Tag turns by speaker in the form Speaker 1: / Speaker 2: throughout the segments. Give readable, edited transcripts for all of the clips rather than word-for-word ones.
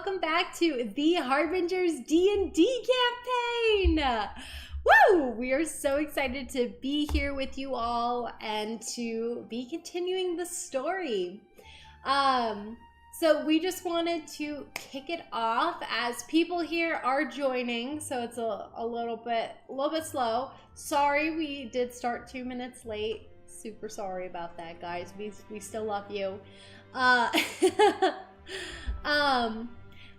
Speaker 1: welcome back to the Harbingers D&D campaign. Woo! We are so excited to be here with you all and to be continuing the story. So we just wanted to kick it off as people here are joining, so it's a little bit slow. Sorry, we did start 2 minutes late. Super sorry about that, guys. We still love you.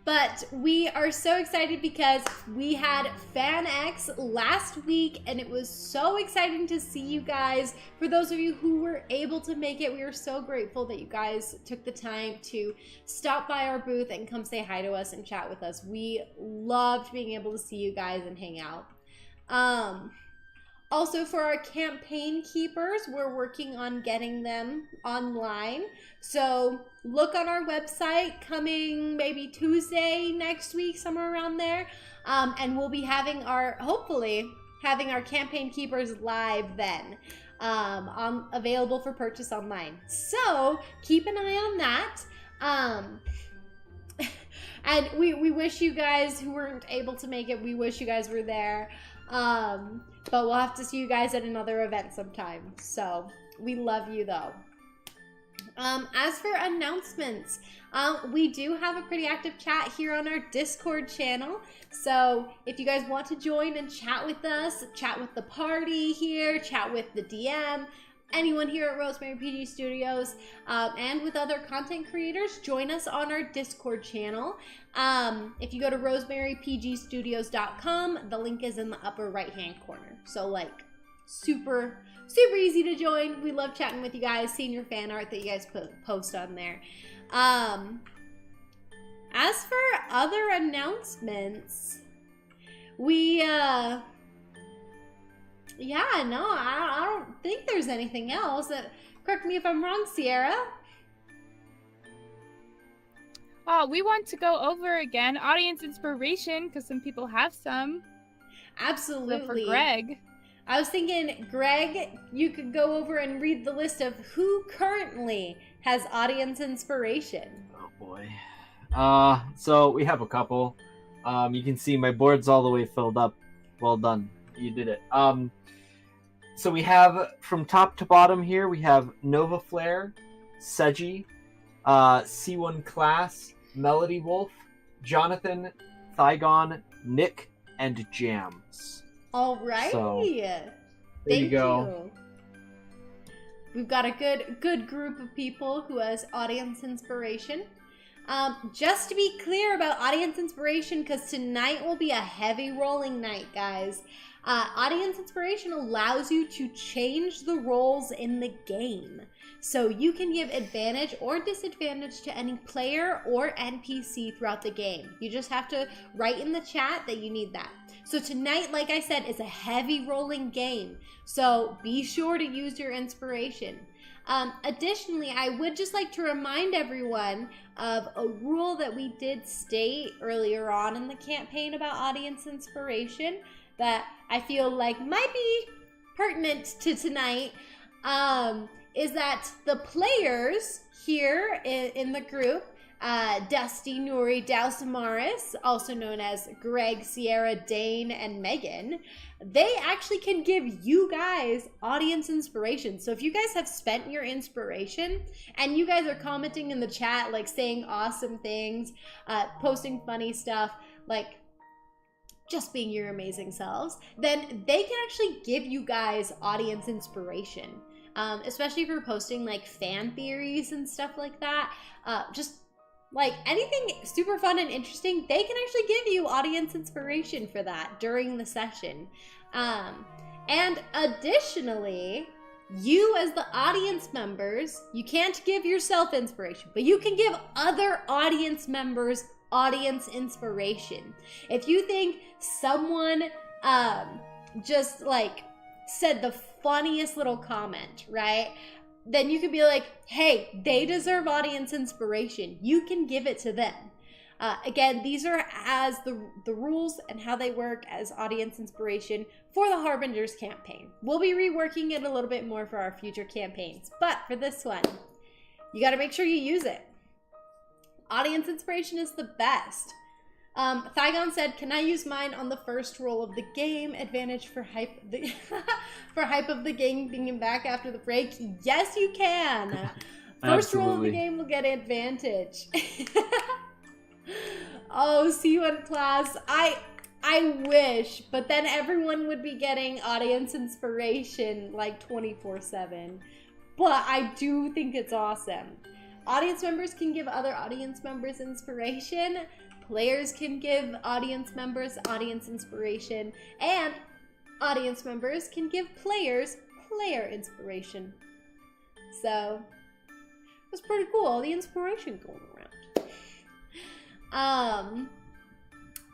Speaker 1: But we are so excited because we had Fan X last week and it was so exciting to see you guys. For those of you who were able to make it, we are so grateful that you guys took the time to stop by our booth and come say hi to us and chat with us. We loved being able to see you guys and hang out. Also, for our campaign keepers, we're working on getting them online. So look on our website coming maybe Tuesday next week, somewhere around there. And we'll be having hopefully having our campaign keepers live then, available for purchase online. So keep an eye on that. And we wish you guys who weren't able to make it, we wish you guys were there. But we'll have to see you guys at another event sometime. So we love you though. As for announcements, we do have a pretty active chat here on our Discord channel. So if you guys want to join and chat with us, chat with the party here, chat with the DM, anyone here at Rosemary PG Studios, and with other content creators, join us on our Discord channel. If you go to rosemarypgstudios.com, the link is in the upper right hand corner. So like super easy to join. We love chatting with you guys, seeing your fan art that you guys post on there. As for other announcements, I don't think there's anything else. Correct me if I'm wrong, Sierra.
Speaker 2: We want to go over again audience inspiration because some people have some.
Speaker 1: Absolutely.
Speaker 2: So for Greg.
Speaker 1: I was thinking, Greg, you could go over and read the list of who currently has audience inspiration.
Speaker 3: Oh boy. So we have a couple. You can see my board's all the way filled up. Well done. You did it. So we have from top to bottom here, we have Nova Flare, Seji, C1 Class, Melody Wolf, Jonathan, Thygon, Nick, and Jams.
Speaker 1: All right.
Speaker 3: So,
Speaker 1: Thank
Speaker 3: you go.
Speaker 1: We've got a good group of people who has audience inspiration. Just to be clear about audience inspiration, because tonight will be a heavy rolling night, guys. Audience inspiration allows you to change the roles in the game. So you can give advantage or disadvantage to any player or NPC throughout the game. You just have to write in the chat that you need that. So tonight, like I said, is a heavy rolling game. So be sure to use your inspiration. Additionally, I would just like to remind everyone of a rule that we did state earlier on in the campaign about audience inspiration that I feel like might be pertinent to tonight, is that the players here in the group, Dusty, Nuri, Douse and Amaris, also known as Greg, Sierra, Dane, and Megan, they actually can give you guys audience inspiration. So if you guys have spent your inspiration and you guys are commenting in the chat, like saying awesome things, posting funny stuff, like just being your amazing selves, then they can actually give you guys audience inspiration. Especially if you're posting like fan theories and stuff like that. Just like anything super fun and interesting, they can actually give you audience inspiration for that during the session. And additionally, you as the audience members, you can't give yourself inspiration, but you can give other audience members audience inspiration. If you think someone just like said the funniest little comment, right? Then you could be like, hey, they deserve audience inspiration. You can give it to them. Again, these are as the rules and how they work as audience inspiration for the Harbingers campaign. We'll be reworking it a little bit more for our future campaigns, but for this one, you got to make sure you use it. Audience inspiration is the best. Thygon said, "Can I use mine on the first roll of the game? Advantage for hype for hype of the game being back after the break." Yes, you can. First roll of the game will get advantage. Oh, see you in class. I wish, but then everyone would be getting audience inspiration like 24/7. But I do think it's awesome. Audience members can give other audience members inspiration. Players can give audience members audience inspiration. And audience members can give players player inspiration. So, it's pretty cool. All the inspiration going around.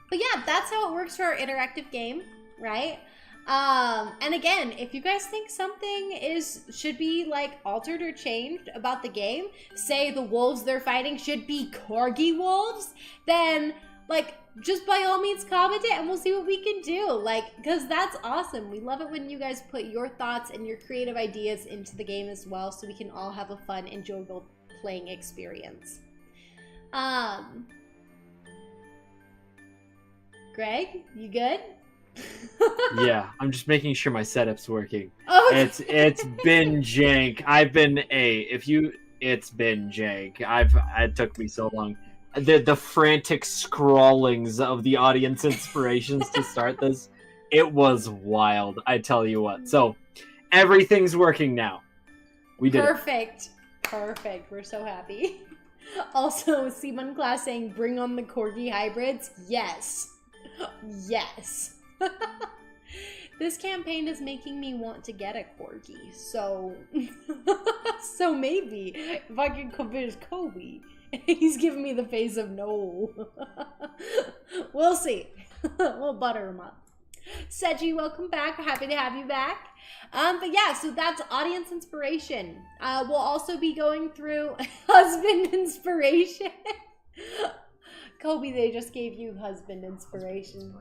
Speaker 1: But yeah, that's how it works for our interactive game, right? And again, if you guys think something should be like altered or changed about the game, say the wolves they're fighting should be corgi wolves, then like just by all means comment it and we'll see what we can do. Like, because that's awesome. We love it when you guys put your thoughts and your creative ideas into the game as well, so we can all have a fun, enjoyable playing experience. Greg, you good?
Speaker 3: Yeah, I'm just making sure my setup's working.
Speaker 1: Oh,
Speaker 3: It's been jank. It's been jank. It took me so long. The frantic scrawlings of the audience inspirations to start this, it was wild, I tell you what. So, everything's working now. We did
Speaker 1: Perfect. Perfect. We're so happy. Also, Simon Class saying, "Bring on the corgi hybrids." Yes. Yes. This campaign is making me want to get a corgi, so maybe if I can convince Kobe. He's giving me the face of no. We'll see. We'll butter him up. Seji, welcome back. We're happy to have you back. But yeah, so that's audience inspiration. We'll also be going through husband inspiration. Kobe, they just gave you husband inspiration.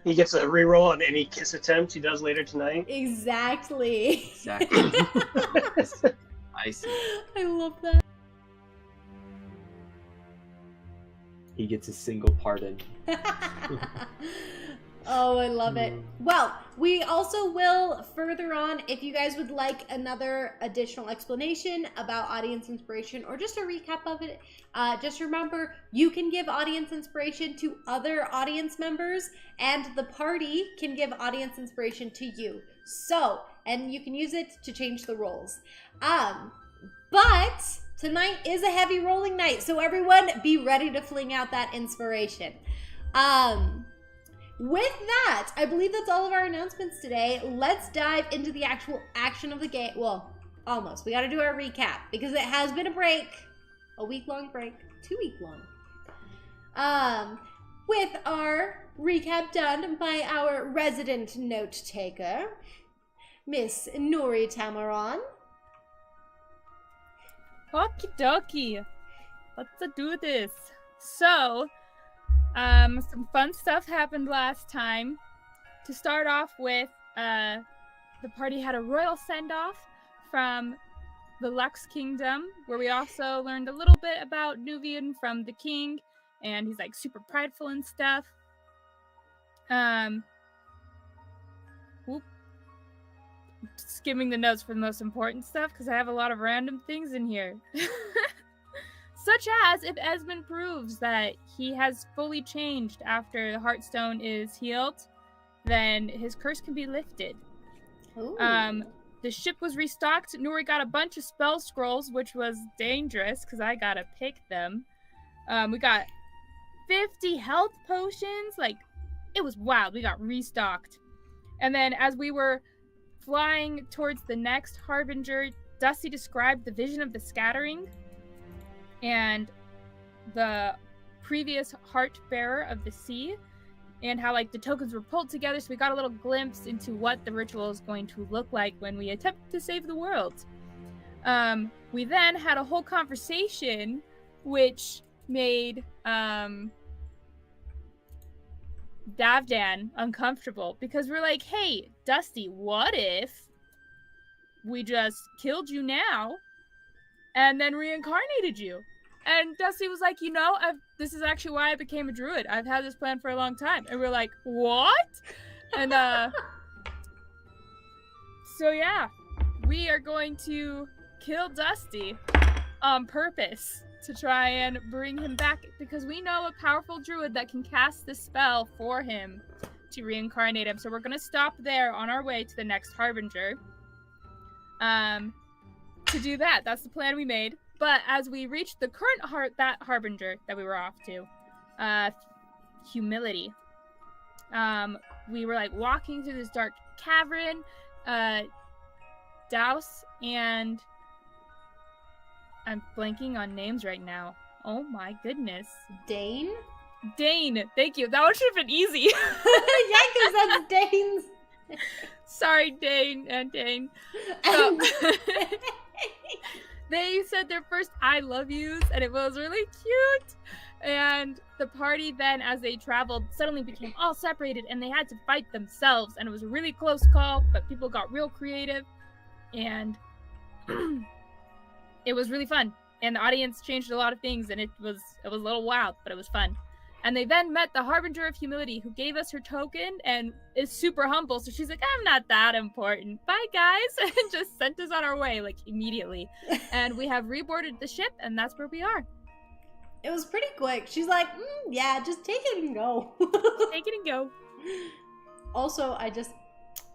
Speaker 4: He gets a reroll on any kiss attempt he does later tonight.
Speaker 1: Exactly.
Speaker 3: Exactly. I see.
Speaker 1: I love that.
Speaker 3: He gets a single pardon.
Speaker 1: Oh, I love it. Well, we also will further on, if you guys would like another additional explanation about audience inspiration or just a recap of it, just remember you can give audience inspiration to other audience members and the party can give audience inspiration to you. So, and you can use it to change the roles. But tonight is a heavy rolling night, so everyone be ready to fling out that inspiration. With that, I believe that's all of our announcements today. Let's dive into the actual action of the game. Well, almost. We got to do our recap because it has been a break. A week-long break. 2-week long. With our recap done by our resident note taker, Miss Nuri Tamaran.
Speaker 2: Okie dokie. Let's do this. So, some fun stuff happened last time. To start off with, the party had a royal send-off from the Lux Kingdom, where we also learned a little bit about Nuvian from the king, and he's like super prideful and stuff. Skimming the notes for the most important stuff because I have a lot of random things in here. Such as if Esmond proves that he has fully changed after the Heartstone is healed, then his curse can be lifted.
Speaker 1: Ooh.
Speaker 2: The ship was restocked. Nuri got a bunch of spell scrolls, which was dangerous because I gotta pick them. We got 50 health potions. Like, it was wild. We got restocked. And then as we were flying towards the next Harbinger, Dusty described the vision of the scattering and the previous heart bearer of the sea, and how like the tokens were pulled together, so we got a little glimpse into what the ritual is going to look like when we attempt to save the world. We then had a whole conversation which made Davdan uncomfortable, because we're like, hey, Dusty, what if we just killed you now and then reincarnated you. And Dusty was like, this is actually why I became a druid. I've had this plan for a long time. And we're like, what? And so yeah, we are going to kill Dusty on purpose to try and bring him back, because we know a powerful druid that can cast this spell for him to reincarnate him. So we're going to stop there on our way to the next Harbinger. To do that. That's the plan we made. But as we reached the current Harbinger that we were off to, humility, we were like walking through this dark cavern. Douse and I'm blanking on names right now. Oh my goodness.
Speaker 1: Dane?
Speaker 2: Dane, thank you. That one should have been easy.
Speaker 1: Yeah, because that's Dane's.
Speaker 2: Sorry, Dane and Dane. So, they said their first I love yous, and it was really cute. And the party then, as they traveled, suddenly became all separated, and they had to fight themselves. And it was a really close call, but people got real creative. And it was really fun. And the audience changed a lot of things, and it was a little wild, but it was fun. And they then met the Harbinger of Humility, who gave us her token and is super humble. So she's like, I'm not that important. Bye, guys. And just sent us on our way, like, immediately. And we have reboarded the ship, and that's where we are.
Speaker 1: It was pretty quick. She's like, yeah, just take it and go.
Speaker 2: Take it and go.
Speaker 1: Also,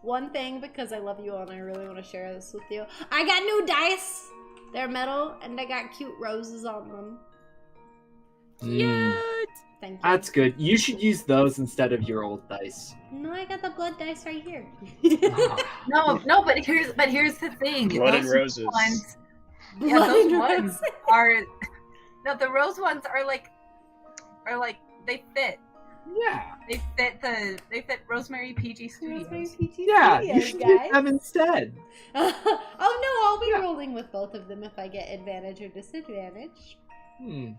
Speaker 1: one thing, because I love you all and I really want to share this with you. I got new dice. They're metal, and they got cute roses on them.
Speaker 2: Cute!
Speaker 1: Thank you.
Speaker 3: That's good. You should use those instead of your old dice.
Speaker 1: No, I got the blood dice right here.
Speaker 5: No, but here's the thing.
Speaker 4: Blood and
Speaker 5: Those
Speaker 4: roses.
Speaker 5: Ones,
Speaker 1: Blood
Speaker 5: yeah, those
Speaker 1: and
Speaker 5: ones
Speaker 1: roses.
Speaker 5: are. No, the rose ones are like they fit.
Speaker 3: Yeah.
Speaker 5: They fit Rosemary PG Studios.
Speaker 1: Rosemary PT
Speaker 3: Yeah, you
Speaker 1: Studios,
Speaker 3: should
Speaker 1: guys.
Speaker 3: use them instead.
Speaker 1: Oh no, I'll be rolling with both of them if I get advantage or disadvantage. We'll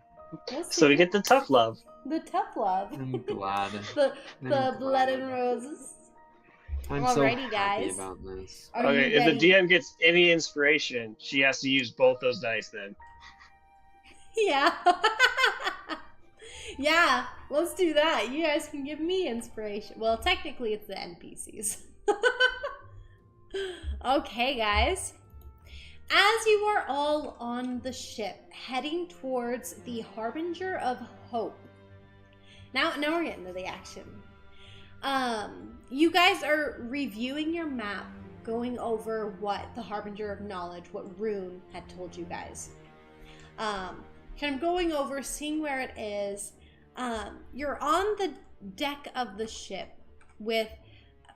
Speaker 4: So we
Speaker 1: see.
Speaker 4: get the tough love.
Speaker 1: The tough love.
Speaker 3: I'm glad.
Speaker 1: the
Speaker 3: I'm
Speaker 1: blood
Speaker 3: glad.
Speaker 1: and roses.
Speaker 3: I'm so
Speaker 1: Alrighty,
Speaker 3: happy
Speaker 1: guys.
Speaker 3: about this.
Speaker 1: Are
Speaker 4: Okay,
Speaker 1: you
Speaker 4: if
Speaker 1: ready?
Speaker 4: the DM gets any inspiration, she has to use both those dice then.
Speaker 1: Yeah. Yeah, let's do that. You guys can give me inspiration. Well, technically it's the NPCs. Okay, guys. As you are all on the ship, heading towards the Harbinger of Hope. Now we're getting to the action. You guys are reviewing your map, going over what the Harbinger of Knowledge, what Rune had told you guys. Kind of going over, seeing where it is. You're on the deck of the ship with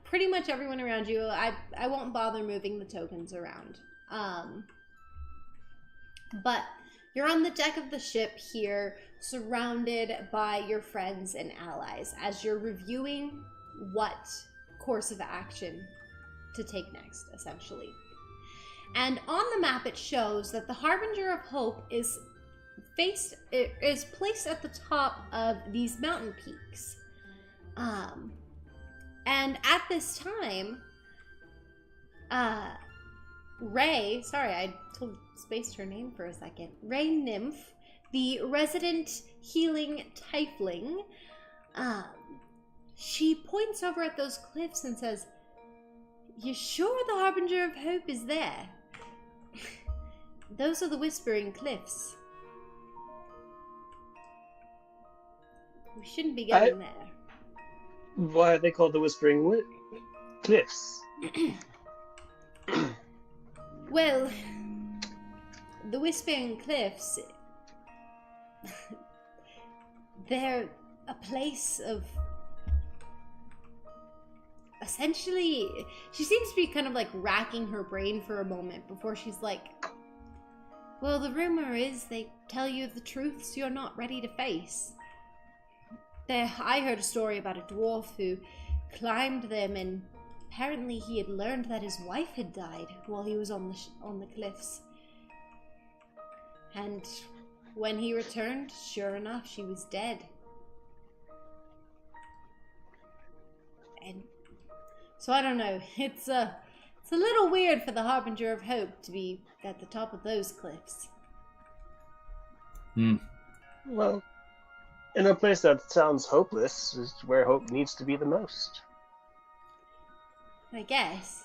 Speaker 1: pretty much everyone around you. I won't bother moving the tokens around. But you're on the deck of the ship here, surrounded by your friends and allies as you're reviewing what course of action to take next, essentially. And on the map it shows that the Harbinger of Hope is placed at the top of these mountain peaks. And at this time, Ray, sorry, I spaced her name for a second. Ray Nymph, the resident healing tiefling, she points over at those cliffs and says, "You sure the Harbinger of Hope is there? Those are the Whispering Cliffs. We shouldn't be going there."
Speaker 4: Why are they called the Whispering Cliffs?
Speaker 1: Well, the Whispering Cliffs, they're a place of... Essentially, she seems to be kind of like racking her brain for a moment before she's like, well, the rumor is they tell you the truths you're not ready to face. I heard a story about a dwarf who climbed them, and apparently he had learned that his wife had died while he was on the cliffs. And when he returned, sure enough, she was dead. And so I don't know. It's a little weird for the Harbinger of Hope to be at the top of those cliffs.
Speaker 4: Well, in a place that sounds hopeless is where hope needs to be the most.
Speaker 1: I guess.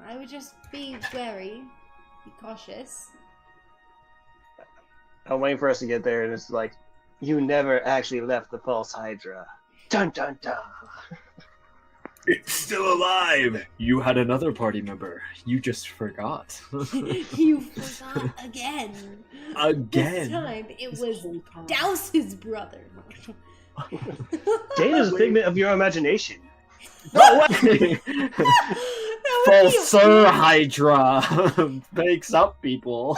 Speaker 1: I would just be wary, be cautious.
Speaker 4: I'm waiting for us to get there, and it's like, you never actually left the false Hydra. Dun dun dun.
Speaker 3: It's still alive! You had another party member. You just forgot.
Speaker 1: You forgot again. This time it was Douse's brother.
Speaker 4: Dane is a figment of your imagination.
Speaker 3: No way! Falser Hydra makes up people.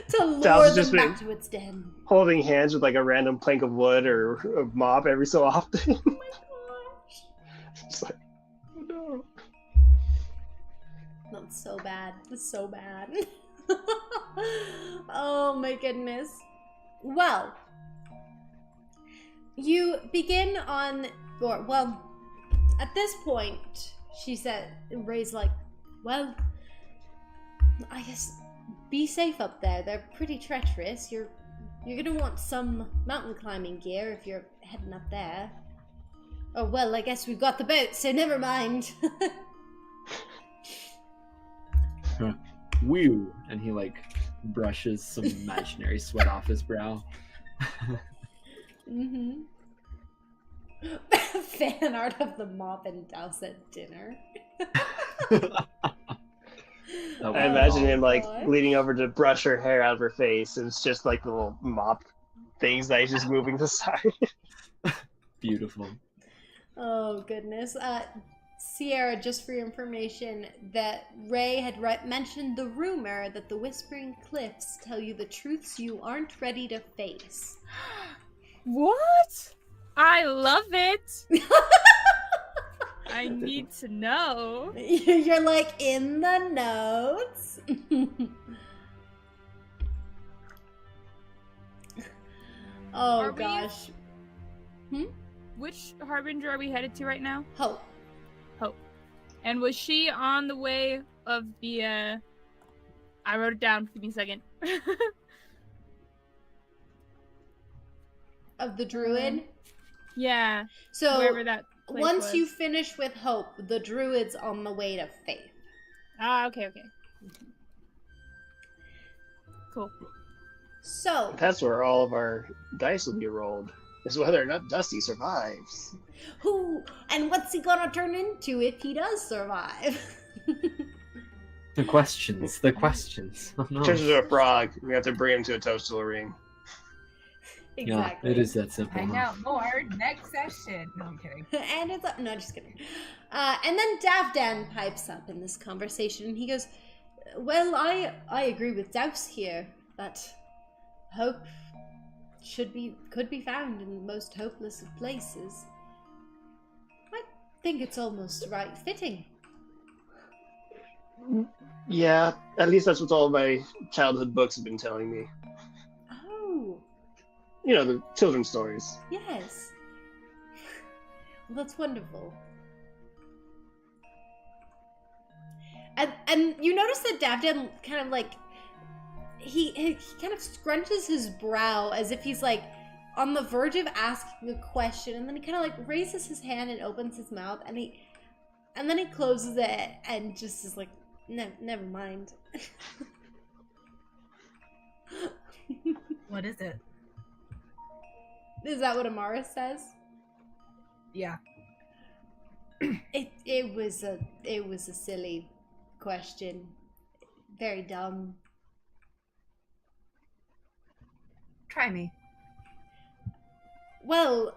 Speaker 1: To lure
Speaker 4: Douse
Speaker 1: them
Speaker 4: just
Speaker 1: back to its den.
Speaker 4: Holding hands with like a random plank of wood or a mop every so often.
Speaker 1: Oh my gosh.
Speaker 4: It's like, oh no.
Speaker 1: That's so bad. That's so bad. Oh my goodness. Well, you begin on, or well, at this point, she said, Ray's like, well, I guess be safe up there. They're pretty treacherous. You're gonna want some mountain climbing gear if you're heading up there. Oh well, I guess we've got the boat, so never mind.
Speaker 3: Woo! And he like brushes some imaginary sweat off his brow.
Speaker 1: Mm-hmm. Fan art of the mop and Douse at dinner.
Speaker 4: I imagine him like
Speaker 1: God.
Speaker 4: leaning over to brush her hair out of her face, and it's just like the little mop things that he's just moving to the side.
Speaker 3: Beautiful.
Speaker 1: Oh goodness. Sierra, just for your information, that Ray had mentioned the rumor that the Whispering Cliffs tell you the truths you aren't ready to face.
Speaker 2: What? I love it. I need to know.
Speaker 1: You're like in the notes. Oh
Speaker 2: Are we-
Speaker 1: gosh.
Speaker 2: Which Harbinger are we headed to right now?
Speaker 1: Hope.
Speaker 2: Hope. And was she on the way of the, I wrote it down. Give me a second.
Speaker 1: Of the druid.
Speaker 2: Yeah.
Speaker 1: So
Speaker 2: Wherever that place
Speaker 1: once
Speaker 2: was.
Speaker 1: you finish with Hope, the druid's on the way to Faith.
Speaker 2: Ah, okay. Cool.
Speaker 1: So
Speaker 4: That's where all of our dice will be rolled. Is whether or not Dusty survives.
Speaker 1: who and what's he gonna turn into if he does survive?
Speaker 3: The questions. Oh, no.
Speaker 4: Turns into a frog. We have to bring him to a toadstool ring.
Speaker 1: Exactly.
Speaker 3: Yeah, it is that simple.
Speaker 5: Find out more next session. No, I'm kidding.
Speaker 1: And it's no, just kidding. And then Davdan pipes up in this conversation. He goes, "Well, I agree with Douse here that hope could be found in the most hopeless of places. I think it's almost right fitting."
Speaker 4: Yeah, at least that's what all my childhood books have been telling me.
Speaker 1: Oh,
Speaker 4: You know, the children's stories.
Speaker 1: yes. Well, that's wonderful. And you notice that Davdan kind of like he kind of scrunches his brow as if he's like on the verge of asking a question, and then he kind of like raises his hand and opens his mouth, and then he closes it and just is like, no, never mind.
Speaker 5: What is it?
Speaker 1: Is that what Amaris says?
Speaker 5: Yeah.
Speaker 1: It was a silly question, very dumb.
Speaker 5: Try me.
Speaker 1: Well,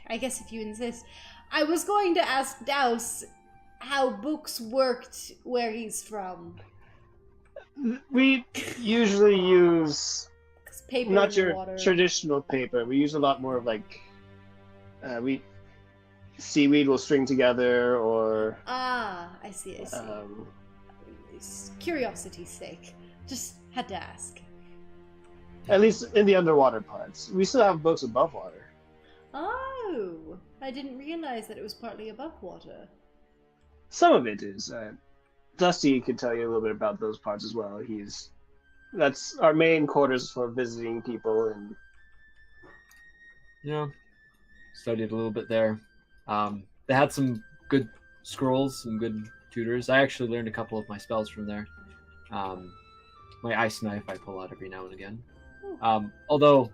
Speaker 1: I guess if you insist. I was going to ask Douse how books worked where he's from.
Speaker 4: We usually use
Speaker 1: 'Cause paper
Speaker 4: not
Speaker 1: in the
Speaker 4: your
Speaker 1: water.
Speaker 4: traditional paper. We use a lot more of like seaweed will string together, or
Speaker 1: Ah, I see. Curiosity's sake. Just had to ask.
Speaker 4: at least in the underwater parts. We still have books above water.
Speaker 1: Oh, I didn't realize that it was partly above water.
Speaker 4: Some of it is. Dusty could tell you a little bit about those parts as well. He's That's our main quarters for visiting people, and
Speaker 3: Yeah, studied a little bit there. They had some good scrolls, some good tutors. I actually learned a couple of my spells from there. My ice knife I pull out every now and again. Although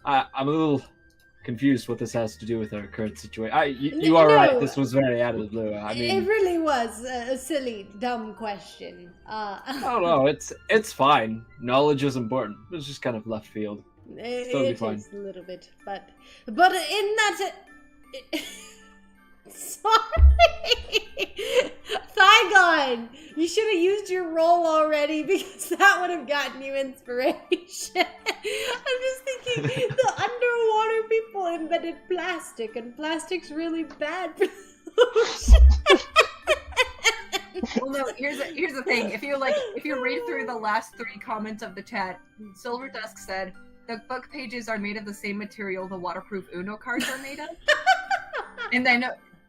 Speaker 3: I'm a little confused what this has to do with our current situation. You are right. This was very out of the blue. I mean,
Speaker 1: it really was a silly, dumb question.
Speaker 3: I don't know. It's fine. Knowledge is important. It's just kind of left field.
Speaker 1: It
Speaker 3: fine.
Speaker 1: is a little bit, but in that. Sorry, Thygon, you should have used your roll already because that would have gotten you inspiration. I'm just thinking the underwater people invented plastic, and plastic's really bad for the ocean.
Speaker 5: Well, no. Here's the thing. If you read through the last 3 comments of the chat, Silver Dusk said the book pages are made of the same material the waterproof Uno cards are made of. And then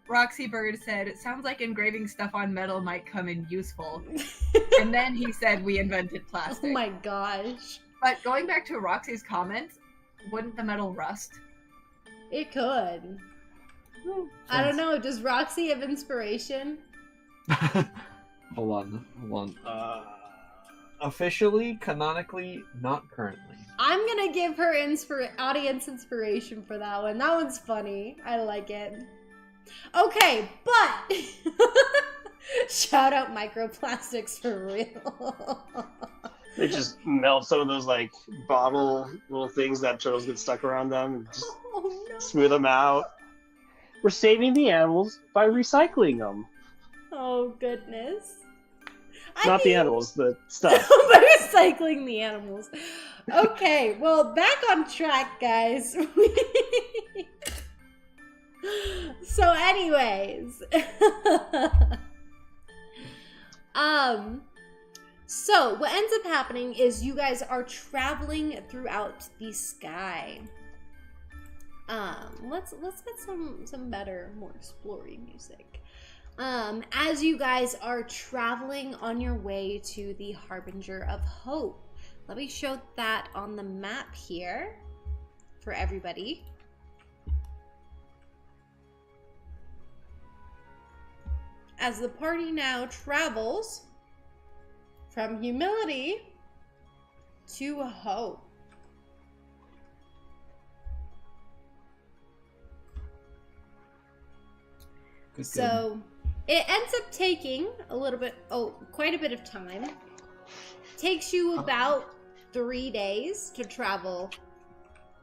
Speaker 5: Roxy Bird said, it sounds like engraving stuff on metal might come in useful. And then he said, we invented plastic.
Speaker 1: Oh my gosh.
Speaker 5: But going back to Roxy's comments, wouldn't the metal rust?
Speaker 1: It could. I don't know. Does Roxy have inspiration?
Speaker 3: Hold on. Officially, canonically, not currently.
Speaker 1: I'm gonna give her audience inspiration for that one. That one's funny. I like it. Okay, but shout out microplastics for real.
Speaker 4: they just melt some of those like bottle little things that turtles get stuck around them and just
Speaker 1: Oh no.
Speaker 4: smooth them out. We're saving the animals by recycling them.
Speaker 1: Oh goodness.
Speaker 4: Not the animals, the stuff.
Speaker 1: By recycling the animals. Okay, well, back on track, guys. So, anyways. So, what ends up happening is you guys are traveling throughout the sky. Let's get some better, more exploring music. As you guys are traveling on your way to the Harbinger of Hope. Let me show that on the map here for everybody. As the party now travels from humility to hope. So it ends up taking quite a bit of time. Takes you about 3 days to travel.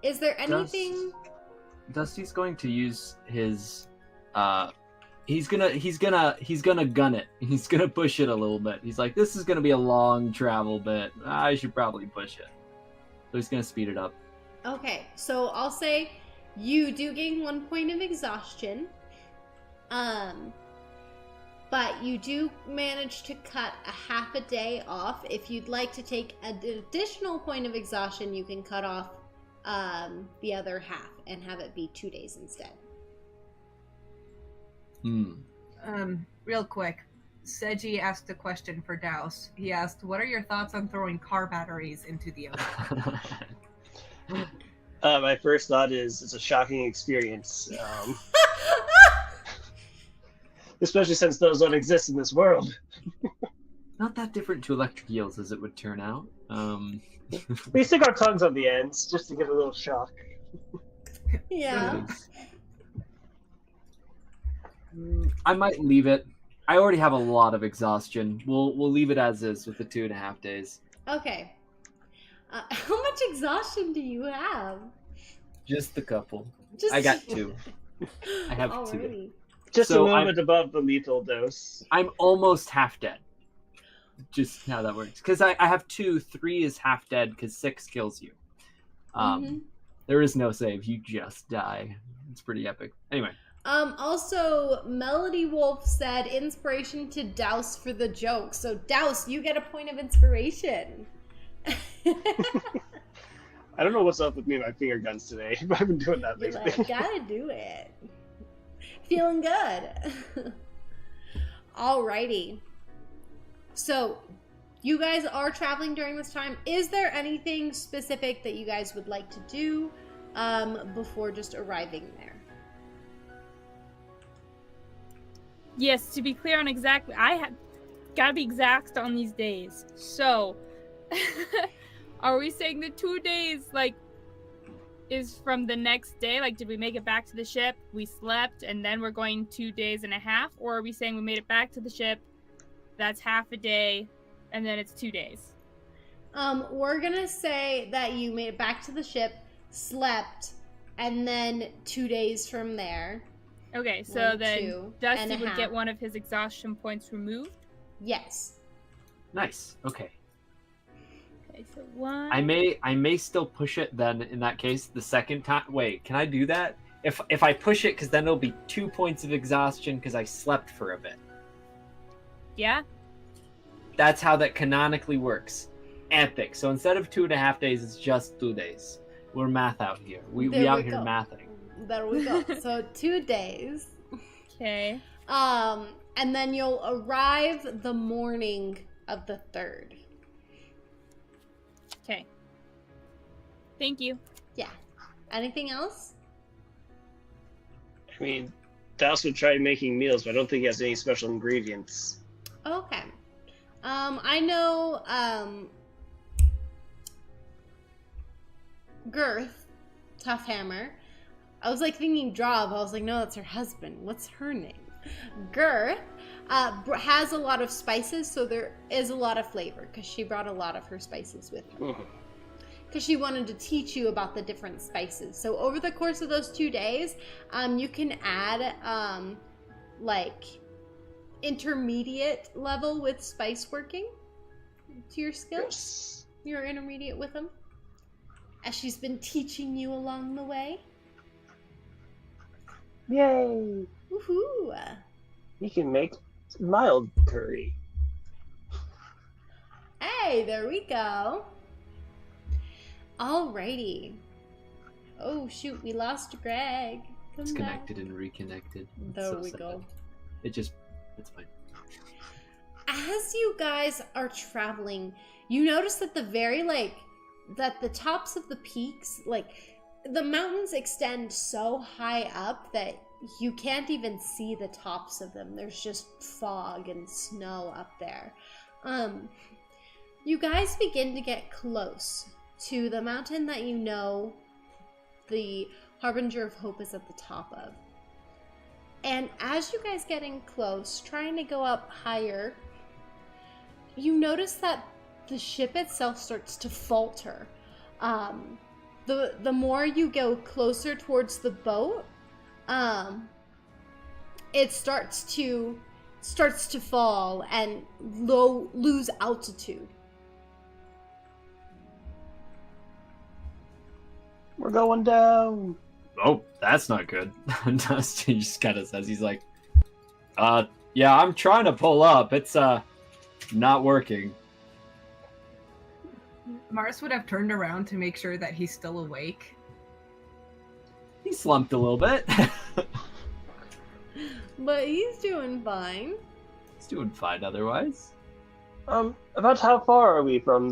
Speaker 1: Is there anything?
Speaker 3: Dusty's going to use his. He's gonna gun it. He's gonna push it a little bit. He's like, this is gonna be a long travel bit. I should probably push it. So he's gonna speed it up.
Speaker 1: Okay, so I'll say you do gain 1 point of exhaustion. But you do manage to cut a half a day off. If you'd like to take an additional point of exhaustion, you can cut off the other half and have it be 2 days instead.
Speaker 5: Real quick, Seji asked a question for Douse. He asked, what are your thoughts on throwing car batteries into the ocean?
Speaker 4: My first thought is it's a shocking experience. Especially since those don't exist in this world.
Speaker 3: Not that different to electric eels as it would turn out.
Speaker 4: We stick our tongues on the ends just to give a little shock.
Speaker 1: Yeah.
Speaker 3: I might leave it. I already have a lot of exhaustion. We'll leave it as is with the 2.5 days.
Speaker 1: Okay. How much exhaustion do you have?
Speaker 3: Just a couple.
Speaker 1: Just
Speaker 3: I got 2. I have 2.
Speaker 1: Alrighty.
Speaker 4: Just
Speaker 3: So
Speaker 4: a little bit above the lethal dose.
Speaker 3: I'm almost half dead. Just how that works. Because I have 2. 3 is half dead because 6 kills you. There is no save. You just die. It's pretty epic. Anyway.
Speaker 1: Also, Melody Wolf said inspiration to Douse for the joke. So, Douse, you get a point of inspiration.
Speaker 4: I don't know what's up with me and my finger guns today, but I've been doing that
Speaker 1: You're
Speaker 4: lately.
Speaker 1: like, gotta do it. Feeling good. Alrighty. So, you guys are traveling during this time. Is there anything specific that you guys would like to do before just arriving there?
Speaker 2: Yes, to be clear on exactly, gotta be exact on these days. So, are we saying the 2 days, like, is from the next day? Like, did we make it back to the ship, we slept, and then we're going 2 days and a half? Or are we saying we made it back to the ship, that's half a day, and then it's 2 days?
Speaker 1: We're gonna say that you made it back to the ship, slept, and then 2 days from there.
Speaker 2: Okay, so
Speaker 1: 1,
Speaker 2: then
Speaker 1: 2
Speaker 2: Dusty
Speaker 1: and a
Speaker 2: would
Speaker 1: half.
Speaker 2: get one of his exhaustion points removed.
Speaker 1: Yes.
Speaker 3: Nice. Okay.
Speaker 2: Okay, so 1.
Speaker 3: I may still push it then in that case the second time. Wait, can I do that? If I push it, because then it'll be 2 points of exhaustion because I slept for a bit.
Speaker 2: Yeah?
Speaker 3: That's how that canonically works. Epic. So instead of 2.5 days, it's just 2 days. We're math out here. We
Speaker 1: There
Speaker 3: out
Speaker 1: we
Speaker 3: here
Speaker 1: go.
Speaker 3: mathing.
Speaker 1: There we go. So 2 days.
Speaker 2: Okay.
Speaker 1: And then you'll arrive the morning of the 3rd.
Speaker 2: Okay. Thank you.
Speaker 1: Yeah. Anything else?
Speaker 4: I mean, Douse would try making meals, but I don't think he has any special ingredients.
Speaker 1: Okay. I know, Girth, Tough Hammer. I was like thinking Drav. I was like, no, that's her husband. What's her name? Girth has a lot of spices, so there is a lot of flavor because she brought a lot of her spices with her.
Speaker 4: Mhm.
Speaker 1: Because she wanted to teach you about the different spices. So over the course of those 2 days, you can add like intermediate level with spice working to your skills.
Speaker 4: Yes.
Speaker 1: You're intermediate with them, as she's been teaching you along the way.
Speaker 4: Yay!
Speaker 1: Woohoo!
Speaker 4: You can make mild curry.
Speaker 1: Hey, there we go. Alrighty. Oh shoot, we lost Greg. Come
Speaker 3: It's
Speaker 1: back.
Speaker 3: connected and reconnected. It's
Speaker 1: There
Speaker 3: so
Speaker 1: we
Speaker 3: sad.
Speaker 1: go.
Speaker 3: It's fine.
Speaker 1: As you guys are traveling, you notice that that the tops of the peaks, the mountains extend so high up that you can't even see the tops of them. There's just fog and snow up there. You guys begin to get close to the mountain that you know the Harbinger of Hope is at the top of. And as you guys getting close, trying to go up higher, you notice that the ship itself starts to falter. The more you go closer towards the boat, it starts to fall and lose altitude.
Speaker 4: We're going down.
Speaker 3: Oh, that's not good. Dusty just kind of says, he's like, yeah, I'm trying to pull up. It's, not working.
Speaker 5: Mars would have turned around to make sure that he's still awake.
Speaker 3: He slumped a little bit.
Speaker 1: But he's doing fine.
Speaker 3: He's doing fine otherwise.
Speaker 4: About how far are we from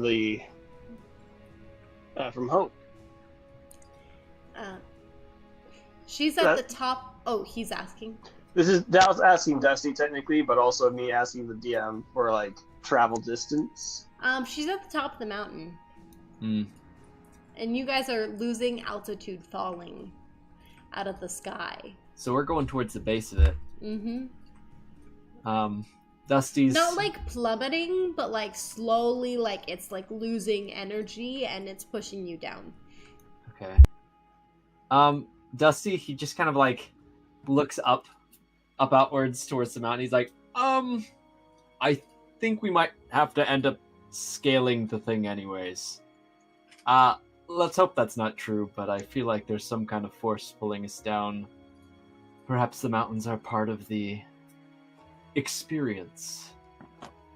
Speaker 4: from Hope?
Speaker 1: She's at the top. Oh, he's asking.
Speaker 4: This is Douse asking Dusty technically, but also me asking the DM for travel distance.
Speaker 1: She's at the top of the mountain.
Speaker 3: Hmm.
Speaker 1: And you guys are losing altitude, falling out of the sky.
Speaker 3: So we're going towards the base of it.
Speaker 1: Mm-hmm.
Speaker 3: Dusty's...
Speaker 1: Not plummeting, but slowly, it's losing energy and it's pushing you down.
Speaker 3: Okay. Dusty, he just kind of looks up outwards towards the mountain. He's like, I think we might have to end up scaling the thing anyways. Let's hope that's not true, but I feel like there's some kind of force pulling us down. Perhaps the mountains are part of the experience.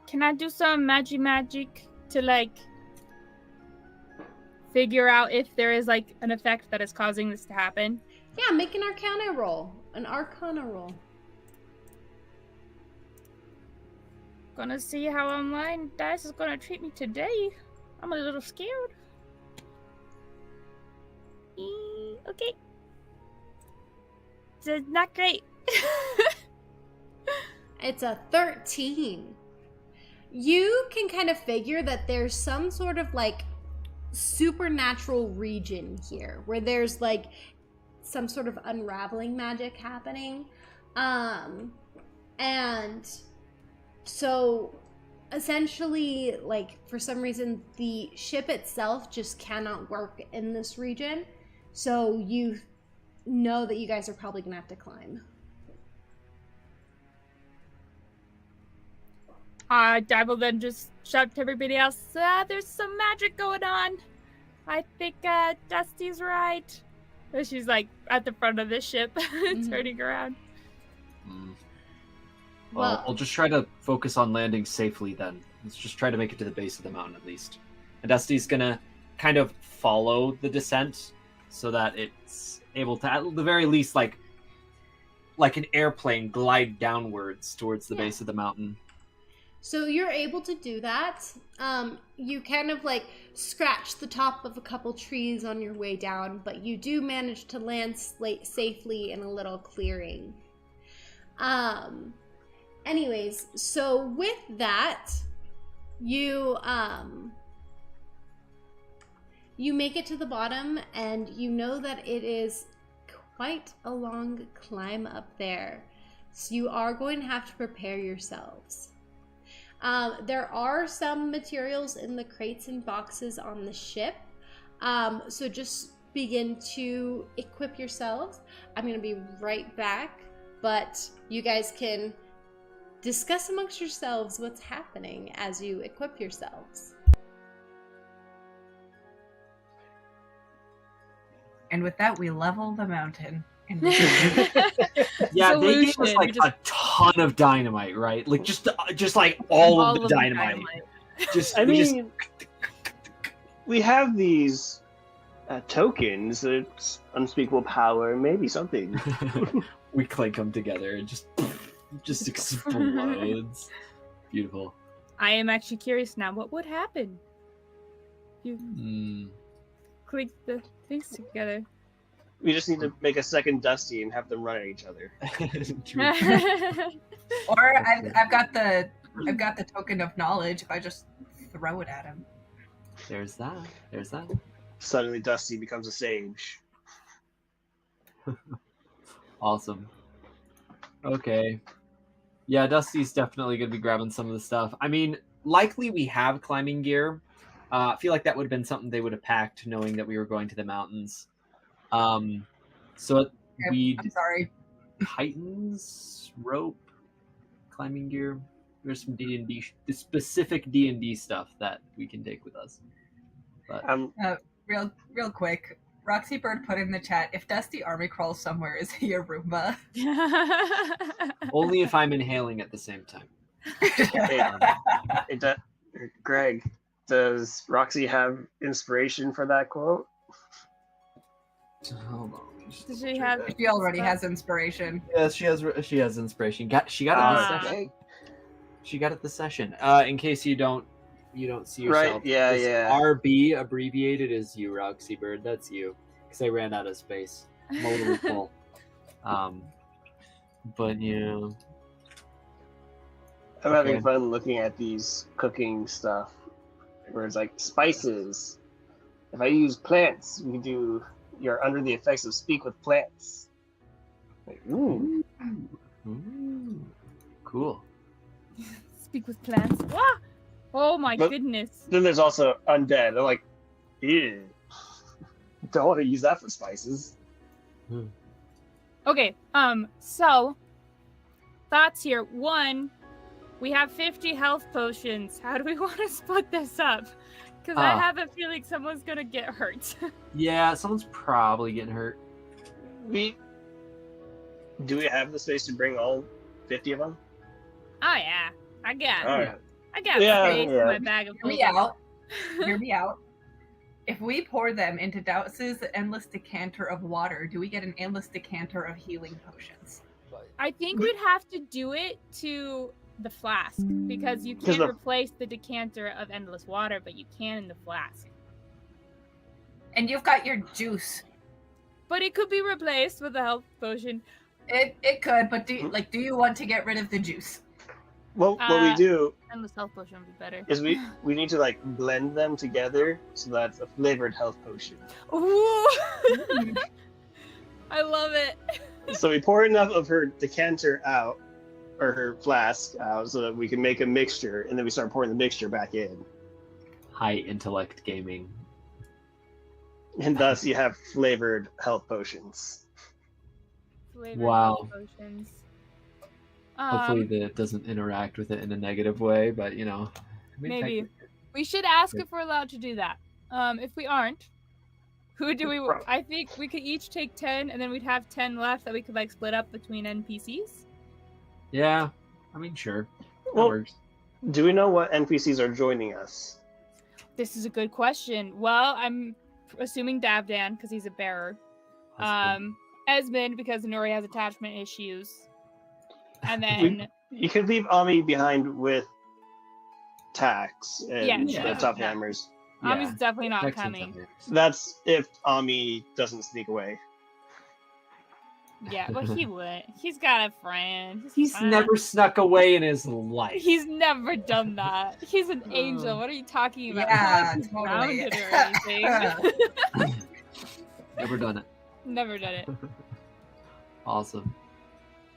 Speaker 2: Can I do some magic to figure out if there is an effect that is causing this to happen?
Speaker 1: Yeah, make an arcana roll. An arcana roll.
Speaker 2: Gonna see how online Dice is gonna treat me today. I'm a little scared. Okay. It's not great.
Speaker 1: It's a 13. You can kind of figure that there's some sort of like supernatural region here where there's like some sort of unraveling magic happening. And so essentially, like, for some reason, the ship itself just cannot work in this region. So you know that you guys are probably gonna have to climb.
Speaker 2: I will then just shout to everybody else, there's some magic going on. I think Dusty's right. And she's like at the front of the ship, turning around.
Speaker 3: Well, we'll just try to focus on landing safely then. Let's just try to make it to the base of the mountain at least. And Dusty's gonna kind of follow the descent so that it's able to, at the very least, like an airplane, glide downwards towards the base of the mountain.
Speaker 1: So you're able to do that. You kind of like scratch the top of a couple trees on your way down, but you do manage to land safely in a little clearing. Anyways, so with that, you make it to the bottom, and you know that it is quite a long climb up there. So you are going to have to prepare yourselves. There are some materials in the crates and boxes on the ship. So just begin to equip yourselves. I'm going to be right back, but you guys can discuss amongst yourselves what's happening as you equip yourselves.
Speaker 5: And with that, we level the mountain.
Speaker 3: Yeah, they gave us like a ton of dynamite, right? Like just like all of the dynamite.
Speaker 4: We have these tokens. It's unspeakable power, maybe something.
Speaker 3: We clink them together and just explodes. Beautiful.
Speaker 2: I am actually curious now. What would happen? You click the things together.
Speaker 4: We just need to make a second Dusty and have them run at each other.
Speaker 5: Or I've got the token of knowledge. If I just throw it at him.
Speaker 3: There's that.
Speaker 4: Suddenly, Dusty becomes a sage.
Speaker 3: Awesome. Okay. Yeah, Dusty's definitely going to be grabbing some of the stuff. I mean, likely we have climbing gear. I feel like that would have been something they would have packed, knowing that we were going to the mountains. So we
Speaker 5: I'm sorry.
Speaker 3: Titans, rope, climbing gear. There's some D&D, specific D&D stuff that we can take with us. But
Speaker 5: Real quick. Roxy Bird put in the chat, if Dusty army crawls somewhere, is he a Roomba?
Speaker 3: only if I'm inhaling at the same time.
Speaker 4: Greg, does Roxy have inspiration for that quote?
Speaker 3: Hold on.
Speaker 2: Does she have?
Speaker 5: She already has inspiration.
Speaker 3: Yes, she has inspiration. She got it this session. She got it this session. In case you don't see yourself.
Speaker 4: Right? Yeah.
Speaker 3: RB abbreviated is you, Roxy Bird. That's you. Because I ran out of space. I'm a little full. But yeah.
Speaker 4: I'm having fun looking at these cooking stuff. Where it's like spices. If I use plants, we can do. You're under the effects of speak with plants. Like, ooh.
Speaker 3: Cool.
Speaker 2: Speak with plants. Ah! Oh my goodness.
Speaker 4: Then there's also undead. They're like, ew. Don't want to use that for spices.
Speaker 2: Okay, so thoughts here. One, we have 50 health potions. How do we want to split this up? Because I have a feeling someone's gonna get hurt.
Speaker 3: Yeah, someone's probably getting hurt.
Speaker 4: Do we have the space to bring all 50 of them?
Speaker 2: Oh yeah, I got.
Speaker 4: All right.
Speaker 2: I got space in my bag of potions.
Speaker 5: Hear me out. If we pour them into Douse's endless decanter of water, do we get an endless decanter of healing potions?
Speaker 2: I think we'd have to do it to the flask, because you
Speaker 4: 'Cause
Speaker 2: can't
Speaker 4: the-
Speaker 2: replace the decanter of endless water, but you can in the flask.
Speaker 5: And you've got your juice.
Speaker 2: But it could be replaced with a health potion.
Speaker 5: It could, but do you want to get rid of the juice?
Speaker 4: What we do
Speaker 2: Endless health potion would be better.
Speaker 4: is we need to like blend them together so that's a flavored health potion.
Speaker 2: Ooh! I love it.
Speaker 4: So we pour enough of her decanter out, or her flask out, so that we can make a mixture, and then we start pouring the mixture back in.
Speaker 3: High intellect gaming.
Speaker 4: And thus you have flavored health potions.
Speaker 2: Flavored
Speaker 3: Wow.
Speaker 2: health potions.
Speaker 3: Hopefully that doesn't interact with it in a negative way, but you know. I mean,
Speaker 2: Maybe.
Speaker 3: technically-
Speaker 2: We should ask if we're allowed to do that. If we aren't, who do we? I think we could each take 10, and then we'd have 10 left that we could like split up between NPCs.
Speaker 3: Yeah, I mean, sure. That
Speaker 4: Well,
Speaker 3: works.
Speaker 4: do we know what NPCs are joining us?
Speaker 2: This is a good question. Well, I'm assuming Davdan because he's a bearer.
Speaker 3: Husband.
Speaker 2: Esmond because Nuri has attachment issues, and then
Speaker 4: You can leave Ami behind with Tax and
Speaker 2: Yeah.
Speaker 4: the Tough Hammers.
Speaker 2: Ami's definitely not
Speaker 3: Next
Speaker 2: coming.
Speaker 3: time.
Speaker 4: That's if Ami doesn't sneak away.
Speaker 2: Yeah, but he would. He's got a friend.
Speaker 3: He's
Speaker 2: fine.
Speaker 3: never snuck away in his life.
Speaker 2: He's never done that. He's an angel. What are you talking about?
Speaker 5: Yeah,
Speaker 2: He's not
Speaker 5: totally.
Speaker 2: grounded or anything.
Speaker 3: Never done it.
Speaker 2: Never done it.
Speaker 3: Awesome.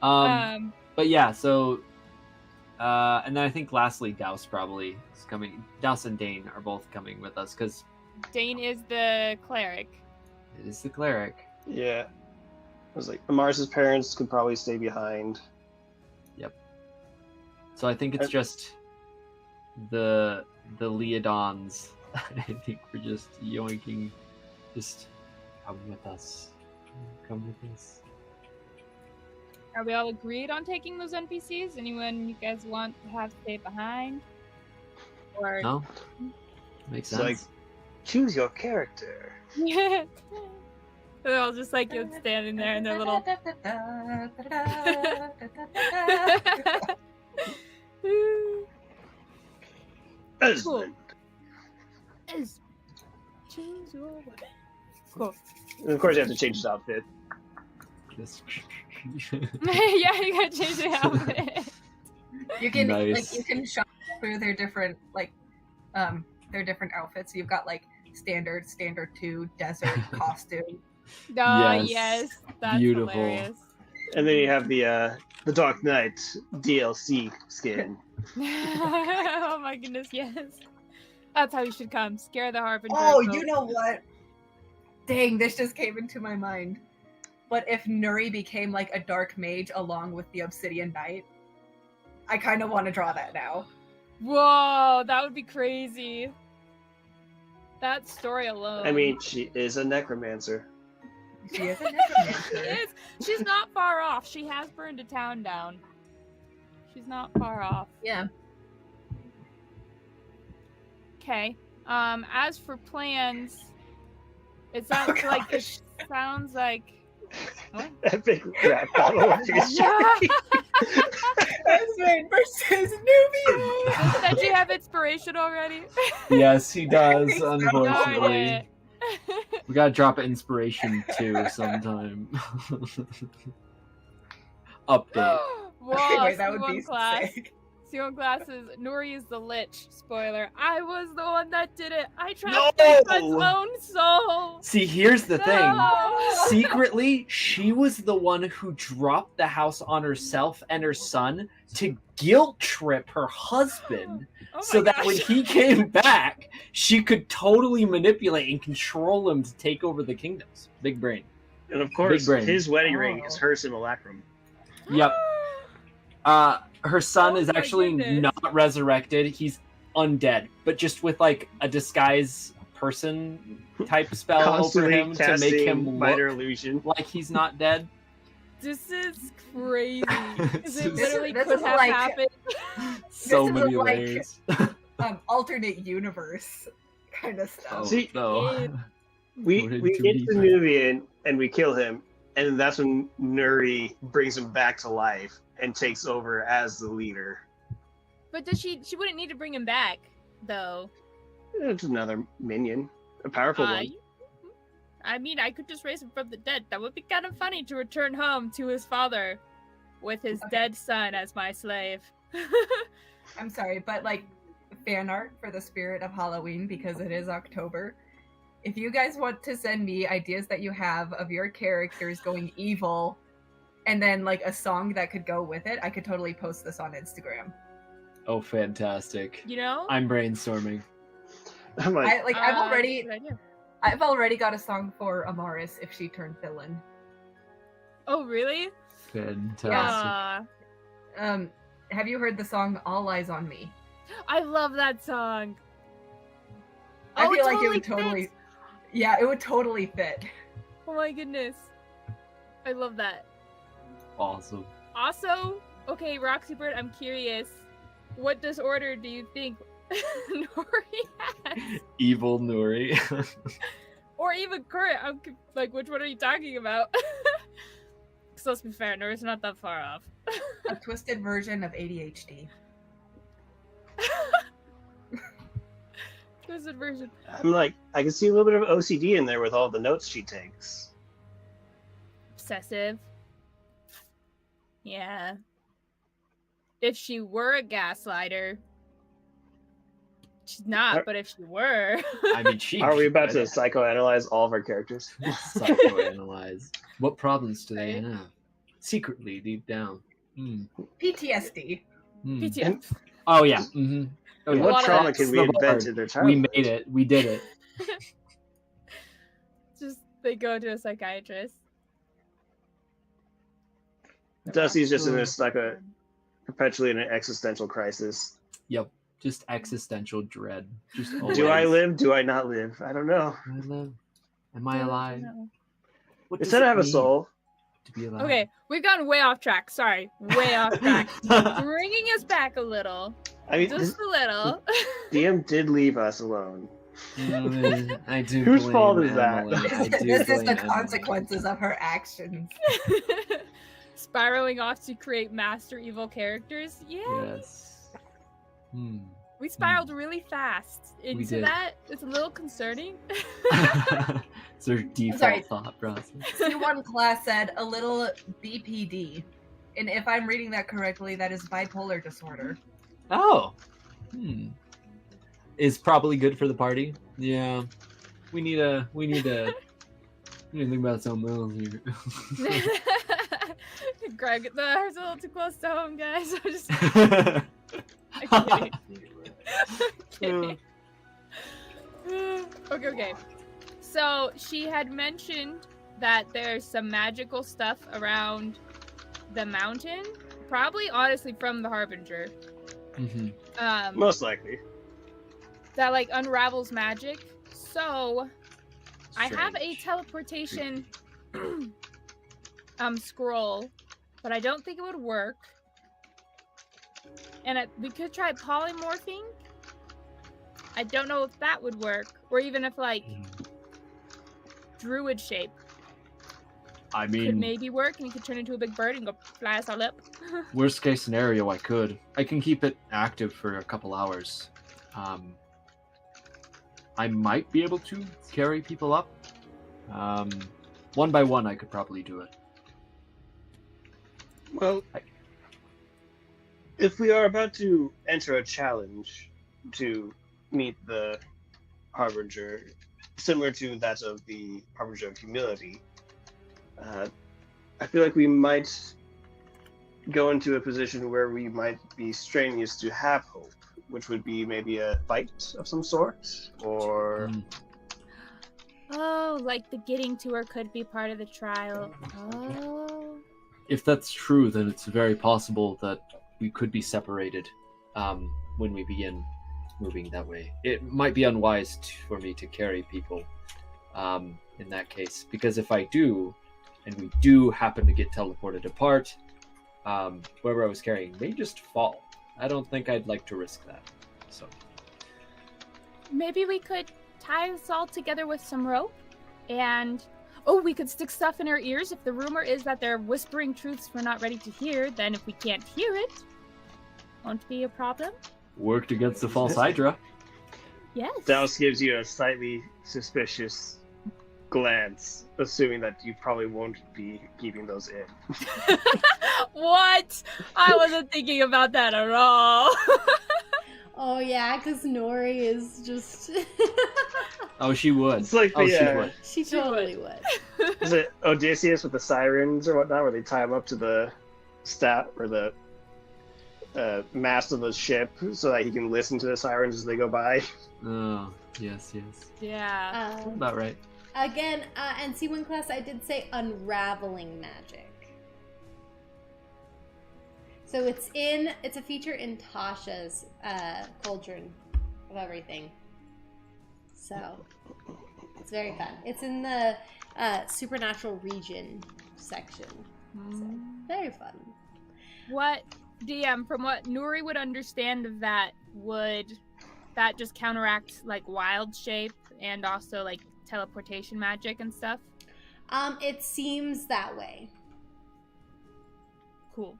Speaker 2: Um,
Speaker 3: But yeah, so and then I think lastly Douse probably is coming. Douse and Dane are both coming with us because
Speaker 2: Dane is the cleric.
Speaker 3: it is the cleric.
Speaker 4: Yeah. I was like, Amaris' parents could probably stay behind.
Speaker 3: So I think it's just the Leodons. I think we're just yoinking. Just come with us. Come with us.
Speaker 2: Are we all agreed on taking those NPCs? Anyone you guys want to have stay behind? Or
Speaker 3: No? Makes
Speaker 4: It's
Speaker 3: sense.
Speaker 4: like, choose your character.
Speaker 2: They're all just like standing there in their little.
Speaker 4: Esmond.
Speaker 2: Choose your way. Cool.
Speaker 4: And of course, you have to change his outfit.
Speaker 3: Just-
Speaker 2: Yeah, you gotta change the outfit.
Speaker 5: You can
Speaker 3: Nice.
Speaker 5: you can shop through their different outfits. So you've got like standard 2, desert, costume.
Speaker 2: Oh,
Speaker 3: Yes.
Speaker 2: yes. That's
Speaker 3: Beautiful.
Speaker 2: hilarious.
Speaker 4: And then you have the Dark Knight DLC skin.
Speaker 2: Oh my goodness, yes. That's how you should come. Scare the Harbingers.
Speaker 5: Oh, you know what? Dang, this just came into my mind. But if Nuri became like a dark mage along with the Obsidian Knight, I kind of want to draw that now.
Speaker 2: Whoa, that would be crazy. That story alone.
Speaker 4: I mean, she is a necromancer.
Speaker 5: She is a
Speaker 2: She
Speaker 5: necromancer.
Speaker 2: is. She's not far off. She has burned a town down. She's not far off.
Speaker 5: Yeah.
Speaker 2: Okay. As for plans, it sounds
Speaker 5: Oh,
Speaker 2: like
Speaker 5: gosh.
Speaker 2: What?
Speaker 4: Epic rap battle.
Speaker 2: Yeah.
Speaker 5: Esmond versus Nubia.
Speaker 2: Did you have inspiration already?
Speaker 3: Yes, he does,
Speaker 2: Darn
Speaker 3: unfortunately.
Speaker 2: it.
Speaker 3: We gotta drop inspiration too sometime. Update.
Speaker 2: Whoa,
Speaker 5: Wait, that would be
Speaker 2: C1 class.
Speaker 5: sick.
Speaker 2: C1 classes. Nuri is the lich. Spoiler. I was the one that did it. I tried
Speaker 4: No!
Speaker 2: to take my own soul.
Speaker 3: See, here's the thing.
Speaker 2: No!
Speaker 3: Secretly, she was the one who dropped the house on herself and her son to guilt trip her husband
Speaker 2: Oh my
Speaker 3: so that when
Speaker 2: gosh.
Speaker 3: he came back, she could totally manipulate and control him to take over the kingdoms. Big brain.
Speaker 4: And of course,
Speaker 3: Big brain.
Speaker 4: his wedding ring
Speaker 5: Oh.
Speaker 4: is her simulacrum.
Speaker 3: Yep. Her son
Speaker 2: Oh
Speaker 3: is
Speaker 2: my
Speaker 3: actually
Speaker 2: goodness.
Speaker 3: not resurrected. He's undead, but just with like a disguise person type spell over
Speaker 4: Constantly
Speaker 3: him to
Speaker 4: casting
Speaker 3: make him
Speaker 4: minor
Speaker 3: look
Speaker 4: illusion.
Speaker 3: like he's not dead.
Speaker 2: This is crazy. 'Cause it
Speaker 3: This
Speaker 2: literally
Speaker 5: is
Speaker 2: could have
Speaker 5: like-
Speaker 2: happened.
Speaker 3: So
Speaker 5: is
Speaker 3: many
Speaker 5: like-
Speaker 3: layers.
Speaker 5: Alternate universe kind of stuff.
Speaker 3: Oh,
Speaker 4: See-
Speaker 3: no.
Speaker 4: We
Speaker 3: Put it
Speaker 4: get
Speaker 3: too
Speaker 4: the
Speaker 3: deep.
Speaker 4: Nubian and we kill him, and that's when Nuri brings him back to life and takes over as the leader.
Speaker 2: But does she wouldn't need to bring him back, though.
Speaker 4: It's another minion, a powerful one.
Speaker 2: I mean, I could just raise him from the dead. That would be kind of funny to return home to his father with his dead son as my slave.
Speaker 5: I'm sorry, but like fan art for the spirit of Halloween, because it is October. If you guys want to send me ideas that you have of your characters going evil and then like a song that could go with it, I could totally post this on Instagram.
Speaker 3: Oh, fantastic.
Speaker 2: You know?
Speaker 3: I'm brainstorming.
Speaker 4: I'm like,
Speaker 5: I've already got a song for Amaris if she turned villain.
Speaker 2: Oh, really?
Speaker 3: Fantastic.
Speaker 5: Have you heard the song All Eyes on Me?
Speaker 2: I love that song.
Speaker 5: I feel like it
Speaker 2: totally
Speaker 5: would totally
Speaker 2: fits.
Speaker 5: Yeah, it would totally fit.
Speaker 2: Oh my goodness. I love that.
Speaker 3: Awesome.
Speaker 2: Also, okay, Roxy Bird, I'm curious. What disorder do you think Nuri has?
Speaker 3: Evil Nuri.
Speaker 2: Or even current? I'm like, which one are you talking about? Because let's be fair, Nuri's not that far off.
Speaker 5: A twisted version of ADHD.
Speaker 2: Twisted version.
Speaker 4: I'm like, I can see a little bit of OCD in there with all the notes she takes.
Speaker 2: Obsessive. Yeah. If she were a gaslighter. She's not, but if she were.
Speaker 3: I mean, she.
Speaker 4: Are we about to psychoanalyze all of our characters?
Speaker 3: Psychoanalyze. What problems do they
Speaker 2: Right.
Speaker 3: have? Secretly, deep down.
Speaker 5: PTSD.
Speaker 2: PTSD.
Speaker 3: Oh, yeah. Mm-hmm. Oh, yeah.
Speaker 2: lot
Speaker 4: What
Speaker 2: of
Speaker 4: trauma
Speaker 2: that.
Speaker 4: can we
Speaker 3: It's the
Speaker 4: invent
Speaker 3: bar.
Speaker 4: in their
Speaker 3: We
Speaker 4: childhood?
Speaker 3: made it. We did it.
Speaker 2: Just they go to a psychiatrist.
Speaker 4: Dusty's just perpetually in an existential crisis.
Speaker 3: Yep. Just existential dread. Just
Speaker 4: Do I
Speaker 3: always.
Speaker 4: live? Do I not live? I don't know.
Speaker 3: Do I live? Am I alive? What
Speaker 4: It
Speaker 3: does
Speaker 4: said I have a
Speaker 3: mean
Speaker 4: soul.
Speaker 3: to be alive?
Speaker 2: Okay, we've gone way off track. Sorry, way off track. Bringing us back a little,
Speaker 4: I mean,
Speaker 2: just a little.
Speaker 4: DM did leave us alone.
Speaker 3: I do.
Speaker 4: Whose
Speaker 3: blame
Speaker 4: fault is that?
Speaker 3: Emily. I do
Speaker 5: This is
Speaker 3: blame
Speaker 5: the
Speaker 3: Emily.
Speaker 5: consequences of her actions.
Speaker 2: Spiraling off to create master evil characters. Yeah,
Speaker 3: Yes.
Speaker 2: we spiraled really fast into
Speaker 3: did.
Speaker 2: that. It's a little concerning.
Speaker 3: It's their default
Speaker 5: sorry.
Speaker 3: thought process.
Speaker 5: C1 class said a little BPD. And if I'm reading that correctly, that is bipolar disorder.
Speaker 3: Oh. Is probably good for the party. Yeah. We need to think about something else here.
Speaker 2: Greg, the heart's a little too close to home, guys. I'm kidding. I'm kidding. Okay. So she had mentioned that there's some magical stuff around the mountain, probably honestly from the Harbinger.
Speaker 4: Most likely.
Speaker 2: That like unravels magic. So I have a teleportation scroll, but I don't think it would work. And we could try polymorphing. I don't know if that would work, or even if like druid shape
Speaker 3: I
Speaker 2: could
Speaker 3: mean,
Speaker 2: maybe work, and you could turn into a big bird and go fly us all up.
Speaker 3: worst case scenario, I could. I can keep it active for a couple hours. I might be able to carry people up. One by one, I could probably do it.
Speaker 4: Well, if we are about to enter a challenge to meet the Harbinger, similar to that of the Harbinger of Humility, I feel like we might go into a position where we might be strenuous to have hope, which would be maybe a fight of some sort, or...
Speaker 2: Oh, like the getting to her could be part of the trial. Oh.
Speaker 3: If that's true, then it's very possible that we could be separated when we begin moving that way. It might be unwise for me to carry people in that case, because if I do, and we do happen to get teleported apart, whoever I was carrying may just fall. I don't think I'd like to risk that. So
Speaker 2: Maybe we could tie us all together with some rope, and we could stick stuff in our ears. If the rumor is that they're whispering truths we're not ready to hear, then if we can't hear it, Won't be a problem.
Speaker 3: Worked against the false Hydra.
Speaker 2: Yes.
Speaker 4: Douse gives you a slightly suspicious glance, assuming that you probably won't be keeping those in.
Speaker 2: What? I wasn't thinking about that at all.
Speaker 1: Oh yeah, because Nuri is just.
Speaker 3: Oh, she would.
Speaker 4: It's like
Speaker 3: Oh,
Speaker 4: the,
Speaker 3: she would.
Speaker 1: She totally would.
Speaker 4: Is it Odysseus with the sirens or whatnot, where they tie him up to the stat or the mast of the ship so that he can listen to the sirens as they go by?
Speaker 3: Oh, yes.
Speaker 2: Yeah.
Speaker 3: About right.
Speaker 1: Again, and C1 class, I did say unraveling magic. So it's a feature in Tasha's Cauldron of Everything. So it's very fun. It's in the supernatural region section. So very fun.
Speaker 2: What DM, from what Nuri would understand of that, would that just counteract like wild shape and also like teleportation magic and stuff?
Speaker 1: It seems that way.
Speaker 2: Cool.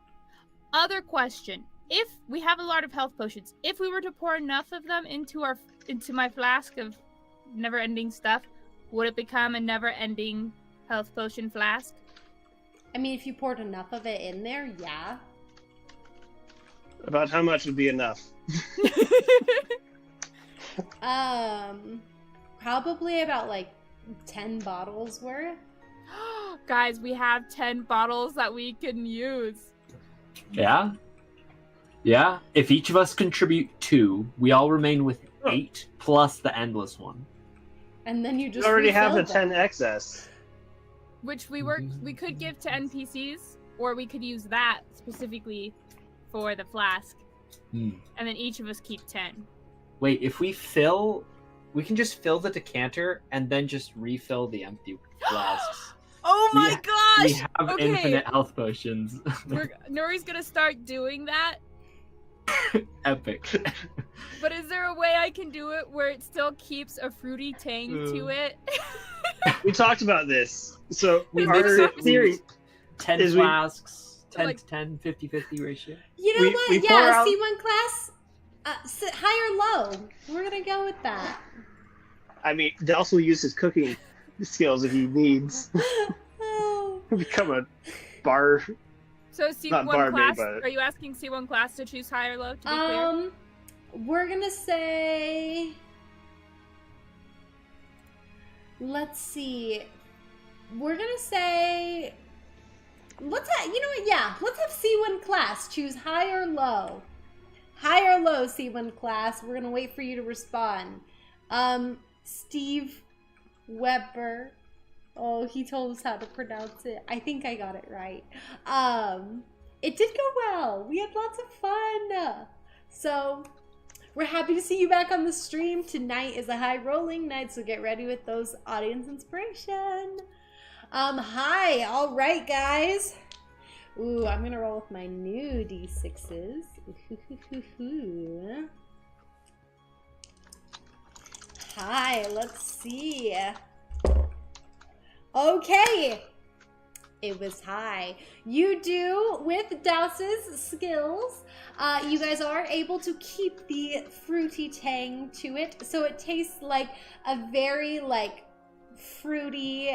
Speaker 2: Other question. If we have a lot of health potions, if we were to pour enough of them into my flask of never-ending stuff, would it become a never-ending health potion flask?
Speaker 1: I mean, if you poured enough of it in there, yeah.
Speaker 4: About how much would be enough?
Speaker 1: Probably about like 10 bottles worth.
Speaker 2: Guys, we have 10 bottles that we can use.
Speaker 3: Yeah. Yeah. If each of us contribute 2, we all remain with 8 plus the endless one.
Speaker 1: And then you just
Speaker 4: You already have the
Speaker 1: refill them.
Speaker 4: 10 excess.
Speaker 2: Which we could give to NPCs, or we could use that specifically for the flask. And then each of us keep 10.
Speaker 3: Wait, if we can just fill the decanter and then just refill the empty flasks.
Speaker 2: Oh my gosh!
Speaker 3: We have infinite health potions.
Speaker 2: Nuri's gonna start doing that.
Speaker 3: Epic.
Speaker 2: But is there a way I can do it where it still keeps a fruity tang to it?
Speaker 4: We talked about this. So
Speaker 3: We
Speaker 4: our
Speaker 3: mix it
Speaker 4: theory
Speaker 3: 10
Speaker 4: is
Speaker 3: flasks, 10
Speaker 2: like-
Speaker 3: to 10, 50-50 ratio.
Speaker 1: You know
Speaker 4: We
Speaker 1: what?
Speaker 4: pour
Speaker 1: Yeah,
Speaker 4: out-
Speaker 1: C1 class, high or low. We're gonna go with that.
Speaker 4: I mean, Douse will use his cooking skills if he needs.
Speaker 1: Oh.
Speaker 4: Become a bar.
Speaker 2: So
Speaker 4: Not
Speaker 2: C1
Speaker 4: Barbie,
Speaker 2: class,
Speaker 4: but-
Speaker 2: are you asking C1 class to choose high or low, to be clear?
Speaker 1: We're gonna say. Let's see. We're gonna say. You know what? Yeah, let's have C1 class choose high or low. High or low, C1 class. We're gonna wait for you to respond. Steve Weber. Oh, he told us how to pronounce it. I think I got it right. It did go well. We had lots of fun. So, we're happy to see you back on the stream. Tonight is a high rolling night, so get ready with those audience inspiration. Hi. All right, guys. Ooh, I'm going to roll with my new D6s. Hi, let's see. Okay. It was high. You do, with Douse's skills, you guys are able to keep the fruity tang to it. So it tastes like a very, fruity,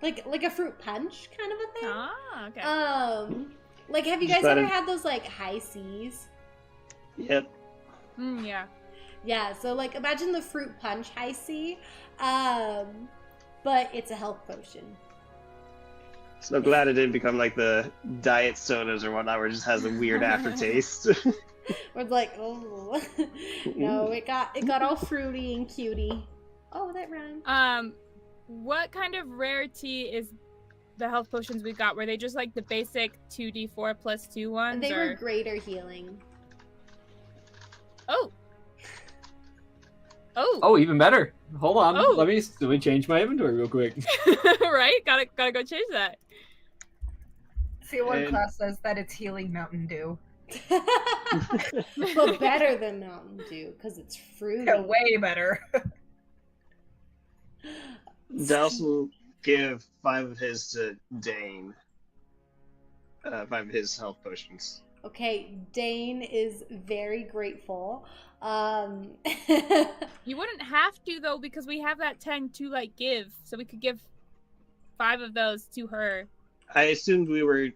Speaker 1: like a fruit punch kind of a thing.
Speaker 2: Ah, okay.
Speaker 1: Have you guys ever had those, high seas?
Speaker 4: Yep.
Speaker 2: Yeah.
Speaker 1: Yeah, so imagine the fruit punch high C, but it's a health potion.
Speaker 4: So glad it didn't become like the diet sodas or whatnot, where it just has a weird aftertaste.
Speaker 1: Or it's oh no, it got all fruity and cutie. Oh, that rhymed.
Speaker 2: What kind of rarity is the health potions we got? Were they just the basic 2d4 plus 2 ones?
Speaker 1: They were greater healing.
Speaker 2: Oh,
Speaker 3: even better. Hold on.
Speaker 2: Oh.
Speaker 3: Let me change my inventory real quick.
Speaker 2: right? Gotta go change that.
Speaker 5: C1 class says that it's healing Mountain Dew.
Speaker 1: But better than Mountain Dew, because it's fruity.
Speaker 5: Yeah, way better.
Speaker 4: Douse will give 5 of his to Dane. 5 of his health potions.
Speaker 1: Okay, Dane is very grateful.
Speaker 2: You wouldn't have to though, because we have that 10 to like give, so we could give 5 of those to her.
Speaker 4: I assumed we were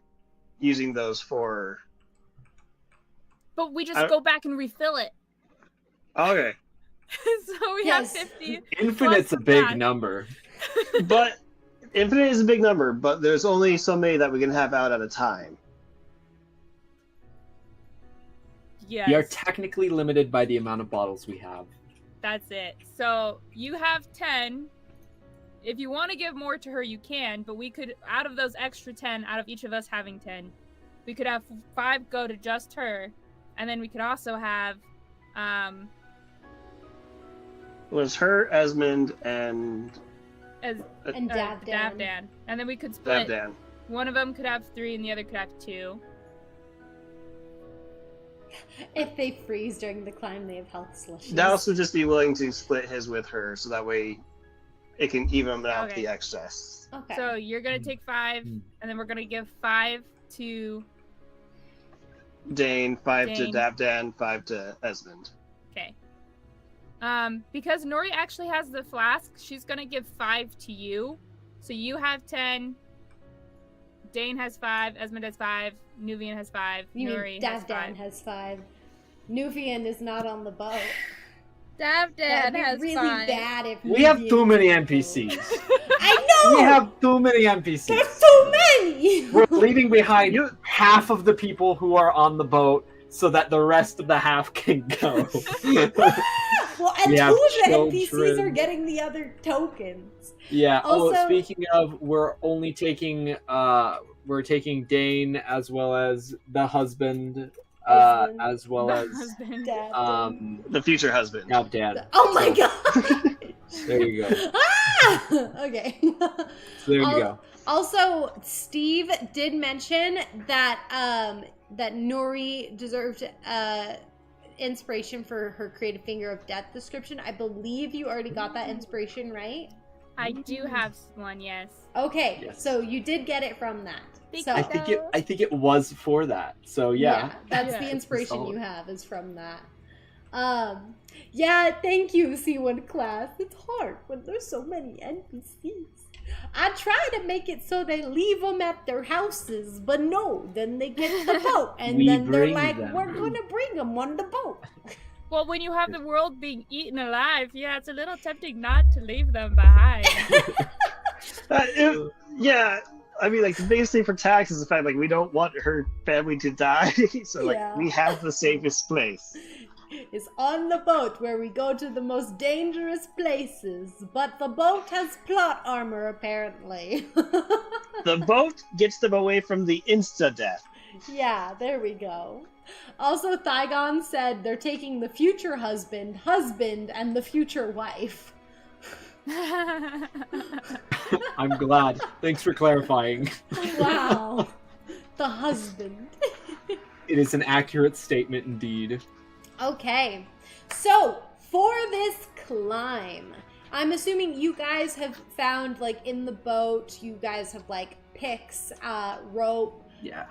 Speaker 4: using those for.
Speaker 2: But we just go back and refill it.
Speaker 4: Okay.
Speaker 2: So we have 50.
Speaker 3: Infinite's a big number.
Speaker 4: But infinite is a big number, but there's only so many that we can have out at a time.
Speaker 2: Yes.
Speaker 3: We are technically limited by the amount of bottles we have.
Speaker 2: That's it. So you have 10. If you want to give more to her, you can, but we could, out of those extra 10, out of each of us having 10, we could have 5 go to just her, and then we could also have,
Speaker 4: Was her, Esmond, and
Speaker 1: Davdan.
Speaker 2: And then we could split.
Speaker 4: Davdan.
Speaker 2: One of them could have 3 and the other could have 2.
Speaker 1: If they freeze during the climb, they have health slushies.
Speaker 4: Douse would just be willing to split his with her, so that way it can even out
Speaker 2: Okay.
Speaker 4: the excess.
Speaker 1: Okay.
Speaker 2: So you're going to take 5, and then we're going to give 5 to...
Speaker 4: Dane, 5 to
Speaker 2: Dane.
Speaker 4: Davdan, 5 to Esmond.
Speaker 2: Okay. Because Nuri actually has the flask, she's going to give 5 to you. So you have 10, Dane has 5, Esmond has 5, Nuvian has 5,
Speaker 1: you
Speaker 2: Nuri
Speaker 1: mean
Speaker 2: has
Speaker 1: Davdan
Speaker 2: 5.
Speaker 1: has 5. Nuvian is not on the boat.
Speaker 2: Davdan
Speaker 1: That'd be
Speaker 2: has
Speaker 1: really
Speaker 2: 5.
Speaker 1: bad if
Speaker 3: We have
Speaker 1: Nuvian
Speaker 3: too many
Speaker 1: was on the
Speaker 3: NPCs.
Speaker 1: boat. I know!
Speaker 3: We have too many NPCs.
Speaker 1: There's too many!
Speaker 3: We're leaving behind half of the people who are on the boat so that the rest of the half can go.
Speaker 1: Well, and
Speaker 3: We
Speaker 1: 2
Speaker 3: have
Speaker 1: of the NPCs
Speaker 3: children.
Speaker 1: are getting the other tokens.
Speaker 3: Yeah.
Speaker 1: Also-
Speaker 3: Speaking of, we're only taking Dane as well as the husband,
Speaker 1: Husband.
Speaker 3: as well
Speaker 2: The
Speaker 3: as
Speaker 2: husband.
Speaker 1: Davdan.
Speaker 4: The future husband.
Speaker 3: Dad.
Speaker 1: Oh my god!
Speaker 3: There you go.
Speaker 1: Ah! Okay.
Speaker 3: So there you go.
Speaker 1: Also, Steve did mention that that Nuri deserved inspiration for her creative finger of death description. I believe you already got that inspiration, right?
Speaker 2: I do have one, yes.
Speaker 1: Okay,
Speaker 3: Yes.
Speaker 1: so you did get it from that.
Speaker 2: Thank
Speaker 1: So
Speaker 2: you.
Speaker 3: I think it was for that. So yeah.
Speaker 1: that's
Speaker 2: Yeah.
Speaker 1: the inspiration
Speaker 3: Solid.
Speaker 1: you have is from that. Yeah, thank you, C1 class. It's hard when there's so many NPCs. I try to make it so they leave them at their houses, but no, then they get the boat, and
Speaker 3: We
Speaker 1: then they're
Speaker 3: bring
Speaker 1: like,
Speaker 3: them.
Speaker 1: we're gonna bring them on the boat.
Speaker 2: Well, when you have the world being eaten alive, yeah, it's a little tempting not to leave them behind.
Speaker 4: Yeah, I mean, like, the biggest thing for Tax is the fact, like, we don't want her family to die, so, like,
Speaker 1: Yeah.
Speaker 4: we have the safest place.
Speaker 1: Is on the boat where we go to the most dangerous places, but the boat has plot armor apparently.
Speaker 4: The boat gets them away from the insta-death.
Speaker 1: Yeah, there we go. Also, Thygon said they're taking the future husband, and the future wife.
Speaker 3: I'm glad. Thanks for clarifying.
Speaker 1: Wow. The husband.
Speaker 3: It is an accurate statement indeed.
Speaker 1: Okay, so for this climb, I'm assuming you guys have found, like, in the boat, you guys have, like, picks, rope,
Speaker 3: Yeah.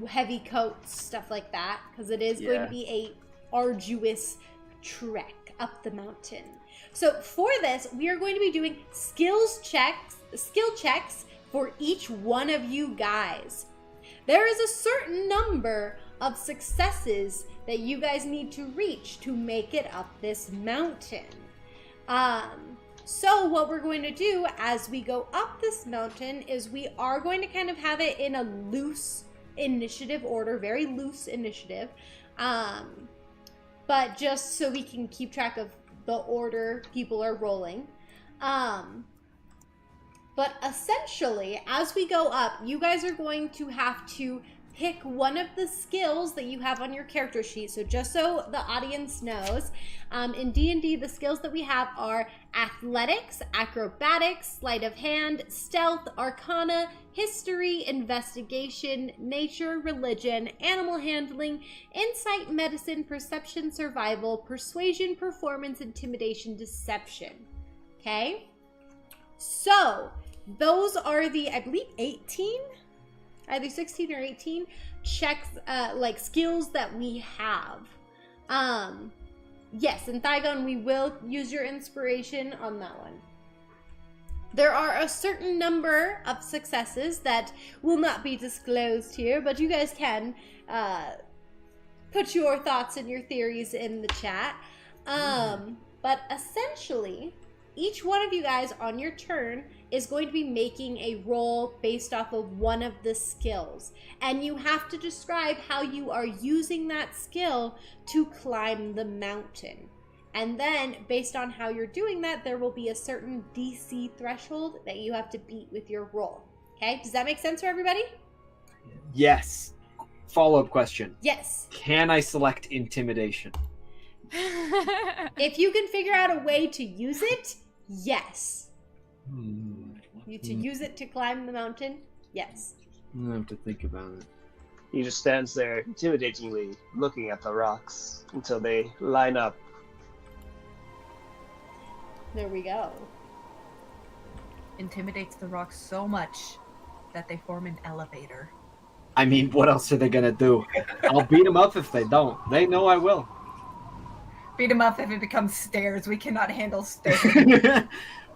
Speaker 1: heavy coats, stuff like that, because it is going to
Speaker 3: Yeah.
Speaker 1: be a arduous trek up the mountain. So for this, we are going to be doing skill checks for each one of you guys. There is a certain number of successes that you guys need to reach to make it up this mountain. So what we're going to do as we go up this mountain is we are going to kind of have it in a loose initiative order, very loose initiative, but just so we can keep track of the order people are rolling. But essentially, as we go up, you guys are going to have to pick one of the skills that you have on your character sheet. So just so the audience knows, in D&D, the skills that we have are athletics, acrobatics, sleight of hand, stealth, arcana, history, investigation, nature, religion, animal handling, insight, medicine, perception, survival, persuasion, performance, intimidation, deception. Okay? So, those are the, I believe, 18 either 16 or 18 checks, like skills that we have. Yes, and Thygon, we will use your inspiration on that one. There are a certain number of successes that will not be disclosed here, but you guys can put your thoughts and your theories in the chat. But essentially, each one of you guys on your turn is going to be making a roll based off of one of the skills. And you have to describe how you are using that skill to climb the mountain. And then, based on how you're doing that, there will be a certain DC threshold that you have to beat with your roll. Okay? Does that make sense for everybody?
Speaker 3: Yes. Follow-up question.
Speaker 1: Yes.
Speaker 3: Can I select intimidation?
Speaker 1: If you can figure out a way to use it, yes. To use it to climb the mountain, yes.
Speaker 3: I have to think about it.
Speaker 4: He just stands there intimidatingly looking at the rocks until they line up.
Speaker 1: There we go.
Speaker 5: Intimidates the rocks so much that they form an elevator.
Speaker 3: I mean, what else are they gonna do? I'll beat them up if they don't. They know I will.
Speaker 5: Beat them up if it becomes stairs. We cannot handle stairs.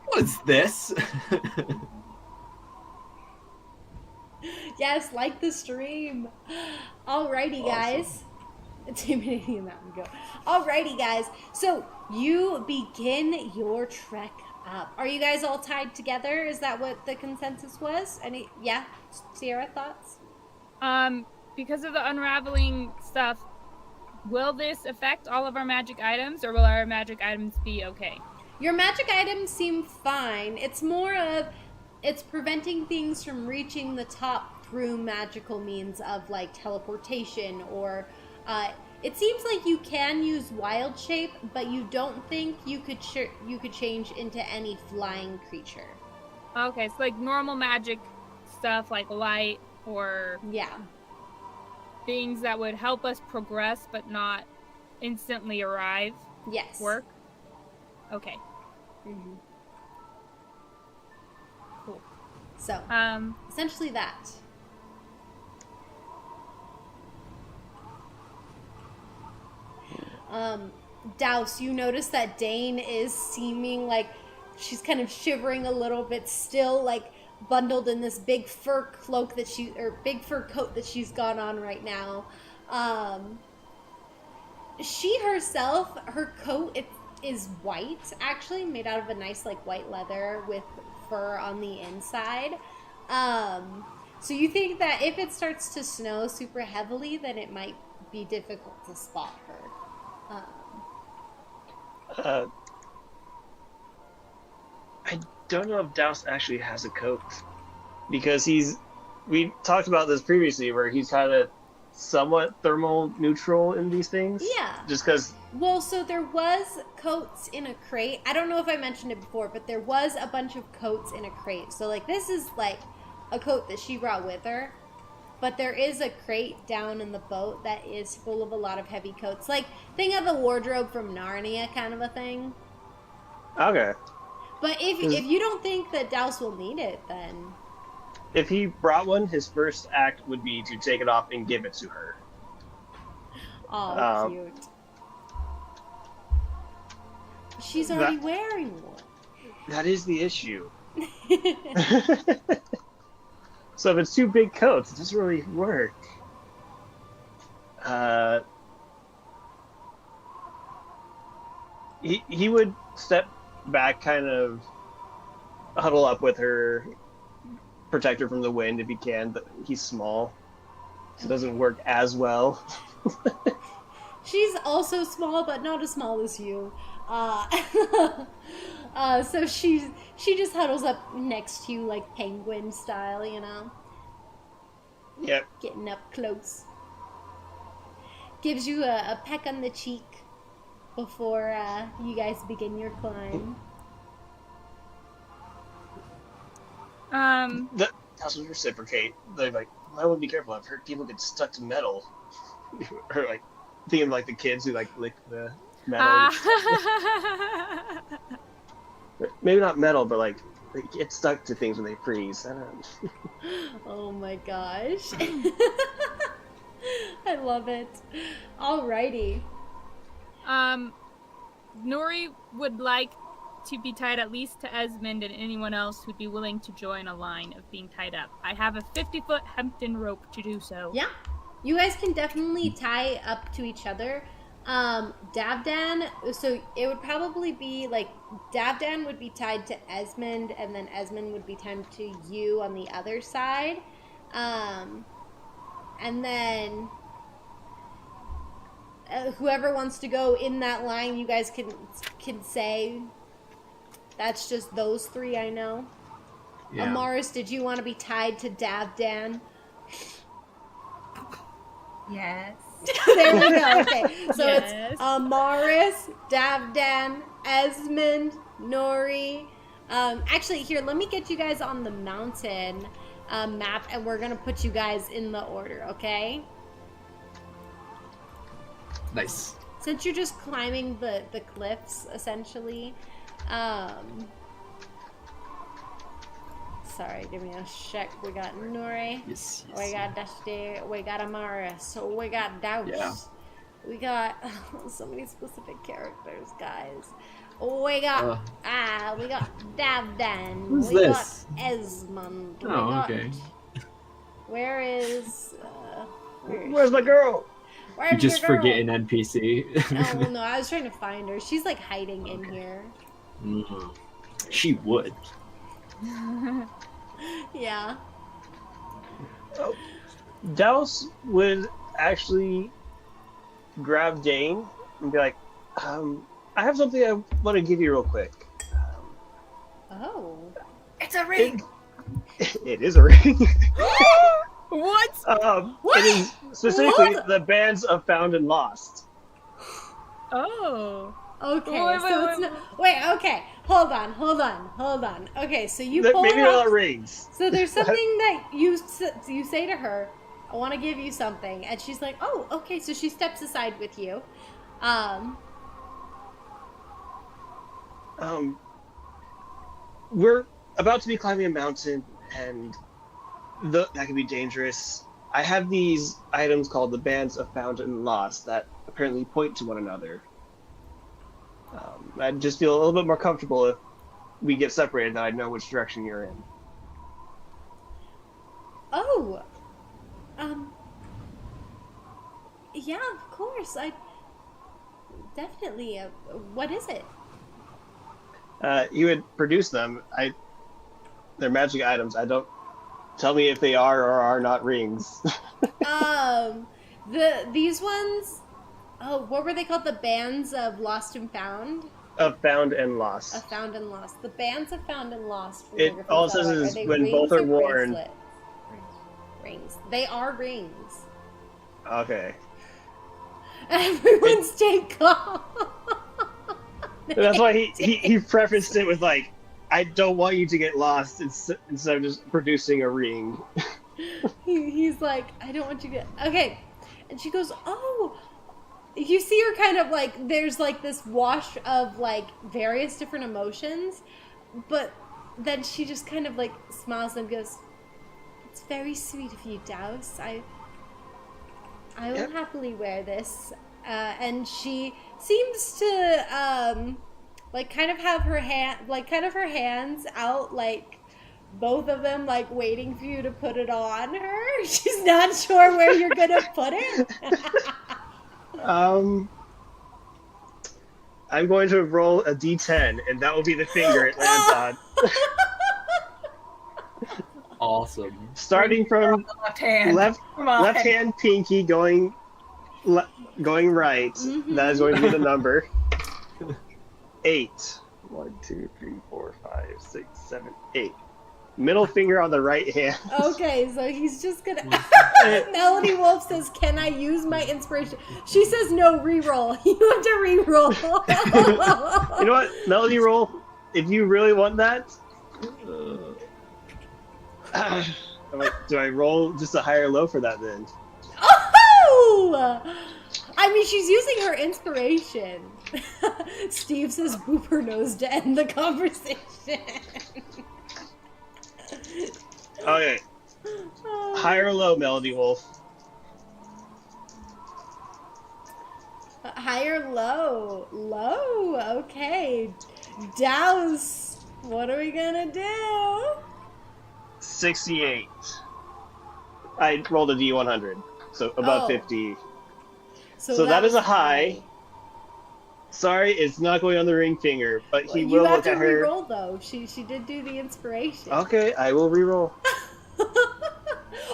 Speaker 3: What is this?
Speaker 1: Yes, like the stream. Alrighty, guys. Intimidating mountain goat. Alrighty, guys. So you begin your trek up. Are you guys all tied together? Is that what the consensus was? Yeah, Sierra, thoughts?
Speaker 2: Because of the unraveling stuff, will this affect all of our magic items, or will our magic items be okay?
Speaker 1: Your magic items seem fine. It's more of, it's preventing things from reaching the top through magical means of like teleportation, or it seems like you can use wild shape, but you don't think you could change into any flying creature.
Speaker 2: Okay, so like normal magic stuff like light or things that would help us progress but not instantly arrive.
Speaker 1: Yes.
Speaker 2: Work. Okay.
Speaker 1: Mm-hmm.
Speaker 2: Cool.
Speaker 1: So, essentially that. Douse, you notice that Dane is seeming like she's kind of shivering a little bit, still like bundled in this big fur cloak big fur coat that she's got on right now. She herself, her coat is white, actually made out of a nice like white leather with fur on the inside. So you think that if it starts to snow super heavily, then it might be difficult to spot her.
Speaker 4: I don't know if Douse actually has a coat, because we talked about this previously, where he's kind of somewhat thermal neutral in these things.
Speaker 1: Yeah.
Speaker 4: Just because.
Speaker 1: Well, so there was coats in a crate. I don't know if I mentioned it before, but there was a bunch of coats in a crate. So like this is like a coat that she brought with her. But there is a crate down in the boat that is full of a lot of heavy coats. Like, think of the wardrobe from Narnia kind of a thing.
Speaker 4: Okay.
Speaker 1: But if you don't think that Douse will need it, then...
Speaker 4: If he brought one, his first act would be to take it off and give it to her.
Speaker 1: Oh, cute. She's already wearing one.
Speaker 4: That is the issue. So if it's two big coats, it doesn't really work. He would step back, kind of huddle up with her, protect her from the wind if he can, but he's small, so it doesn't work as well.
Speaker 1: She's also small, but not as small as you. So she just huddles up next to you like penguin style, you know?
Speaker 4: Yep.
Speaker 1: Getting up close. Gives you a peck on the cheek before you guys begin your climb.
Speaker 4: That doesn't reciprocate. They're like, I would be careful. I've heard people get stuck to metal. Or like, thinking of like the kids who like lick the metal. Maybe not metal, but like They get stuck to things when they freeze. I don't...
Speaker 1: Oh my gosh. I love it. Alrighty.
Speaker 2: Nuri would like to be tied at least to Esmond and anyone else who'd be willing to join a line of being tied up. I have a 50-foot hempen rope to do so.
Speaker 1: Yeah. You guys can definitely tie up to each other. Davdan, so it would probably be like Davdan would be tied to Esmond, and then Esmond would be tied to you on the other side. And then whoever wants to go in that line, you guys can say. That's just those three I know.
Speaker 3: Yeah.
Speaker 1: Amaris, did you want to be tied to Davdan?
Speaker 5: Yes.
Speaker 1: There we go. Okay, so
Speaker 2: Yes.
Speaker 1: it's Amaris, Davdan, Esmond, Nuri. Actually, here, let me get you guys on the mountain map, and we're gonna put you guys in the order, okay?
Speaker 3: Nice.
Speaker 1: Since you're just climbing the cliffs, essentially. Sorry, give me a check. We got Nuri.
Speaker 3: Yes.
Speaker 1: We got Dusty, we got Amaris, we got Douse.
Speaker 3: Yeah.
Speaker 1: We got so many specific characters, guys. We got we got Davdan.
Speaker 3: Who's
Speaker 1: we
Speaker 3: this?
Speaker 1: got Esmond. We
Speaker 3: Oh,
Speaker 1: got,
Speaker 3: okay.
Speaker 1: Where is
Speaker 4: Where's my girl?
Speaker 1: where's
Speaker 3: You just
Speaker 1: your girl?
Speaker 3: forget an NPC.
Speaker 1: Oh well, no, I was trying to find her. She's like hiding in here.
Speaker 3: Mhm. She would.
Speaker 1: Yeah.
Speaker 4: Douse would actually grab Dane and be like, I have something I want to give you real quick.
Speaker 1: Oh.
Speaker 5: It's a ring.
Speaker 4: It is a ring.
Speaker 2: What?
Speaker 1: What?
Speaker 4: It is specifically
Speaker 1: What?
Speaker 4: the bands of Found and Lost.
Speaker 2: Oh.
Speaker 1: Okay.
Speaker 2: Wait,
Speaker 1: so
Speaker 2: wait,
Speaker 1: it's not. Wait. Okay. Hold on. Okay. So you
Speaker 4: Maybe
Speaker 1: pull her
Speaker 4: they're
Speaker 1: up.
Speaker 4: not rings.
Speaker 1: So there's something that you say to her, I want to give you something. And she's like, oh, okay. So she steps aside with you.
Speaker 4: We're about to be climbing a mountain, and that can be dangerous. I have these items called the Bands of Found and Lost that apparently point to one another. I'd just feel a little bit more comfortable if we get separated, that I know which direction you're in.
Speaker 1: Oh. Yeah, of course. I definitely. What is it?
Speaker 4: You would produce them. They're magic items. I don't. Tell me if they are or are not rings.
Speaker 1: These ones. Oh, what were they called? The bands of Lost and Found.
Speaker 4: Of Found and Lost.
Speaker 1: Of Found and Lost. The bands of Found and Lost.
Speaker 4: It all says is
Speaker 1: they
Speaker 4: when
Speaker 1: rings
Speaker 4: both are
Speaker 1: or
Speaker 4: worn.
Speaker 1: bracelets? Rings. They are rings.
Speaker 4: Okay.
Speaker 1: Everyone stay calm.
Speaker 4: That's why he prefaced it with like, I don't want you to get lost instead of just producing a ring.
Speaker 1: He's like, I don't want you to get... Okay. And she goes, oh. You see her kind of like, there's like this wash of like various different emotions. But then she just kind of like smiles and goes, it's very sweet of you, Douse. I will happily wear this. And she seems to like kind of have her hands out, like both of them like waiting for you to put it on her. She's not sure where you're gonna put it.
Speaker 4: I'm going to roll a d10, and that will be the finger it lands on.
Speaker 3: Awesome.
Speaker 4: Starting from
Speaker 5: Left hand.
Speaker 4: left
Speaker 5: Come on.
Speaker 4: hand pinky going right.
Speaker 1: Mm-hmm.
Speaker 4: That is going to be the number 8. 1, 2, 3, 4, 5, 6, 7, 8. Middle finger on the right hand.
Speaker 1: Okay, so he's just gonna. Melody Wolf says, "Can I use my inspiration?" She says, "No, reroll. You have to reroll."
Speaker 4: You know what, Melody Roll? If you really want that, do I roll just a high or low for that then?
Speaker 1: Oh! I mean, she's using her inspiration. Steve says, "Boop her nose to end the conversation."
Speaker 4: Okay. High or low, Melody Wolf?
Speaker 1: High or low? Low. Okay. Douse. What are we gonna do?
Speaker 4: 68. I rolled a D100, so above 50. So that is a high. Sorry, it's not going on the ring finger, but he will look at her.
Speaker 1: You have to reroll though. She did do the inspiration.
Speaker 4: Okay, I will reroll.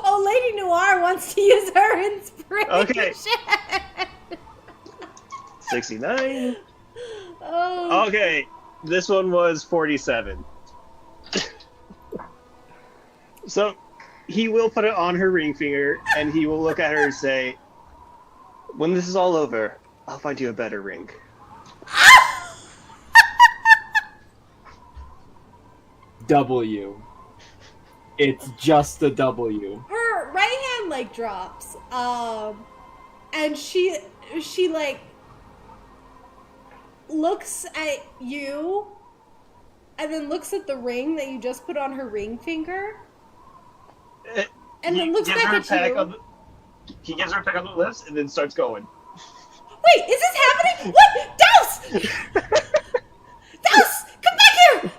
Speaker 1: Oh, Lady Noir wants to use her inspiration.
Speaker 4: Okay. 69.
Speaker 1: Oh.
Speaker 4: Okay, this one was 47. So he will put it on her ring finger, and he will look at her and say, "When this is all over, I'll find you a better ring."
Speaker 3: W. It's just a W.
Speaker 1: Her right hand like drops, and she like looks at you, and then looks at the ring that you just put on her ring finger, and then looks back at you.
Speaker 4: He gives her a peck on the lips and then starts going.
Speaker 1: Wait, is this happening? What? Douse! Douse! Come back here!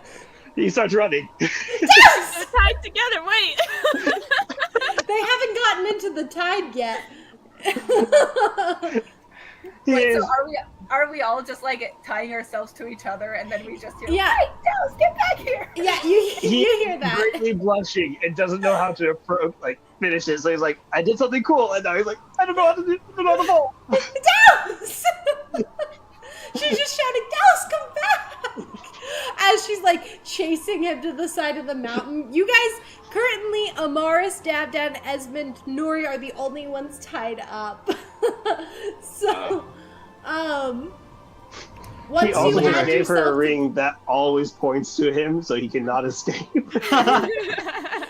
Speaker 4: He starts running.
Speaker 1: Douse!
Speaker 2: They're tied together. Wait.
Speaker 1: They haven't gotten into the tide yet.
Speaker 5: Wait, so are we all just like tying ourselves to each other and then we just hear,
Speaker 1: Yeah.
Speaker 5: "Hey, Douse, get back here!"
Speaker 1: Yeah, you hear that.
Speaker 4: Greatly blushing and doesn't know how to finish it. So he's like, "I did something cool," and now he's like, "I don't know how to do the ball."
Speaker 1: Douse! She's just shouting, "Douse, come back!" As she's like chasing him to the side of the mountain. You guys, currently, Amaris, Dabdan, Esmond, Nuri are the only ones tied up. So, once
Speaker 4: He also
Speaker 1: you add
Speaker 4: gave her a
Speaker 1: yourself-
Speaker 4: ring that always points to him, so he cannot escape.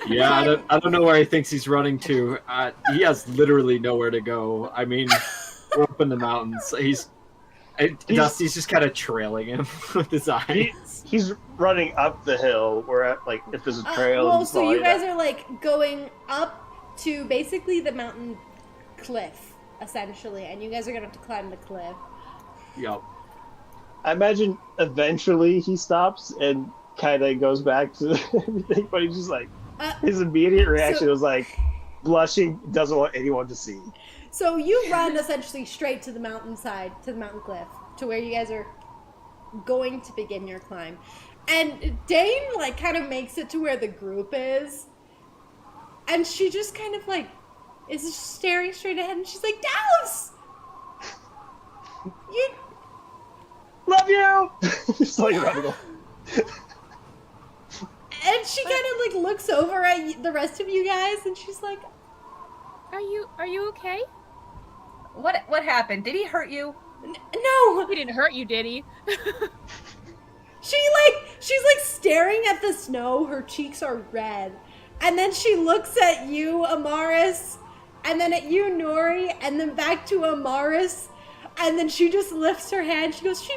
Speaker 3: Yeah, I don't know where he thinks he's running to. He has literally nowhere to go. I mean, we're up in the mountains. Dusty's just kind of trailing him with his eyes.
Speaker 4: He's running up the hill, where like if there's a trail.
Speaker 1: well,
Speaker 4: he's
Speaker 1: so you
Speaker 4: following
Speaker 1: guys
Speaker 4: that.
Speaker 1: are like going up to basically the mountain cliff, essentially, and you guys are gonna have to climb the cliff.
Speaker 3: Yep.
Speaker 4: I imagine eventually he stops and kind of goes back to everything, but he's just like his immediate reaction was like blushing, doesn't want anyone to see.
Speaker 1: So you run essentially straight to the mountainside, to the mountain cliff, to where you guys are going to begin your climb. And Dane, like, kind of makes it to where the group is. And she just kind of, like, is just staring straight ahead, and she's like, "Douse! You...
Speaker 4: Love you!" Just like running off.
Speaker 1: And she kind of, like, looks over at the rest of you guys, and she's like,
Speaker 2: Are you okay?
Speaker 5: What happened? Did he hurt you?
Speaker 1: "No!"
Speaker 2: He didn't hurt you, did he?
Speaker 1: She's like staring at the snow, her cheeks are red. And then she looks at you, Amaris, and then at you, Nuri, and then back to Amaris, and then she just lifts her hand, she goes, he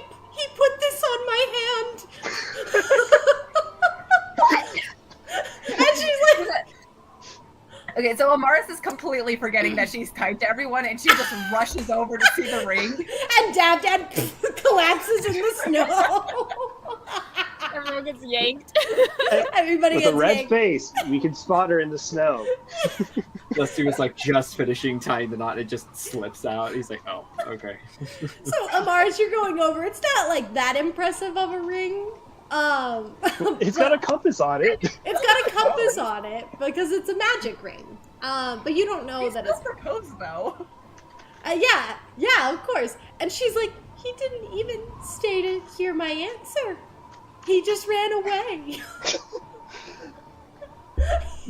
Speaker 1: put this on my hand. And she's like,
Speaker 5: Okay, so Amaris is completely forgetting that she's tied to everyone, and she just rushes over to see the ring.
Speaker 1: and Dab collapses in the snow.
Speaker 2: Everyone gets yanked.
Speaker 1: Everybody
Speaker 4: With
Speaker 1: gets
Speaker 4: a red
Speaker 1: yanked.
Speaker 4: face, we can spot her in the snow.
Speaker 3: Dusty was like just finishing tying the knot. It just slips out. He's like, "Oh, okay."
Speaker 1: So Amaris, you're going over. It's not like that impressive of a ring.
Speaker 4: It's got a compass on it.
Speaker 1: It's got a compass on it because it's a magic ring. But you don't know
Speaker 5: He's
Speaker 1: that
Speaker 5: still
Speaker 1: it's.
Speaker 5: proposed, though.
Speaker 1: Yeah, of course. And she's like, he didn't even stay to hear my answer. He just ran away.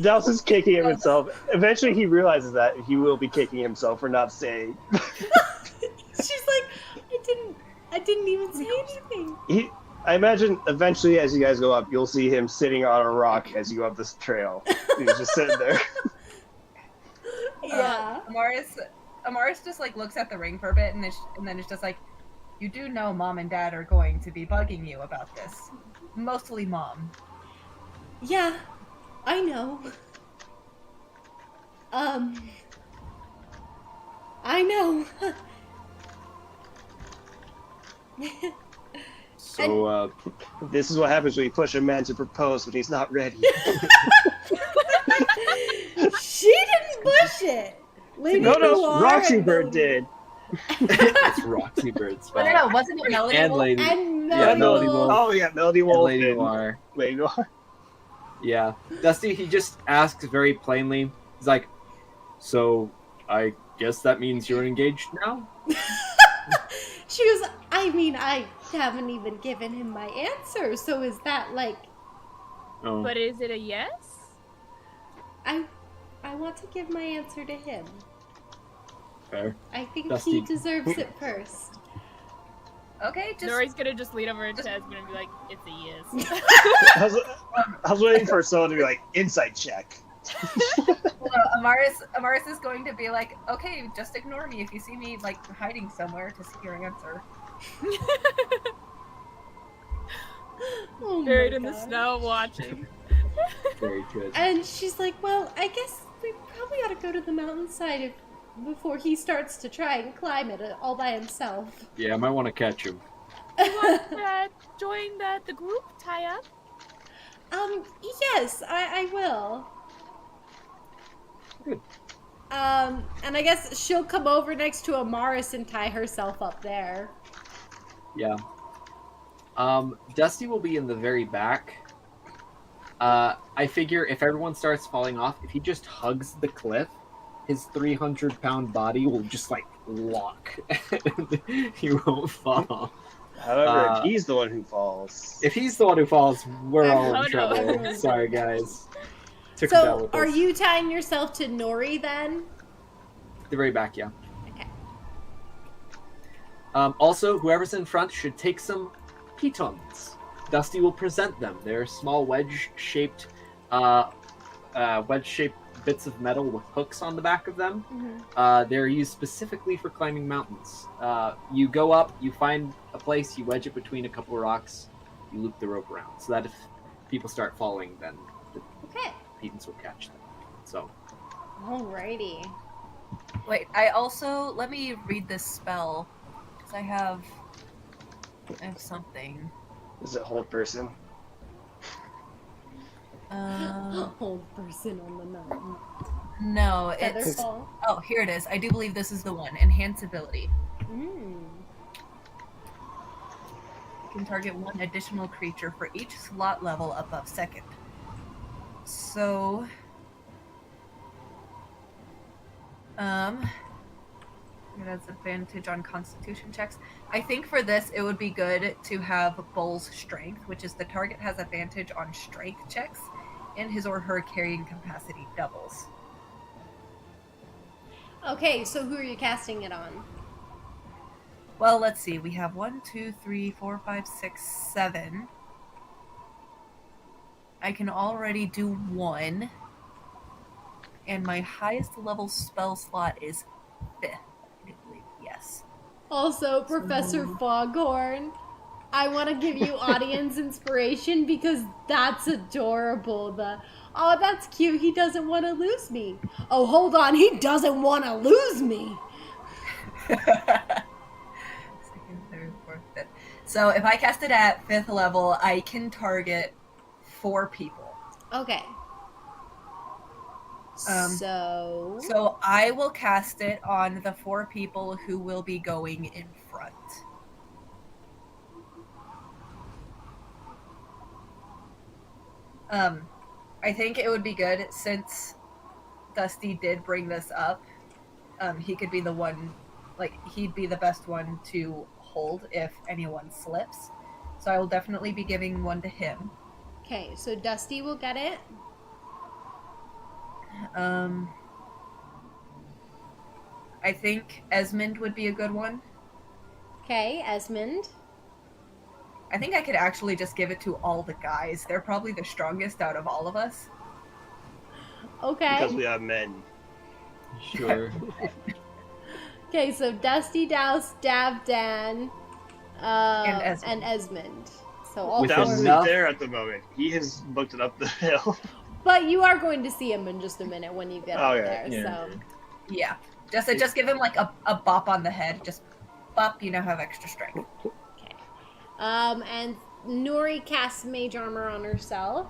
Speaker 4: Douse is kicking himself. Eventually, he realizes that he will be kicking himself for not staying.
Speaker 1: She's like, I didn't even say anything.
Speaker 4: I imagine eventually, as you guys go up, you'll see him sitting on a rock as you go up this trail. He's just sitting there.
Speaker 1: Yeah.
Speaker 5: Amaris just like looks at the ring for a bit, and then it's just like, you do know Mom and Dad are going to be bugging you about this. Mostly Mom.
Speaker 1: Yeah, I know. I know.
Speaker 3: So,
Speaker 4: This is what happens when you push a man to propose when he's not ready.
Speaker 1: She didn't push it. Lady
Speaker 4: No,
Speaker 1: Noir
Speaker 4: Roxy
Speaker 1: and
Speaker 4: Bird
Speaker 1: Melody-
Speaker 4: did.
Speaker 3: it's Roxy Bird's
Speaker 5: No,
Speaker 3: fault.
Speaker 5: no, wasn't it Melody?
Speaker 3: And
Speaker 5: Wolf?
Speaker 3: Lady,
Speaker 1: And
Speaker 3: yeah,
Speaker 1: Melody
Speaker 3: Melody
Speaker 1: Wolf.
Speaker 3: Wolf.
Speaker 4: Oh yeah, Melody
Speaker 3: and
Speaker 4: Wolf.
Speaker 3: Lady
Speaker 4: and
Speaker 3: Noir.
Speaker 4: Lady Noir.
Speaker 3: Yeah. Dusty, he just asks very plainly. He's like, so I guess that means you're engaged now?
Speaker 1: She goes, I mean, I haven't even given him my answer, so is that like,
Speaker 3: Oh.
Speaker 2: But is it a yes?
Speaker 1: I want to give my answer to him.
Speaker 3: Fair.
Speaker 1: I think
Speaker 3: Dusty.
Speaker 1: he deserves it first.
Speaker 5: Okay, just
Speaker 2: Nori's gonna just lean over to Esmond and be like, it's a yes.
Speaker 4: I was waiting for someone to be like, insight check.
Speaker 5: Amaris is going to be like, okay, just ignore me if you see me like hiding somewhere to see your answer.
Speaker 1: Oh my
Speaker 2: Buried in the
Speaker 1: God.
Speaker 2: snow watching.
Speaker 3: Very good.
Speaker 1: And she's like, well, I guess we probably ought to go to the mountainside before he starts to try and climb it all by himself.
Speaker 3: Yeah, I might want to catch him.
Speaker 2: Join the group tie up.
Speaker 1: Yes, I will.
Speaker 3: Good.
Speaker 1: And I guess she'll come over next to Amaris and tie herself up there.
Speaker 3: Yeah. Dusty will be in the very back. I figure if everyone starts falling off, if he just hugs the cliff, his 300-pound body will just like lock. He won't fall.
Speaker 4: However, if he's the one who falls.
Speaker 3: If he's the one who falls, we're all
Speaker 2: Oh,
Speaker 3: in
Speaker 2: no.
Speaker 3: trouble. Sorry, guys. Took it down
Speaker 1: So,
Speaker 3: with
Speaker 1: are
Speaker 3: us.
Speaker 1: you tying yourself to Nuri then?
Speaker 3: The very back, yeah.
Speaker 1: Okay.
Speaker 3: Also, whoever's in front should take some pitons. Dusty will present them. They're small wedge-shaped bits of metal with hooks on the back of them.
Speaker 1: Mm-hmm.
Speaker 3: They're used specifically for climbing mountains. You go up, you find a place, you wedge it between a couple of rocks, you loop the rope around, so that if people start falling, then the
Speaker 1: Okay.
Speaker 3: pitons will catch them. So,
Speaker 1: Alrighty.
Speaker 5: Wait, I also let me read this spell because I have something.
Speaker 4: Is it hold person?
Speaker 1: Old person on the mountain.
Speaker 5: No, it's
Speaker 1: Featherfall.
Speaker 5: oh here it is. I do believe this is the one. Enhance ability.
Speaker 1: Mm.
Speaker 5: You can target one additional creature for each slot level above second. So, it has advantage on Constitution checks. I think for this, it would be good to have Bull's Strength, which is the target has advantage on Strength checks, and his or her carrying capacity doubles.
Speaker 1: Okay, so who are you casting it on?
Speaker 5: Well, let's see. We have 1, 2, 3, 4, 5, 6, 7. I can already do 1. And my highest level spell slot is 5th. I believe, yes.
Speaker 1: Also, Professor Foghorn, I want to give you audience inspiration because that's adorable. Oh, that's cute. He doesn't want to lose me. Oh, hold on. He doesn't want to lose me.
Speaker 5: Second, third, fourth, fifth. So if I cast it at 5th level, I can target 4 people.
Speaker 1: Okay. So
Speaker 5: So I will cast it on the 4 people who will be going in front. I think it would be good since Dusty did bring this up. He could be the one, like he'd be the best one to hold if anyone slips. So I will definitely be giving one to him.
Speaker 1: Okay, so Dusty will get it.
Speaker 5: I think Esmond would be a good one.
Speaker 1: Okay, Esmond.
Speaker 5: I think I could actually just give it to all the guys. They're probably the strongest out of all of us.
Speaker 1: Okay.
Speaker 4: Because we have men.
Speaker 3: sure.
Speaker 1: Okay, so Dusty, Douse, Dav, Dan,
Speaker 5: And
Speaker 1: and Esmond. So all
Speaker 3: With
Speaker 1: four.
Speaker 4: Douse isn't
Speaker 3: enough-
Speaker 4: there at the moment. He has booked it up the hill.
Speaker 1: but you are going to see him in just a minute when you get up
Speaker 4: Okay,
Speaker 1: there.
Speaker 3: yeah.
Speaker 1: So
Speaker 5: Yeah. Just give him like a bop on the head. Just bop, you now have extra strength.
Speaker 1: okay. And Nuri casts mage armor on herself.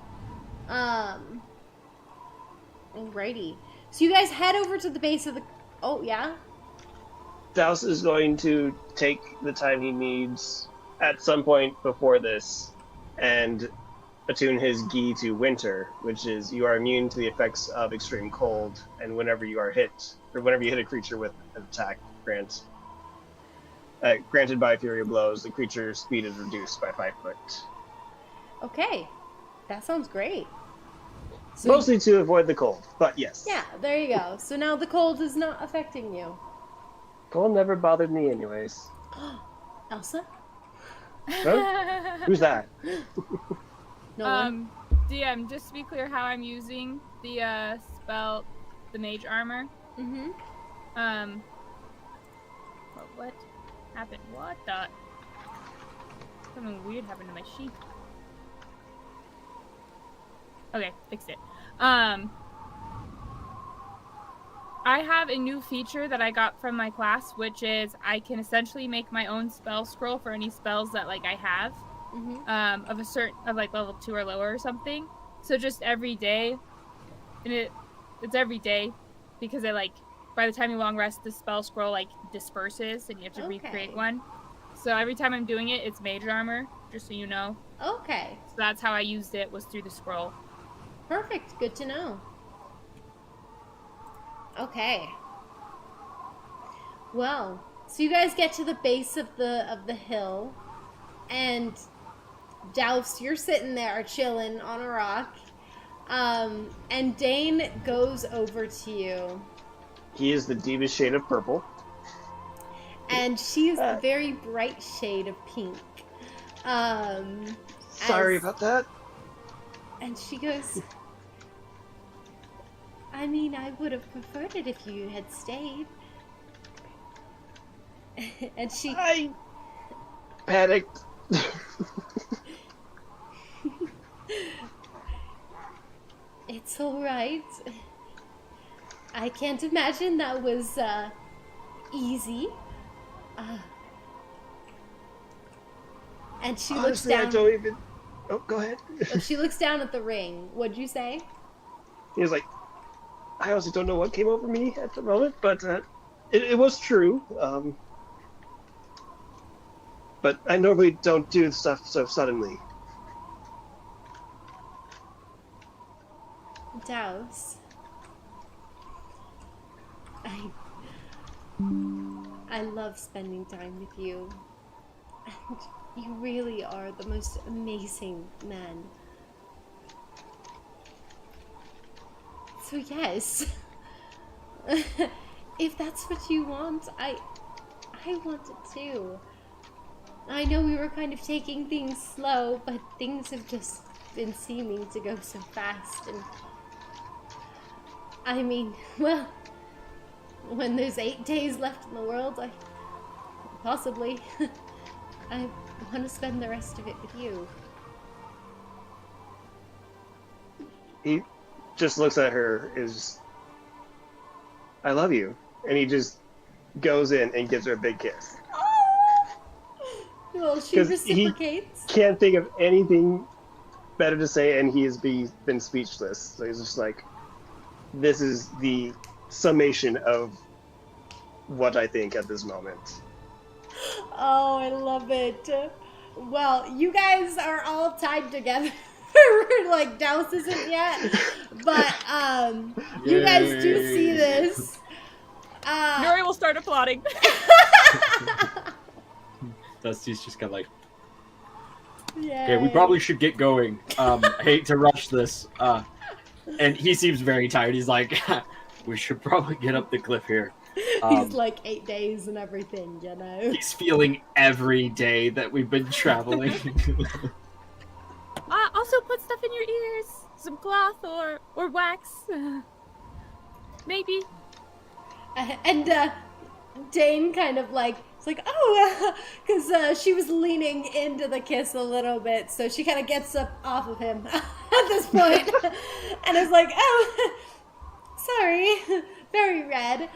Speaker 1: Alrighty. So you guys head over to the base of the. Oh yeah.
Speaker 4: Douse is going to take the time he needs at some point before this and attune his gi to winter, which is you are immune to the effects of extreme cold, and whenever you are hit, or whenever you hit a creature with an attack granted by Fury of Blows, the creature's speed is reduced by 5 foot.
Speaker 1: Okay. That sounds great. So
Speaker 4: Mostly to avoid the cold, but yes.
Speaker 1: yeah, there you go. So now the cold is not affecting you.
Speaker 4: Cold never bothered me anyways.
Speaker 1: Elsa?
Speaker 4: Huh? Who's that?
Speaker 1: No one?
Speaker 2: DM, just to be clear how I'm using the spell, the mage armor.
Speaker 1: Mm-hmm.
Speaker 2: What happened? What the? Something weird happened to my sheet. Okay, fixed it. I have a new feature that I got from my class, which is I can essentially make my own spell scroll for any spells that like I have, of a certain like level 2 or lower or something. So just every day, and it's every day because it like by the time you long rest, the spell scroll like disperses and you have to recreate one. So every time I'm doing it, it's mage armor, just so you know.
Speaker 1: Okay.
Speaker 2: So that's how I used it, was through the scroll.
Speaker 1: Perfect. Good to know. Okay. Well, so you guys get to the base of the hill, and Douse, you're sitting there chilling on a rock, and Dane goes over to you,
Speaker 4: He is the deepest shade of purple.
Speaker 1: and she's a very bright shade of pink.
Speaker 4: Sorry about that.
Speaker 1: And she goes, I mean, I would have preferred it if you had stayed. And she...
Speaker 4: I panicked.
Speaker 1: It's alright. I can't imagine that was, easy. And she looks
Speaker 4: Honestly, I
Speaker 1: down...
Speaker 4: don't even... Oh, go ahead.
Speaker 1: She looks down at the ring. What'd you say?
Speaker 4: He was like, I honestly don't know what came over me at the moment, but it was true. But I normally don't do stuff so suddenly.
Speaker 1: Douse. I love spending time with you. And you really are the most amazing man. So yes. If that's what you want, I want it too. I know we were kind of taking things slow, but things have just been seeming to go so fast, and I mean, well, when there's 8 days left in the world, I want to spend the rest of it with you.
Speaker 4: He just looks at her, I love you. And he just goes in and gives her a big kiss.
Speaker 1: Well, she
Speaker 4: 'Cause
Speaker 1: reciprocates.
Speaker 4: Can't think of anything better to say, and he has been speechless. So he's just like, this is the summation of what I think at this moment.
Speaker 1: Oh, I love it. Well, you guys are all tied together. Like, Douse isn't yet. But, you guys do see this.
Speaker 2: Nuri will start applauding.
Speaker 3: Dusty's just kind of like,
Speaker 1: Yay.
Speaker 3: okay, we probably should get going. I hate to rush this. And he seems very tired. He's like, we should probably get up the cliff here.
Speaker 1: He's like 8 days and everything, you know?
Speaker 3: He's feeling every day that we've been traveling.
Speaker 2: Also put stuff in your ears. Some cloth or wax. Maybe.
Speaker 1: And Dane kind of like like, oh, because she was leaning into the kiss a little bit, so she kind of gets up off of him at this point, and is like, oh, sorry, very red.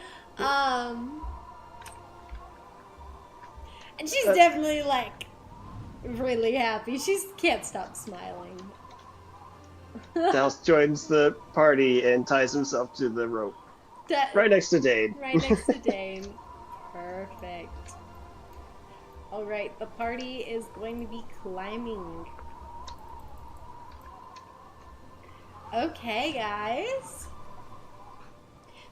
Speaker 1: And she's definitely like really happy. She can't stop smiling.
Speaker 4: Douse joins the party and ties himself to the rope. Right next to Dane.
Speaker 1: Right next to Dane. Perfect. Alright, the party is going to be climbing. Okay, guys.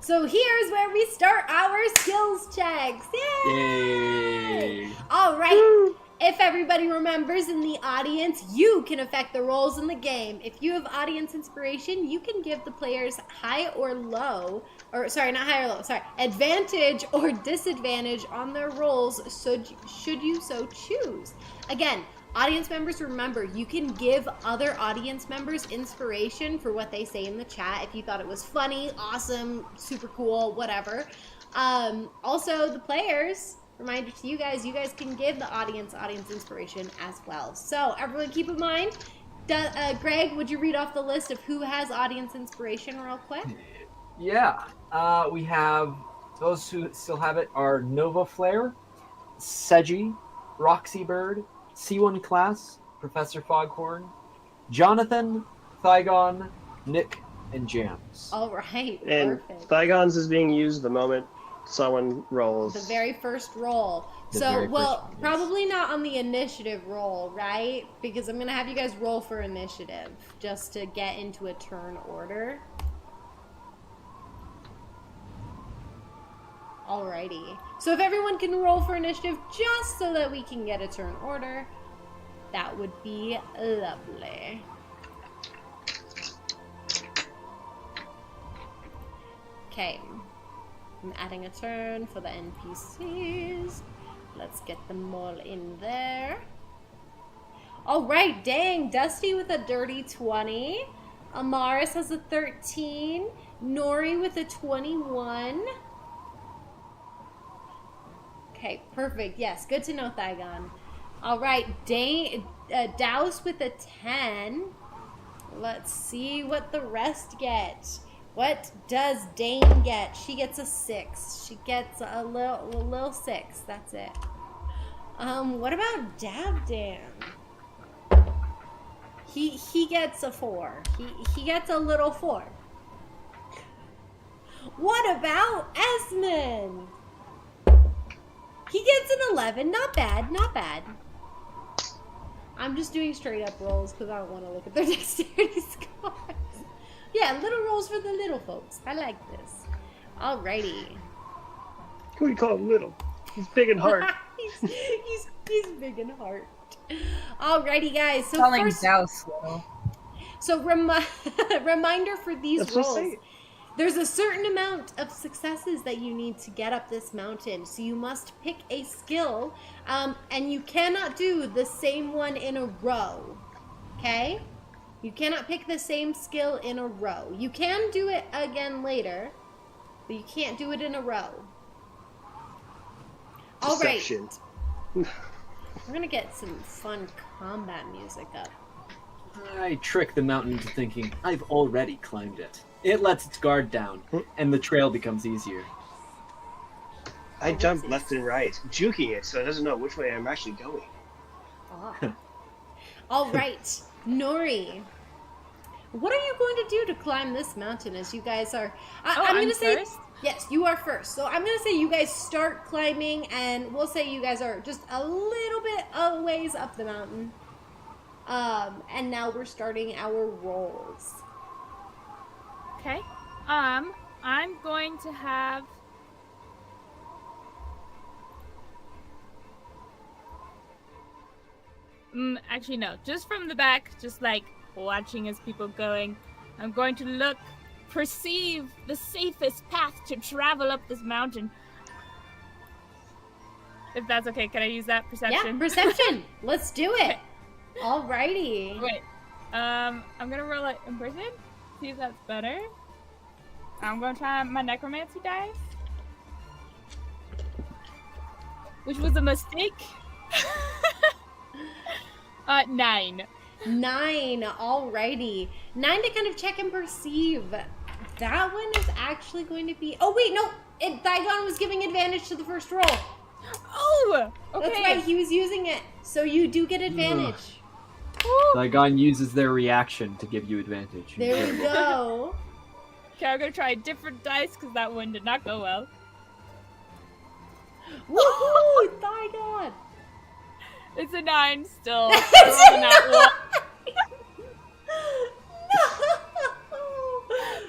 Speaker 1: So here's where we start our skills checks. Yay!
Speaker 3: Yay!
Speaker 1: Alright. If everybody remembers in the audience, you can affect the rolls in the game. If you have audience inspiration, you can give the players high or low, or sorry, not high or low, sorry, advantage or disadvantage on their rolls, so should you so choose. Again, audience members, remember, you can give other audience members inspiration for what they say in the chat if you thought it was funny, awesome, super cool, whatever. Also, the players, reminder to you guys can give the audience inspiration as well. So everyone keep in mind, Greg, would you read off the list of who has audience inspiration real quick?
Speaker 3: Yeah, we have those who still have it are Nova Flare, Seji, Roxy Bird, C1 Class, Professor Foghorn, Jonathan, Thygon, Nick, and Jams.
Speaker 1: All right,
Speaker 4: and
Speaker 1: perfect.
Speaker 4: Thygons is being used the moment someone rolls.
Speaker 1: The very first roll. Probably not on the initiative roll, right? Because I'm going to have you guys roll for initiative just to get into a turn order. Alrighty. So if everyone can roll for initiative just so that we can get a turn order, that would be lovely. Okay. I'm adding a turn for the NPCs. Let's get them all in there. Alright, dang. Dusty with a dirty 20. Amaris has a 13. Nuri with a 21. Okay, perfect. Yes, good to know, Thygon. Alright, Douse with a 10. Let's see what the rest get. What does Dane get? She gets a 6. She gets a little 6. That's it. What about Dabdan? He gets a 4. He gets a little 4. What about Esmond? He gets an 11. Not bad, not bad. I'm just doing straight up rolls because I don't want to look at their dexterity scores. Yeah, little rolls for the little folks. I like this. Alrighty.
Speaker 4: Who do you call him little? He's big in heart.
Speaker 1: he's big in heart. Alrighty, guys. So
Speaker 5: calling
Speaker 1: first,
Speaker 5: Douse little.
Speaker 1: So reminder for these
Speaker 4: That's
Speaker 1: rolls. There's a certain amount of successes that you need to get up this mountain. So you must pick a skill, and you cannot do the same one in a row. Okay? You cannot pick the same skill in a row. You can do it again later, but you can't do it in a row. All right. We're going to get some fun combat music up.
Speaker 3: I trick the mountain into thinking I've already climbed it. It lets its guard down, and the trail becomes easier.
Speaker 4: I jump left and right, juking it so it doesn't know which way I'm actually going.
Speaker 1: Ah. All right. Nuri, what are you going to do to climb this mountain as you guys are... I'm going to say...
Speaker 2: First?
Speaker 1: Yes, you are first. So I'm going to say you guys start climbing, and we'll say you guys are just a little bit a ways up the mountain. And now we're starting our rolls.
Speaker 2: Okay. I'm going to have... actually, no. Just from the back, just like watching as people going. I'm going to perceive the safest path to travel up this mountain. If that's okay, can I use that perception?
Speaker 1: Yeah, perception. Let's do it. Alrighty.
Speaker 2: Wait. I'm gonna roll it in person. See if that's better. I'm gonna try my necromancy dice. which was a mistake. 9.
Speaker 1: 9, alrighty. 9 to kind of check and perceive. That one is actually going to be... Oh, wait, no. Digon was giving advantage to the first roll.
Speaker 2: Oh! Okay.
Speaker 1: That's right, he was using it. So you do get advantage.
Speaker 3: Digon uses their reaction to give you advantage.
Speaker 1: There we go.
Speaker 2: Okay, I'm gonna try a different dice because that one did not go well.
Speaker 1: Woohoo! Digon!
Speaker 2: It's a 9 still.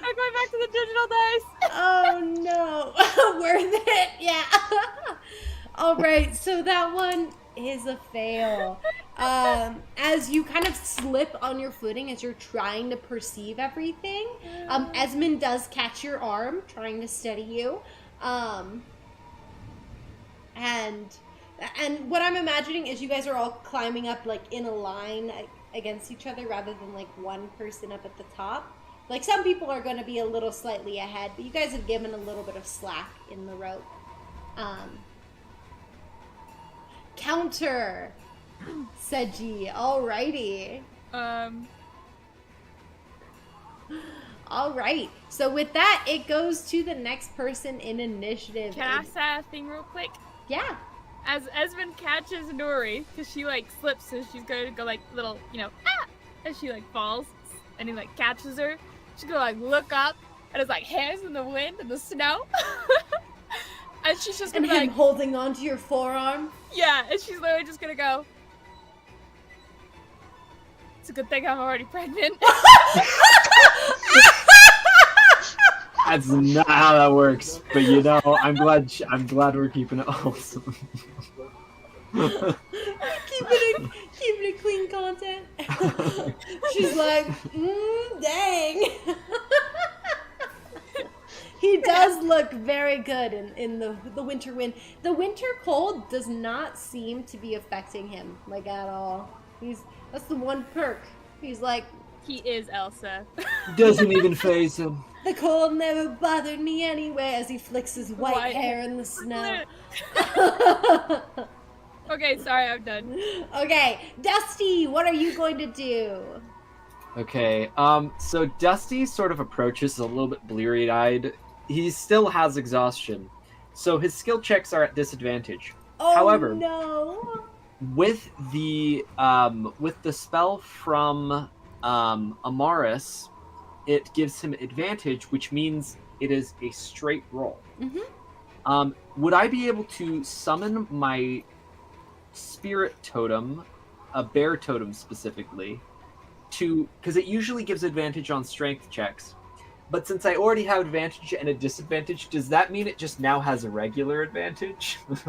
Speaker 2: I'm going back to the digital dice.
Speaker 1: Oh no. Worth it, yeah. Alright, so that one is a fail. As you kind of slip on your footing as you're trying to perceive everything, Esmond does catch your arm, trying to steady you. And what I'm imagining is you guys are all climbing up like in a line against each other rather than like one person up at the top. Like some people are going to be a little slightly ahead, but you guys have given a little bit of slack in the rope. Counter, said G. Alrighty. All right. So with that, it goes to the next person in initiative.
Speaker 2: Can I say a thing real quick?
Speaker 1: Yeah.
Speaker 2: As Esmond catches Nuri, because she like slips, so she's going to go like little, as she like falls, and he like catches her. She's gonna like look up, and it's like hands in the wind and the snow. And she's just gonna
Speaker 1: be like holding onto your forearm.
Speaker 2: Yeah, and she's literally just gonna go. It's a good thing I'm already pregnant.
Speaker 3: That's not how that works. But I'm glad we're keeping it wholesome.
Speaker 1: keeping it clean content. She's like, dang. He does look very good in the winter wind. The winter cold does not seem to be affecting him like at all. That's the one perk. He's like,
Speaker 2: he is Elsa.
Speaker 3: Doesn't even faze him.
Speaker 1: The cold never bothered me anyway, as he flicks his white hair in the snow.
Speaker 2: Okay, sorry, I'm done.
Speaker 1: Okay, Dusty, what are you going to do?
Speaker 3: Okay, so Dusty sort of approaches a little bit bleary-eyed. He still has exhaustion, so his skill checks are at disadvantage.
Speaker 1: Oh,
Speaker 3: however,
Speaker 1: no.
Speaker 3: with the spell from Amaris, it gives him advantage, which means it is a straight roll.
Speaker 1: Mm-hmm.
Speaker 3: Would I be able to summon my spirit totem, a bear totem specifically, because it usually gives advantage on strength checks, but since I already have advantage and a disadvantage, does that mean it just now has a regular advantage?
Speaker 1: Yeah,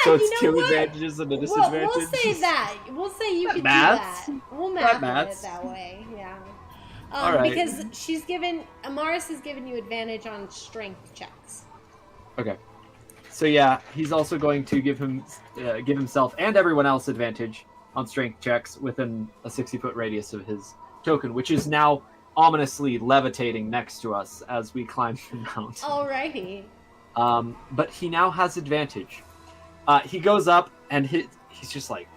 Speaker 3: so it's two advantages and a disadvantage?
Speaker 1: We'll say that. We'll say you can
Speaker 3: maths?
Speaker 1: do that. We'll math it that way, yeah.
Speaker 3: All right.
Speaker 1: Because Amaris has given you advantage on strength checks.
Speaker 3: Okay. So yeah, he's also going to give himself and everyone else advantage on strength checks within a 60-foot radius of his token, which is now ominously levitating next to us as we climb the mountain.
Speaker 1: Alrighty.
Speaker 3: But he now has advantage. He goes up and he's just like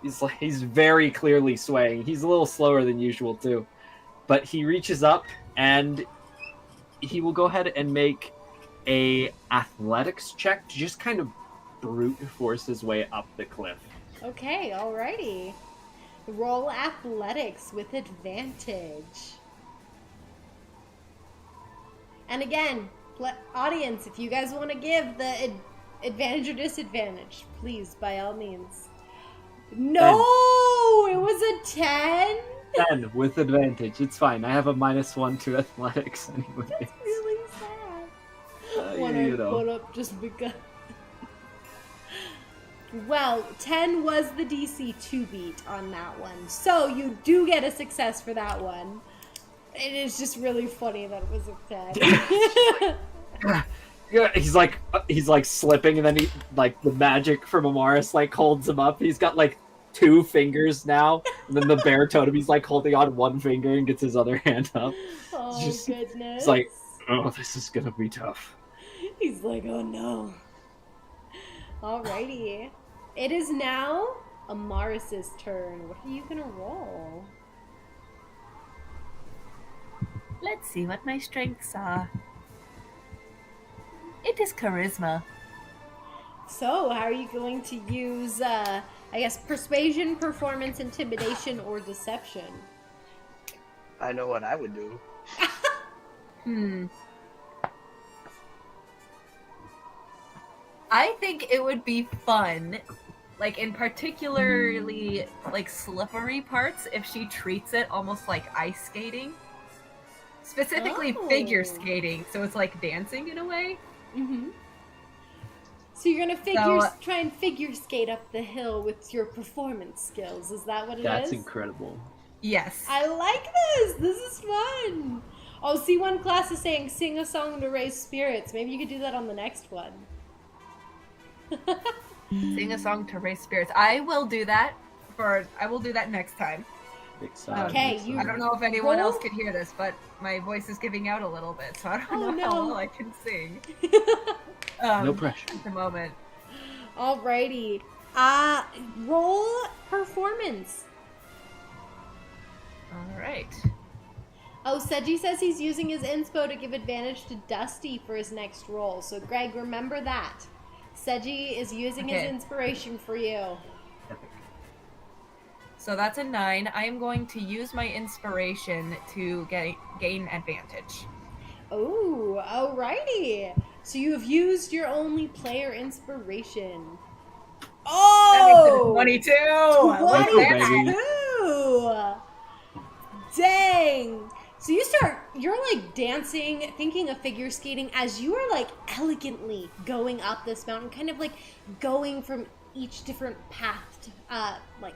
Speaker 3: he's very clearly swaying. He's a little slower than usual too, but he reaches up and he will go ahead and make a athletics check to just kind of brute force his way up the cliff.
Speaker 1: Okay, alrighty. Roll athletics with advantage. And again, audience, if you guys want to give the advantage or disadvantage, please, by all means. No! It was a 10?
Speaker 3: 10 with advantage. It's fine. I have a -1 to athletics anyway.
Speaker 1: That's really sad. One I put up just because. Well, 10 was the DC to beat on that one. So you do get a success for that one. It is just really funny that it was a 10.
Speaker 3: Yeah, he's like slipping, and then the magic from Amaris holds him up. He's got 2 fingers now, and then the bear totem, he's holding on one finger and gets his other hand up.
Speaker 1: Oh, goodness.
Speaker 3: It's like, oh, this is gonna be tough.
Speaker 1: He's like, oh no. Alrighty. It is now Amaris's turn. What are you gonna roll?
Speaker 5: Let's see what my strengths are. It is charisma.
Speaker 1: So, how are you going to use, I guess, persuasion, performance, intimidation, or deception?
Speaker 4: I know what I would do.
Speaker 5: I think it would be fun, like in particularly like slippery parts, if she treats it almost like ice skating. Specifically figure skating, so it's like dancing in a way.
Speaker 1: Mm-hmm. So you're gonna try and figure skate up the hill with your performance skills. Is that what it is?
Speaker 3: That's incredible.
Speaker 5: Yes.
Speaker 1: I like this. This is fun. Oh, C1 class is saying sing a song to raise spirits. Maybe you could do that on the next one.
Speaker 5: Sing a song to raise spirits. I will do that next time.
Speaker 1: Okay,
Speaker 5: I don't know if anyone else could hear this, but my voice is giving out a little bit, so I don't know how well I can sing.
Speaker 3: No pressure.
Speaker 5: At the moment.
Speaker 1: Alrighty. Roll performance.
Speaker 5: Alright.
Speaker 1: Oh, Seji says he's using his inspo to give advantage to Dusty for his next roll. So, Greg, remember that. Seji is using his inspiration for you.
Speaker 5: So that's a 9. I am going to use my inspiration to gain advantage.
Speaker 1: Oh, alrighty. So you have used your only player inspiration. Oh!
Speaker 5: That makes it 22!
Speaker 1: 22! Dang! So you're like dancing, thinking of figure skating as you are like elegantly going up this mountain, kind of like going from each different path, like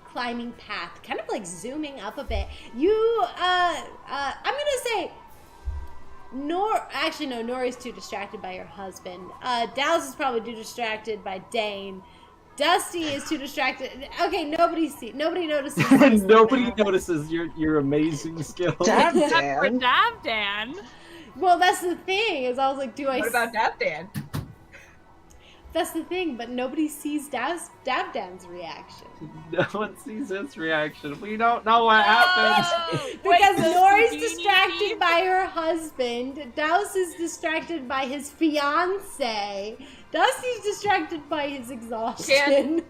Speaker 1: climbing path, kind of like zooming up a bit. I'm gonna say, Nuri's too distracted by her husband. Douse is probably too distracted by Dane. Dusty is too distracted. Okay, nobody notices.
Speaker 3: Nobody notices your amazing skills.
Speaker 2: Davdan.
Speaker 1: Well, that's the thing. Is I was like,
Speaker 5: What about Davdan?
Speaker 1: That's the thing, but nobody sees Davdan's reaction.
Speaker 3: No one sees his reaction. We don't know what happens.
Speaker 1: Because Nori's distracted by her husband. Douse is distracted by his fiance. Dusty's distracted by his exhaustion.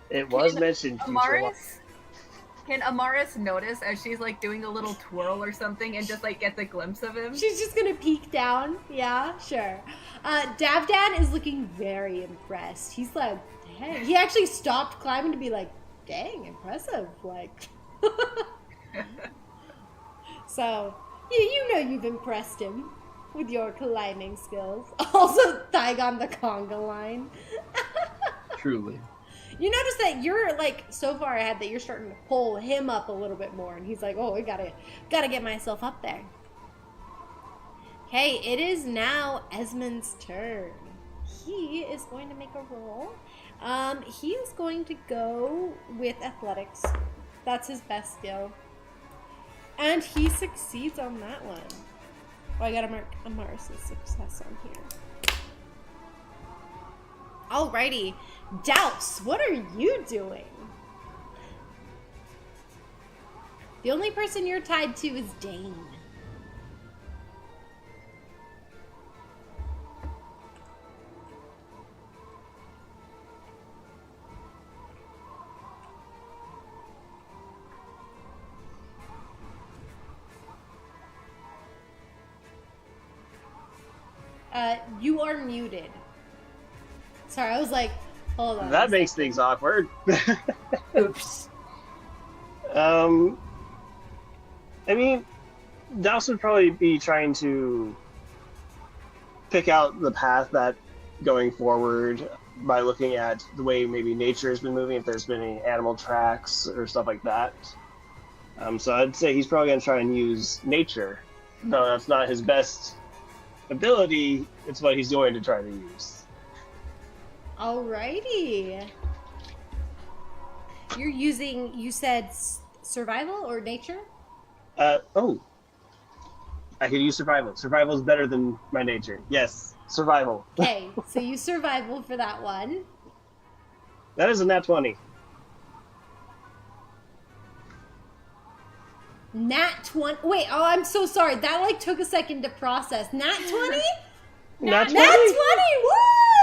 Speaker 4: It was mentioned.
Speaker 5: Can Amaris notice as she's like doing a little twirl or something and just like gets a glimpse of him?
Speaker 1: She's just gonna peek down. Yeah, sure. Davdan is looking very impressed. He's like, dang. He actually stopped climbing to be like, dang, impressive. Like, so you know you've impressed him with your climbing skills. Also, Thygon the conga line.
Speaker 3: Truly.
Speaker 1: You notice that you're like so far ahead that you're starting to pull him up a little bit more, and he's like, "Oh, I gotta get myself up there." Okay, it is now Esmond's turn. He is going to make a roll. He is going to go with athletics. That's his best skill, and he succeeds on that one. Oh, I gotta mark Amaris' success on here. Alrighty. Douse, what are you doing? The only person you're tied to is Dane. You are muted. Sorry, I was like, hold on.
Speaker 4: That makes things awkward.
Speaker 3: Oops.
Speaker 4: I mean, Douse would probably be trying to pick out the path that going forward by looking at the way maybe nature has been moving, if there's been any animal tracks or stuff like that. So I'd say he's probably going to try and use nature. No, that's not his best ability. It's what he's going to try to use.
Speaker 1: Alrighty. You're using, you said survival or nature?
Speaker 4: I could use survival. Survival is better than my nature. Yes, survival.
Speaker 1: Okay, so you survival for that one.
Speaker 4: That is a nat 20.
Speaker 1: Nat 20. Wait, oh, I'm so sorry. That like took a second to process. Nat 20?
Speaker 4: Nat 20?
Speaker 1: Nat 20! Woo!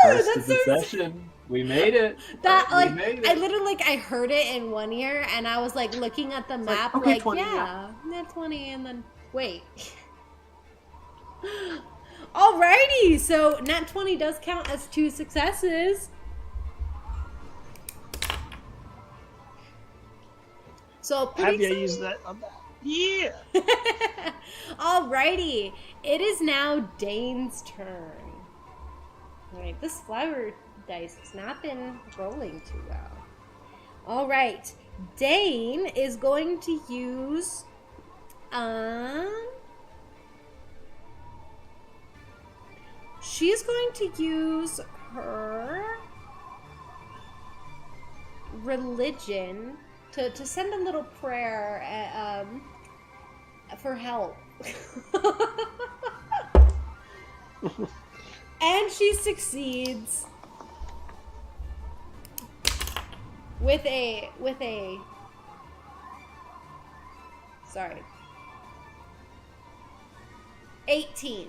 Speaker 3: First
Speaker 1: That's
Speaker 3: of the
Speaker 1: so
Speaker 3: session. We made it.
Speaker 1: that
Speaker 3: We
Speaker 1: like
Speaker 3: made it.
Speaker 1: I literally like I heard it in one ear and I was like looking at the map
Speaker 3: okay,
Speaker 1: like
Speaker 3: 20,
Speaker 1: yeah, Nat 20 and then wait. Alrighty, so Nat 20 does count as 2 successes. So
Speaker 4: Have
Speaker 1: pretty
Speaker 4: you
Speaker 1: exciting.
Speaker 4: used that on that? Yeah!
Speaker 1: Alrighty, it is now Dane's turn. Alright, this flower dice has not been rolling too well. Alright, Dane is going to use she's going to use her religion to send a little prayer for help. And she succeeds with a sorry, 18.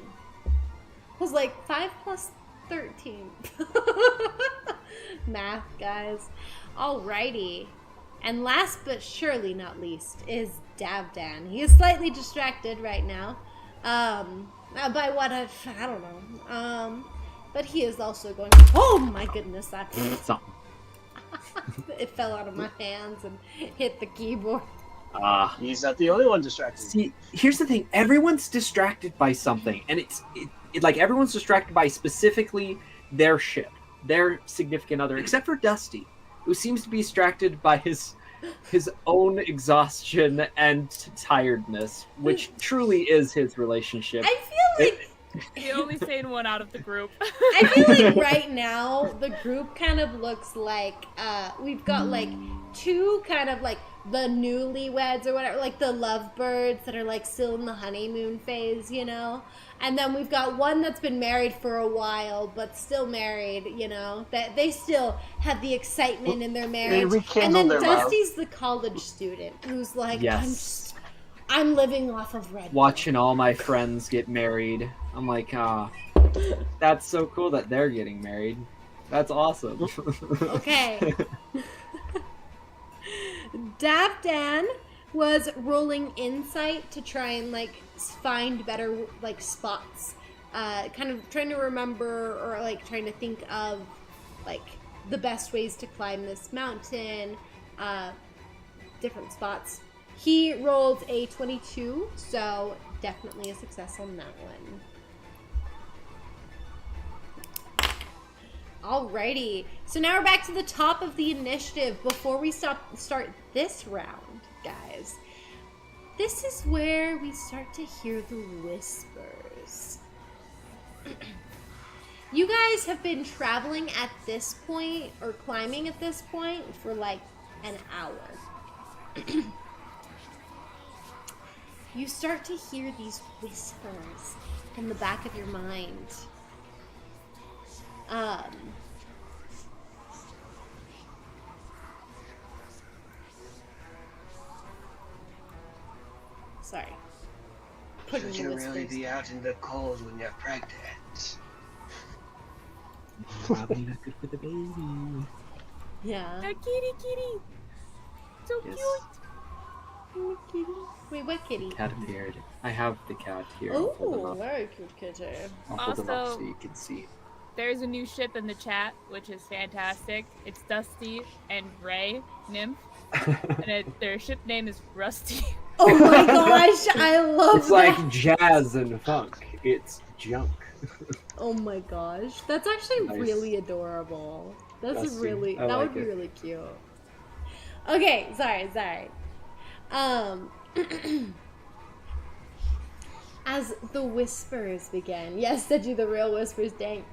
Speaker 1: Was like 5 plus 13. Math, guys. Alrighty. And last but surely not least is Davdan. He is slightly distracted right now. By what I don't know. But he is also going. Oh my goodness! That
Speaker 3: Something.
Speaker 1: it fell out of my hands and hit the keyboard.
Speaker 4: He's not the only one distracted.
Speaker 3: See, here's the thing. Everyone's distracted by something, and it's like everyone's distracted by specifically their ship, their significant other, except for Dusty, who seems to be distracted by his own exhaustion and tiredness, which truly is his relationship.
Speaker 1: I feel like
Speaker 2: The only sane one out of the group.
Speaker 1: I feel like right now the group kind of looks like we've got like 2 kind of like the newlyweds or whatever, like the lovebirds that are like still in the honeymoon phase, you know? And then we've got one that's been married for a while but still married, you know? That they still have the excitement in their marriage. And then
Speaker 4: their love.
Speaker 1: Dusty's the college student who's like,
Speaker 3: Yes.
Speaker 1: I'm living off of Red Bull.
Speaker 3: Watching all my friends get married, I'm like, that's so cool that they're getting married. That's awesome.
Speaker 1: Okay. Davdan was rolling insight to try and like find better like spots, kind of trying to remember or like trying to think of like the best ways to climb this mountain, different spots. He rolled a 22, so definitely a success on that one. Alrighty, so now we're back to the top of the initiative. Before we start this round, guys, this is where we start to hear the whispers. You guys have been traveling at this point, or climbing at this point, for like an hour. You start to hear these whispers in the back of your mind. Sorry. Putting the
Speaker 4: Should you
Speaker 1: whispers.
Speaker 4: really be out in the cold when you're pregnant?
Speaker 3: Probably not good for the baby.
Speaker 1: Yeah.
Speaker 2: A kitty. So
Speaker 3: Yes.
Speaker 2: cute.
Speaker 1: Kitty. Wait, what kitty?
Speaker 3: Cat appeared. I have the cat here. I'll pull them
Speaker 1: Oh,
Speaker 3: up.
Speaker 1: very cute kitty.
Speaker 3: I'll pull them up
Speaker 2: Also-
Speaker 3: so you can see.
Speaker 2: There's a new ship in the chat, which is fantastic. It's Dusty and Ray, Nymph, and their ship name is Rusty.
Speaker 1: Oh my gosh, I love
Speaker 3: It's
Speaker 1: that.
Speaker 3: like jazz and funk. It's junk.
Speaker 1: Oh my gosh, that's actually
Speaker 3: Nice.
Speaker 1: really adorable. That's
Speaker 3: Dusty.
Speaker 1: really
Speaker 3: I
Speaker 1: that
Speaker 3: like
Speaker 1: would be
Speaker 3: it.
Speaker 1: really cute. Okay, sorry. As the whispers begin, yes, to do the real whispers, dang.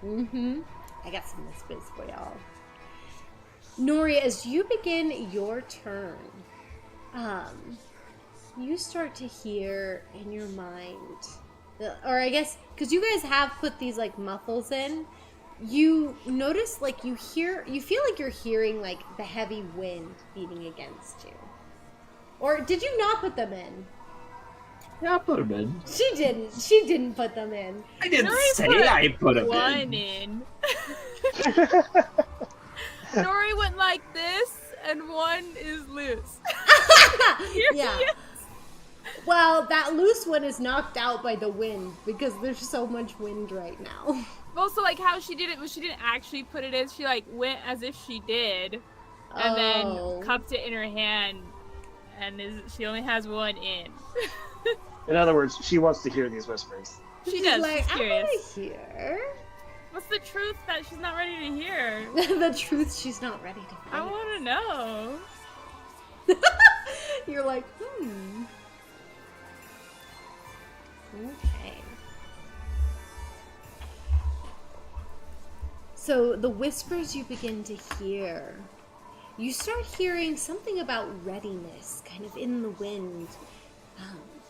Speaker 1: I got some whispers for y'all. Nuri, as you begin your turn, you start to hear in your mind or I guess, because you guys have put these like muffles in, you notice like you feel like you're hearing like the heavy wind beating against you. Or did you not put them in?
Speaker 3: Yeah, I put them in.
Speaker 1: She didn't put them in.
Speaker 3: I didn't
Speaker 2: Nuri
Speaker 3: say
Speaker 2: put
Speaker 3: I put them
Speaker 2: one
Speaker 3: in.
Speaker 2: Nuri went like this, and one is loose.
Speaker 1: Yeah. Well, that loose one is knocked out by the wind because there's so much wind right now.
Speaker 2: Also, like how she did it was she didn't actually put it in. She like went as if she did, and then cupped it in her hand, and she only has one in.
Speaker 4: In other words, she wants to hear these whispers.
Speaker 2: She does.
Speaker 1: Like,
Speaker 2: She's curious.
Speaker 1: I want to hear.
Speaker 2: What's the truth that she's not ready to hear?
Speaker 1: The truth she's not ready to
Speaker 2: I
Speaker 1: hear.
Speaker 2: want to know.
Speaker 1: You're like, Okay. So the whispers you begin to hear, you start hearing something about readiness kind of in the wind.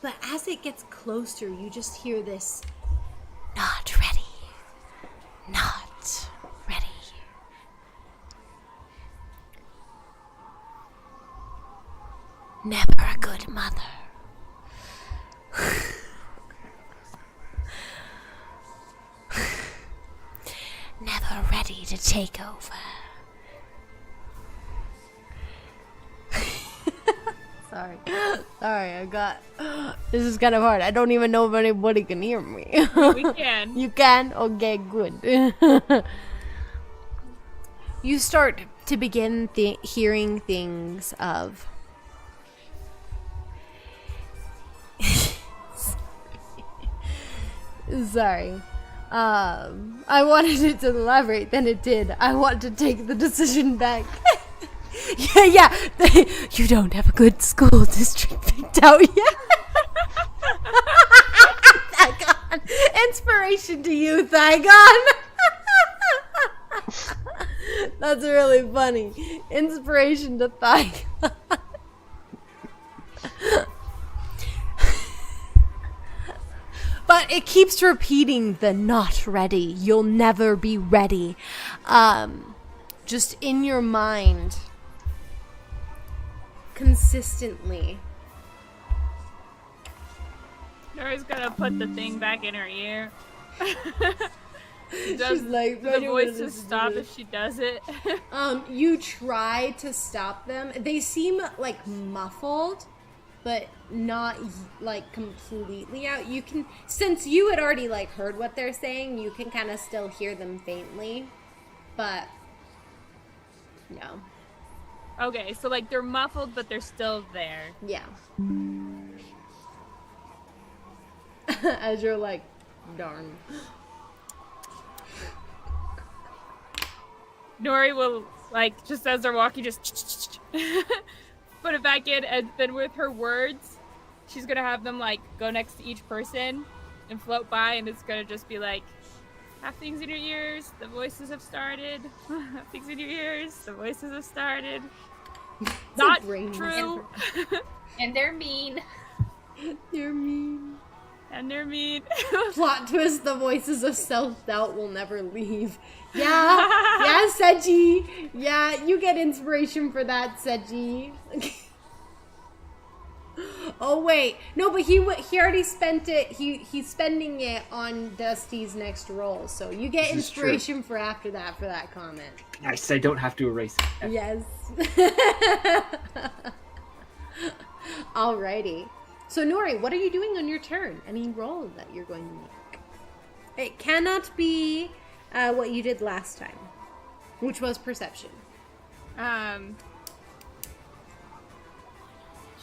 Speaker 1: But as it gets closer, you just hear this, not ready, not ready. Never a good mother. Never ready to take over. Sorry, I got... This is kind of hard. I don't even know if anybody can hear me.
Speaker 2: We can.
Speaker 1: You can? Okay, good. You start to begin hearing things of... Sorry. I wanted it to elaborate, then it did. I want to take the decision back. Yeah. You don't have a good school district picked out yet. Thygon. Inspiration to you, Thygon. That's really funny. Inspiration to Thygon. But it keeps repeating the not ready. You'll never be ready. Just in your mind. Consistently.
Speaker 2: Nuri's gonna put the thing back in her ear.
Speaker 1: She's like,
Speaker 2: the voice to stop if she does it.
Speaker 1: You try to stop them. They seem like muffled, but not like completely out. You can, since you had already like heard what they're saying, you can kind of still hear them faintly, but no.
Speaker 2: Okay, so like they're muffled, but they're still there.
Speaker 1: Yeah. As you're like, darn.
Speaker 2: Nuri will, like, just as they're walking, just put it back in, and then with her words, she's gonna have them, like, go next to each person and float by, and it's gonna just be like, have things in your ears, the voices have started. Have things in your ears, the voices have started. Not true.
Speaker 5: And they're mean.
Speaker 1: You're mean.
Speaker 2: And they're mean.
Speaker 1: Plot twist, the voices of self-doubt will never leave. Yeah, Seji. Yeah, you get inspiration for that, Seji. Oh wait, no, but he already spent it. He's spending it on Dusty's next roll, so you get inspiration for after that for that comment.
Speaker 3: Nice, I don't have to erase it.
Speaker 1: Yes. Alrighty. So Nuri, what are you doing on your turn? Any roll that you're going to make? It cannot be what you did last time, which was perception.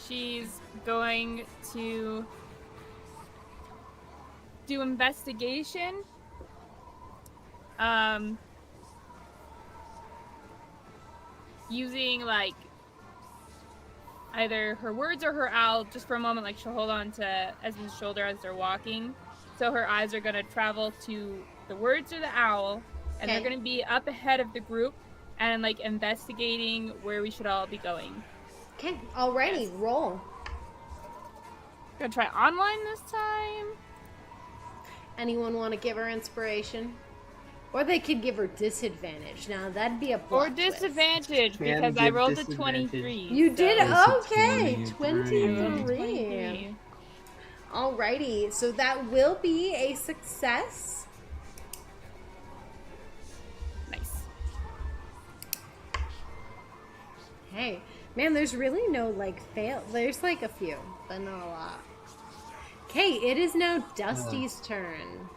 Speaker 2: She's going to do investigation. Using like either her words or her owl, just for a moment, like she'll hold on to Esmond's shoulder as they're walking. So her eyes are gonna travel to the words or the owl, and they're gonna be up ahead of the group and like investigating where we should all be going.
Speaker 1: Okay, alrighty, roll.
Speaker 2: Gonna try online this time.
Speaker 1: Anyone want to give her inspiration? Or they could give her disadvantage. Now, that'd be a plot
Speaker 2: Or
Speaker 1: twist.
Speaker 2: disadvantage,
Speaker 3: Can
Speaker 2: because I
Speaker 3: give
Speaker 2: rolled a
Speaker 3: disadvantage.
Speaker 2: 23.
Speaker 1: You did?
Speaker 3: That's a
Speaker 1: Okay.
Speaker 3: 23.
Speaker 1: 23. Alrighty. So that will be a success.
Speaker 2: Nice.
Speaker 1: Hey. Man, there's really no, like, fail. There's, like, a few, but not a lot. Okay, it is now Dusty's turn.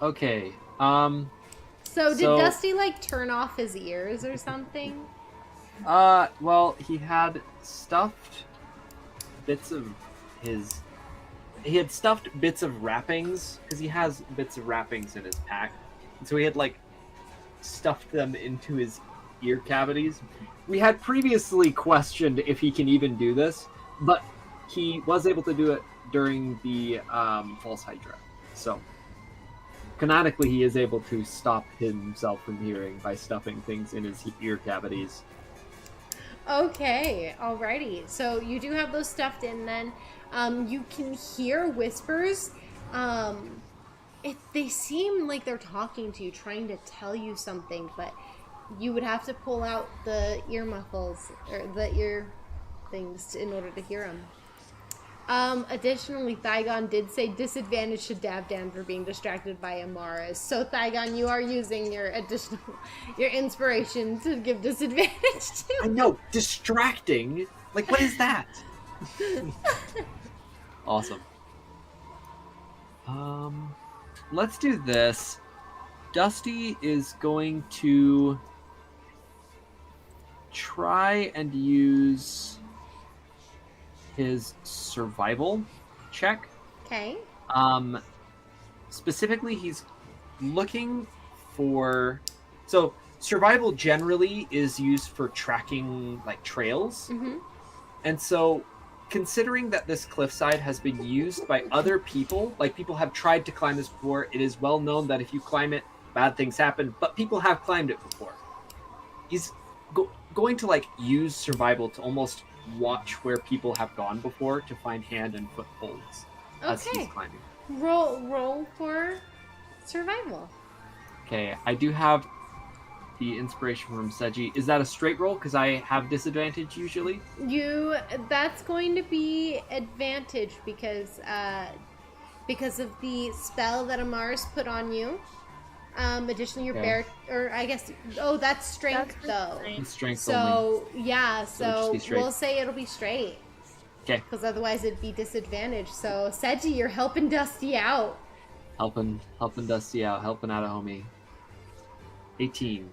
Speaker 3: Okay.
Speaker 1: So, did
Speaker 3: So-
Speaker 1: Dusty, like, turn off his ears or something?
Speaker 3: Well, he had stuffed bits of his. He had stuffed bits of wrappings because he has bits of wrappings in his pack, and so he had like stuffed them into his ear cavities. We had previously questioned if he can even do this, but he was able to do it during the false hydra. So canonically, he is able to stop himself from hearing by stuffing things in his ear cavities.
Speaker 1: Okay, alrighty. So you do have those stuffed in then. You can hear whispers. They seem like they're talking to you, trying to tell you something, but you would have to pull out the ear muffles, or the ear things in order to hear them. Additionally, Thygon did say disadvantage to Davdan for being distracted by Amaris. So Thygon, you are using your inspiration to give disadvantage to.
Speaker 3: I know, distracting. Like, what is that? Awesome. Let's do this. Dusty is going to try and use his survival check.
Speaker 1: Okay.
Speaker 3: Specifically, he's looking for. So, survival generally is used for tracking like trails,
Speaker 1: Mm-hmm.
Speaker 3: and so considering that this cliffside has been used by other people, like people have tried to climb this before, it is well known that if you climb it, bad things happen. But people have climbed it before. He's going to like use survival to almost watch where people have gone before to find hand and footholds as he's
Speaker 1: Okay.
Speaker 3: climbing.
Speaker 1: Roll for survival.
Speaker 3: Okay, I do have the inspiration from Seji. Is that a straight roll? Because I have disadvantage usually.
Speaker 1: That's going to be advantage because of the spell that Amaris put on you. Additionally, your
Speaker 3: Okay.
Speaker 1: bear, or I guess, that's strength
Speaker 2: That's
Speaker 1: though.
Speaker 2: strength.
Speaker 3: It's strength only.
Speaker 1: So yeah,
Speaker 3: So it'll just
Speaker 1: so
Speaker 3: be straight.
Speaker 1: we'll say it'll be straight.
Speaker 3: Okay.
Speaker 1: Because otherwise it'd be disadvantage. So Seji, you're helping Dusty out.
Speaker 3: Helping Dusty out, helping out a homie. 18.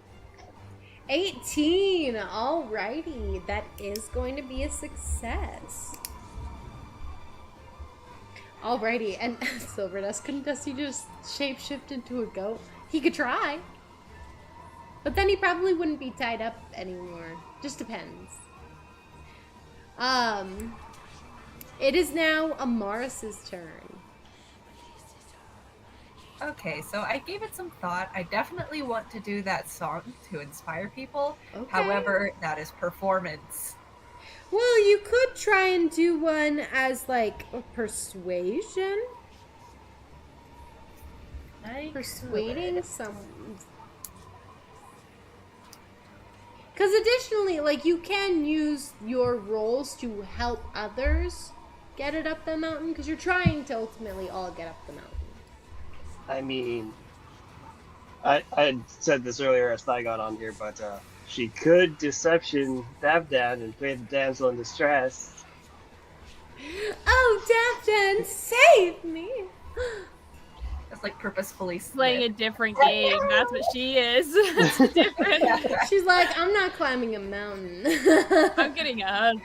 Speaker 1: 18. Alrighty, that is going to be a success. Alrighty, and Silver Dust, couldn't Dusty just shapeshift into a goat? He could try. But then he probably wouldn't be tied up anymore. Just depends. It is now Amaris's turn.
Speaker 5: Okay, so I gave it some thought. I definitely want to do that song to inspire people.
Speaker 1: Okay.
Speaker 5: However, that is performance.
Speaker 1: Well, you could try and do one as like a persuasion. Persuading someone. Because additionally, like, you can use your rolls to help others get it up the mountain, because you're trying to ultimately all get up the mountain.
Speaker 4: I mean, I had said this earlier as I got on here, but she could deception Davdan and play the damsel in distress.
Speaker 1: Oh, Davdan, save me!
Speaker 5: It's like purposefully
Speaker 2: Playing a
Speaker 5: slip.
Speaker 2: different game. That's what she is. It's different.
Speaker 1: She's like, I'm not climbing a mountain.
Speaker 2: I'm getting a husband.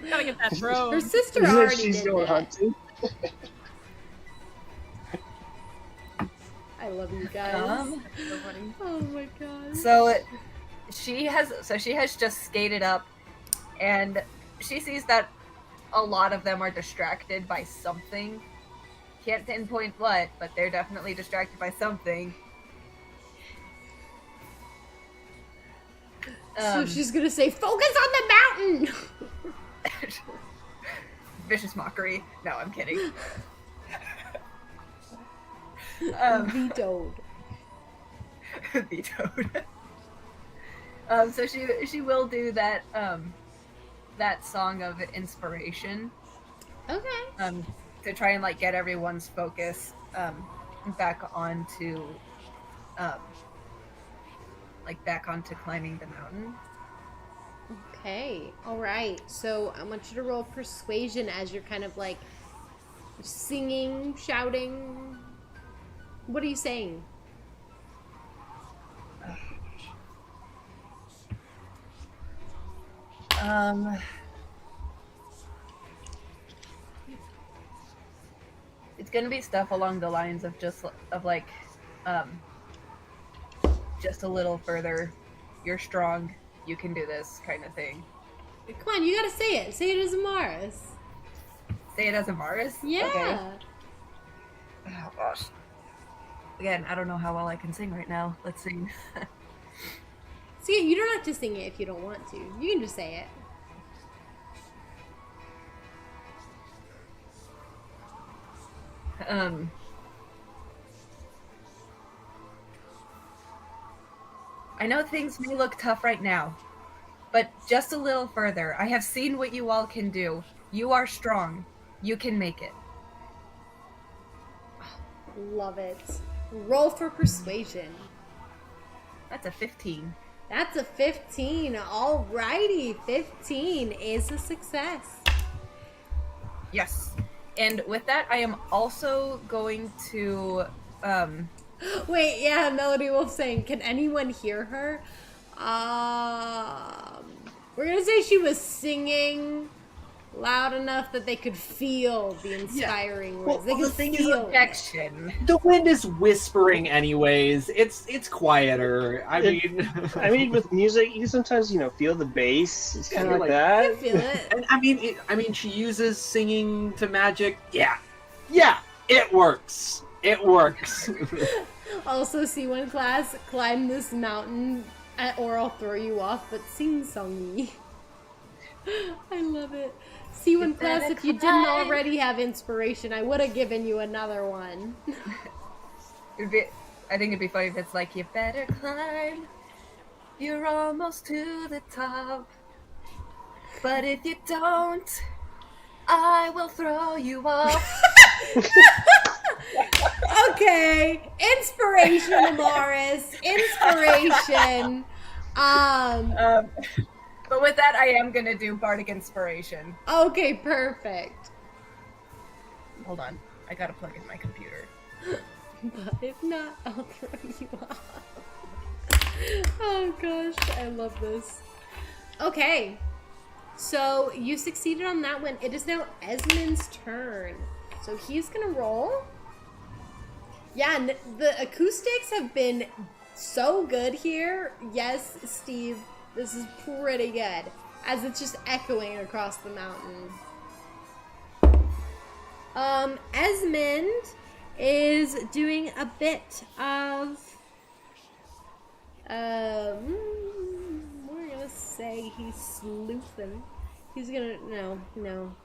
Speaker 2: Gotta get that
Speaker 1: Her
Speaker 2: throne.
Speaker 1: sister already
Speaker 4: She's
Speaker 1: did
Speaker 4: going
Speaker 1: that.
Speaker 4: hunting.
Speaker 1: I love you guys. Oh my god.
Speaker 5: So she has just skated up, and she sees that a lot of them are distracted by something. Can't pinpoint what, but they're definitely distracted by something.
Speaker 1: So she's gonna say, focus on the mountain!
Speaker 5: Vicious mockery. No, I'm kidding.
Speaker 1: Vetoed.
Speaker 5: Vetoed. So she will do that that song of inspiration.
Speaker 1: Okay.
Speaker 5: To try and like get everyone's focus back onto back onto climbing the mountain.
Speaker 1: Okay. All right. So I want you to roll persuasion as you're kind of like singing, shouting. What are you saying?
Speaker 5: It's gonna be stuff along the lines of just a little further. You're strong. You can do this kind of thing.
Speaker 1: Come on, you gotta say it. Say it as Amaris.
Speaker 5: Say it as Amaris?
Speaker 1: Yeah.
Speaker 5: Okay. Oh gosh. Again, I don't know how well I can sing right now. Let's sing.
Speaker 1: See, you don't have to sing it if you don't want to. You can just say it.
Speaker 5: I know things may look tough right now, but just a little further. I have seen what you all can do. You are strong. You can make it.
Speaker 1: Love it. Roll for persuasion.
Speaker 5: That's a 15.
Speaker 1: That's a 15. Alrighty. 15 is a success.
Speaker 5: Yes. And with that, I am also going to,
Speaker 1: Wait, yeah, Melody Wolf saying, can anyone hear her? We're gonna say she was singing loud enough that they could feel the inspiring words. They
Speaker 3: Well, the
Speaker 1: could
Speaker 3: thing is,
Speaker 1: feel it.
Speaker 5: Affection.
Speaker 3: The wind is whispering anyways. It's quieter. I mean,
Speaker 4: with music, you sometimes feel the bass. It's kind of like
Speaker 1: I
Speaker 4: that.
Speaker 1: feel it.
Speaker 3: and I mean, she uses singing to magic. Yeah, it works. It works.
Speaker 1: Also, C1 class, climb this mountain or I'll throw you off, but sing songy. I love it. C1 class, if you didn't already have inspiration, I would have given you another one.
Speaker 5: I think it'd be funny if it's like, you better climb. You're almost to the top. But if you don't, I will throw you off.
Speaker 1: Okay, inspiration, Amaris. Inspiration.
Speaker 5: But with that, I am gonna do Bardic Inspiration.
Speaker 1: Okay, perfect.
Speaker 5: Hold on, I gotta plug in my computer.
Speaker 1: But if not, I'll throw you off. Oh gosh, I love this. Okay, so you succeeded on that one. It is now Esmond's turn. So he's gonna roll. Yeah, the acoustics have been so good here. Yes, Steve, this is pretty good. As it's just echoing across the mountain. Esmond is doing a bit of, we're gonna say he's sleuthing. He's gonna, no,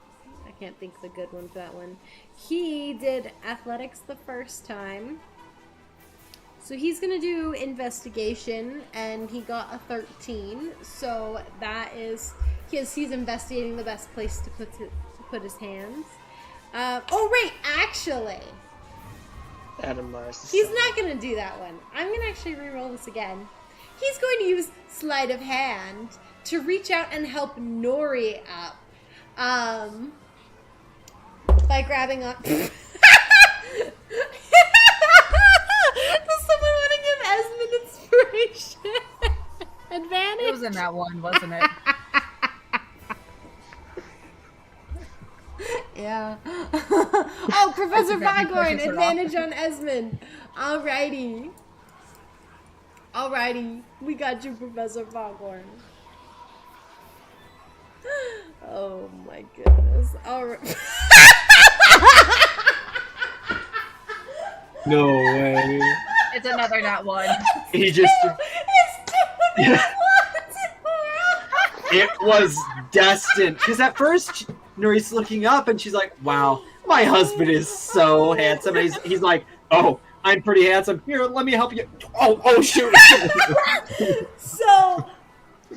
Speaker 1: I can't think of a good one for that one. He did athletics the first time. So he's gonna do investigation, and he got a 13. So that is, he's investigating the best place to put his hands. Oh right, actually,
Speaker 4: Adam Mars.
Speaker 1: he's not gonna do that one. I'm gonna actually re-roll this again. He's going to use sleight of hand to reach out and help Nuri up. By grabbing up. Does someone want to give Esmond inspiration? Advantage?
Speaker 5: It was in that one, wasn't it?
Speaker 1: Yeah. Oh, Professor
Speaker 5: Grab me
Speaker 1: Foghorn,
Speaker 5: pushes her
Speaker 1: advantage on Esmond. Alrighty. Alrighty. We got you, Professor Foghorn. Oh my goodness. Alright.
Speaker 3: No way.
Speaker 5: It's another not one.
Speaker 3: He just.
Speaker 1: It's
Speaker 3: It was destined. Because at first, Nuri's looking up and she's like, wow, my husband is so handsome. And he's like, oh, I'm pretty handsome. Here, let me help you. Oh, shoot.
Speaker 1: So, 2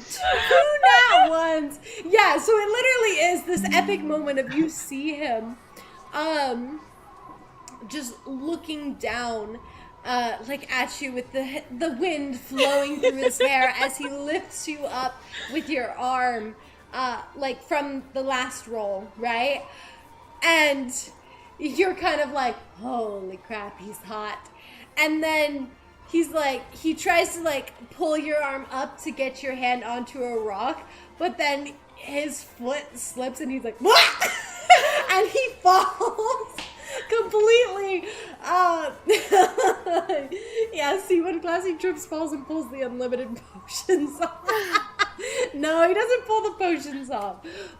Speaker 1: nat ones. Yeah, so it literally is this epic moment of you see him, just looking down, like at you with the wind flowing through his hair as he lifts you up with your arm, like from the last roll, right? And you're kind of like, holy crap, he's hot. And then he's like, he tries to like pull your arm up to get your hand onto a rock, but then his foot slips and he's like, what? And he falls completely. Yeah, see, when Classy trips, falls, and pulls the unlimited potions off. No, he doesn't pull the potions off,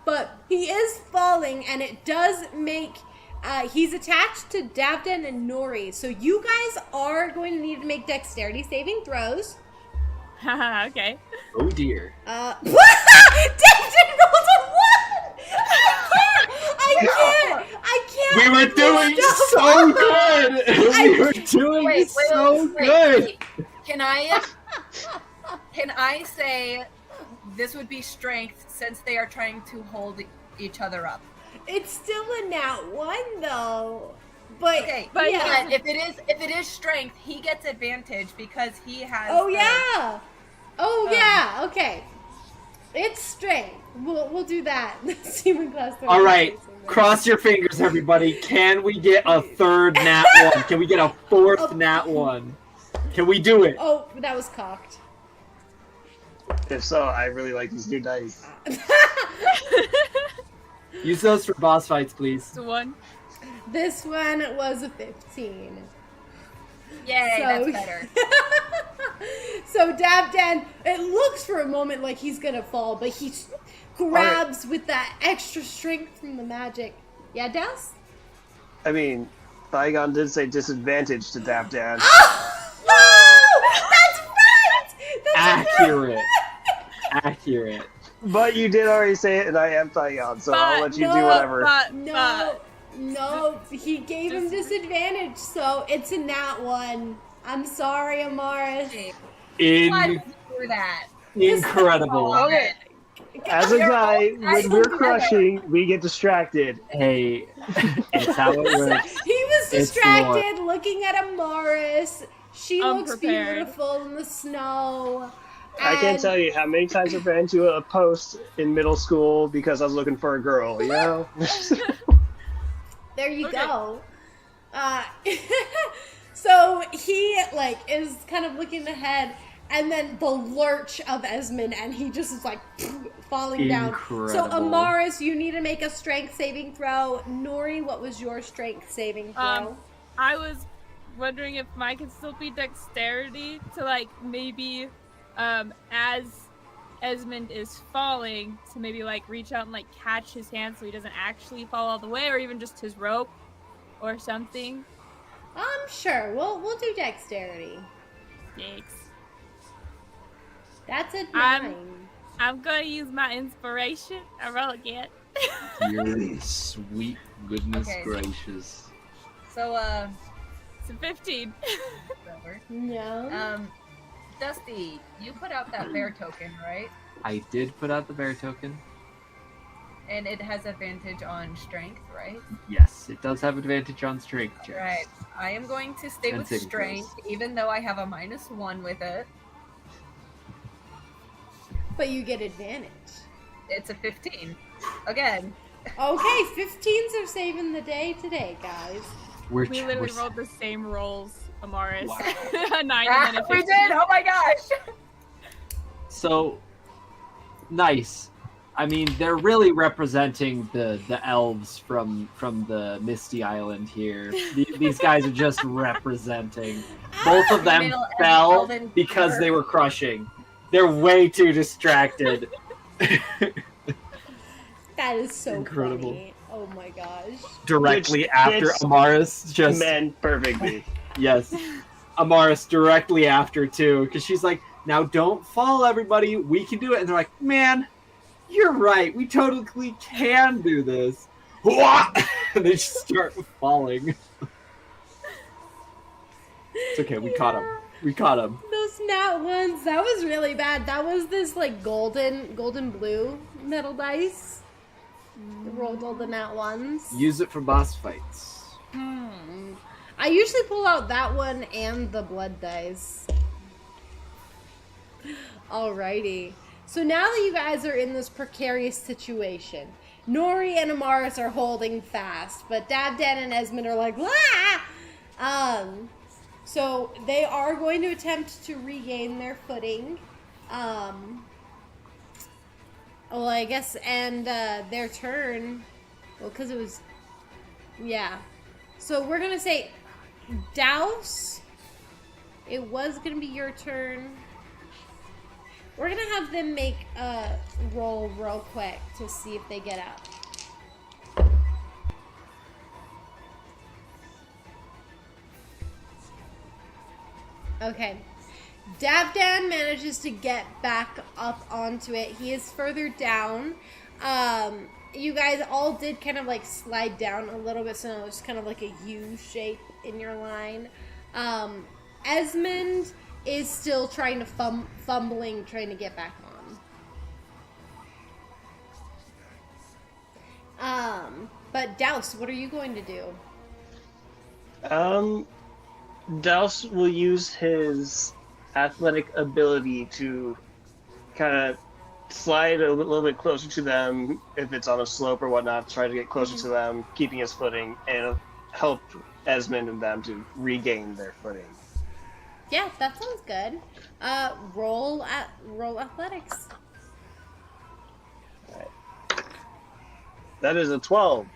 Speaker 1: but he is falling, and it does make. He's attached to Davden and Nuri, so you guys are going to need to make dexterity saving throws.
Speaker 2: Haha, okay.
Speaker 3: Oh dear.
Speaker 1: Davden rolled a 1! I can't!
Speaker 3: We were doing so good! We were doing so good!
Speaker 5: Wait. Can I say this would be strength since they are trying to hold each other up?
Speaker 1: It's still a nat 1 though. But
Speaker 5: Okay,
Speaker 2: but
Speaker 1: yeah.
Speaker 5: if it is strength, he gets advantage because he has.
Speaker 1: Oh yeah. Oh yeah. Okay. It's strength. We'll do that. Seaman class.
Speaker 3: All right, cross your fingers, everybody. Can we get a 3rd nat 1? Can we get a 4th nat 1? Can we do it?
Speaker 1: Oh, that was cocked.
Speaker 4: If so, I really like these new dice.
Speaker 3: Use those for boss fights, please.
Speaker 2: The one.
Speaker 1: This one was a 15.
Speaker 5: Yay, that's better.
Speaker 1: So Davden, it looks for a moment like he's gonna fall, but he grabs with that extra strength from the magic. Yeah, Douse?
Speaker 4: I mean, Thaigon did say disadvantage to Davdan.
Speaker 1: Oh! That's right! That's
Speaker 3: Accurate. Accurate.
Speaker 4: But you did already say it, and I am Thaigon, so I'll let you do whatever.
Speaker 1: No, he gave him disadvantage, so it's a nat 1. I'm sorry, Amaris.
Speaker 5: Why did you do that?
Speaker 3: Incredible.
Speaker 4: Okay. As a guy, when we're crushing, we get distracted.
Speaker 3: Hey, it's how it works.
Speaker 1: He was
Speaker 3: It's
Speaker 1: distracted looking at Amaris. She looks
Speaker 2: Unprepared.
Speaker 1: beautiful in the snow.
Speaker 4: I can't
Speaker 1: And-
Speaker 4: tell you how many times I've ran to a post in middle school because I was looking for a girl, you know?
Speaker 1: There you
Speaker 2: Okay.
Speaker 1: go. So he like is kind of looking ahead, and then the lurch of Esmond, and he just is like falling down. So
Speaker 3: Incredible.
Speaker 1: Amaris, you need to make a strength saving throw. Nuri, what was your strength saving throw?
Speaker 2: I was wondering if mine could still be dexterity to like maybe as Esmond is falling to maybe like reach out and like catch his hand so he doesn't actually fall all the way, or even just his rope or something.
Speaker 1: Sure. We'll do dexterity.
Speaker 2: Thanks.
Speaker 1: That's a 9.
Speaker 2: I'm gonna use my inspiration. I roll again.
Speaker 3: Your sweet goodness
Speaker 5: Okay.
Speaker 3: gracious.
Speaker 5: So,
Speaker 2: It's a 15.
Speaker 5: whatever.
Speaker 1: No.
Speaker 5: Dusty, you put out that bear token, right?
Speaker 3: I did put out the bear token.
Speaker 5: And it has advantage on strength, right?
Speaker 3: Yes, it does have advantage on strength checks.
Speaker 5: Right. I am going to stay
Speaker 3: And
Speaker 5: with
Speaker 3: saving
Speaker 5: strength, even though I have a -1 with it.
Speaker 1: But you get advantage.
Speaker 5: It's a 15. Again.
Speaker 1: Okay, 15s are saving the day today, guys.
Speaker 3: We're
Speaker 2: We literally
Speaker 3: we're-
Speaker 2: rolled the same rolls, Amaris.
Speaker 3: Wow.
Speaker 2: A 9 and then a 15.
Speaker 5: We did! Oh my gosh!
Speaker 3: So nice. I mean, they're really representing the elves from the Misty Island here. These guys are just representing. Both of them
Speaker 5: Middle
Speaker 3: fell
Speaker 5: elven
Speaker 3: because
Speaker 5: keeper.
Speaker 3: they were crushing. They're way too distracted.
Speaker 1: That is so
Speaker 3: Incredible.
Speaker 1: funny. Oh my gosh.
Speaker 3: Directly
Speaker 4: Which
Speaker 3: after
Speaker 4: fits
Speaker 3: Amaris just
Speaker 4: meant perfectly.
Speaker 3: yes, Amaris directly after too, because she's like, "Now don't fall, everybody. We can do it." And they're like, "Man, you're right. We totally can do this." And they just start falling. It's okay, we caught him. We caught him.
Speaker 1: Those nat ones, that was really bad. That was this like golden blue metal dice. Rolled all the nat ones.
Speaker 3: Use it for boss fights.
Speaker 1: I usually pull out that one and the blood dice. Alrighty. So now that you guys are in this precarious situation, Nuri and Amaris are holding fast, but Dabdan and Esmond are like, "Wah!" So they are going to attempt to regain their footing. Well, I guess, and their turn. Well, because it was, yeah. So we're gonna say, Douse. It was gonna be your turn. We're gonna have them make a roll real quick to see if they get up. Okay. Dabdan manages to get back up onto it. He is further down. You guys all did kind of like slide down a little bit, so now it's kind of like a U shape in your line. Esmond is still trying to fumbling, trying to get back on. But Douse, what are you going to do?
Speaker 4: Douse will use his athletic ability to kind of slide a little bit closer to them if it's on a slope or whatnot, try to get closer to them, keeping his footing, and help Esmond and them to regain their footing.
Speaker 1: Yeah, that sounds good. Roll athletics.
Speaker 4: All right. That is a 12.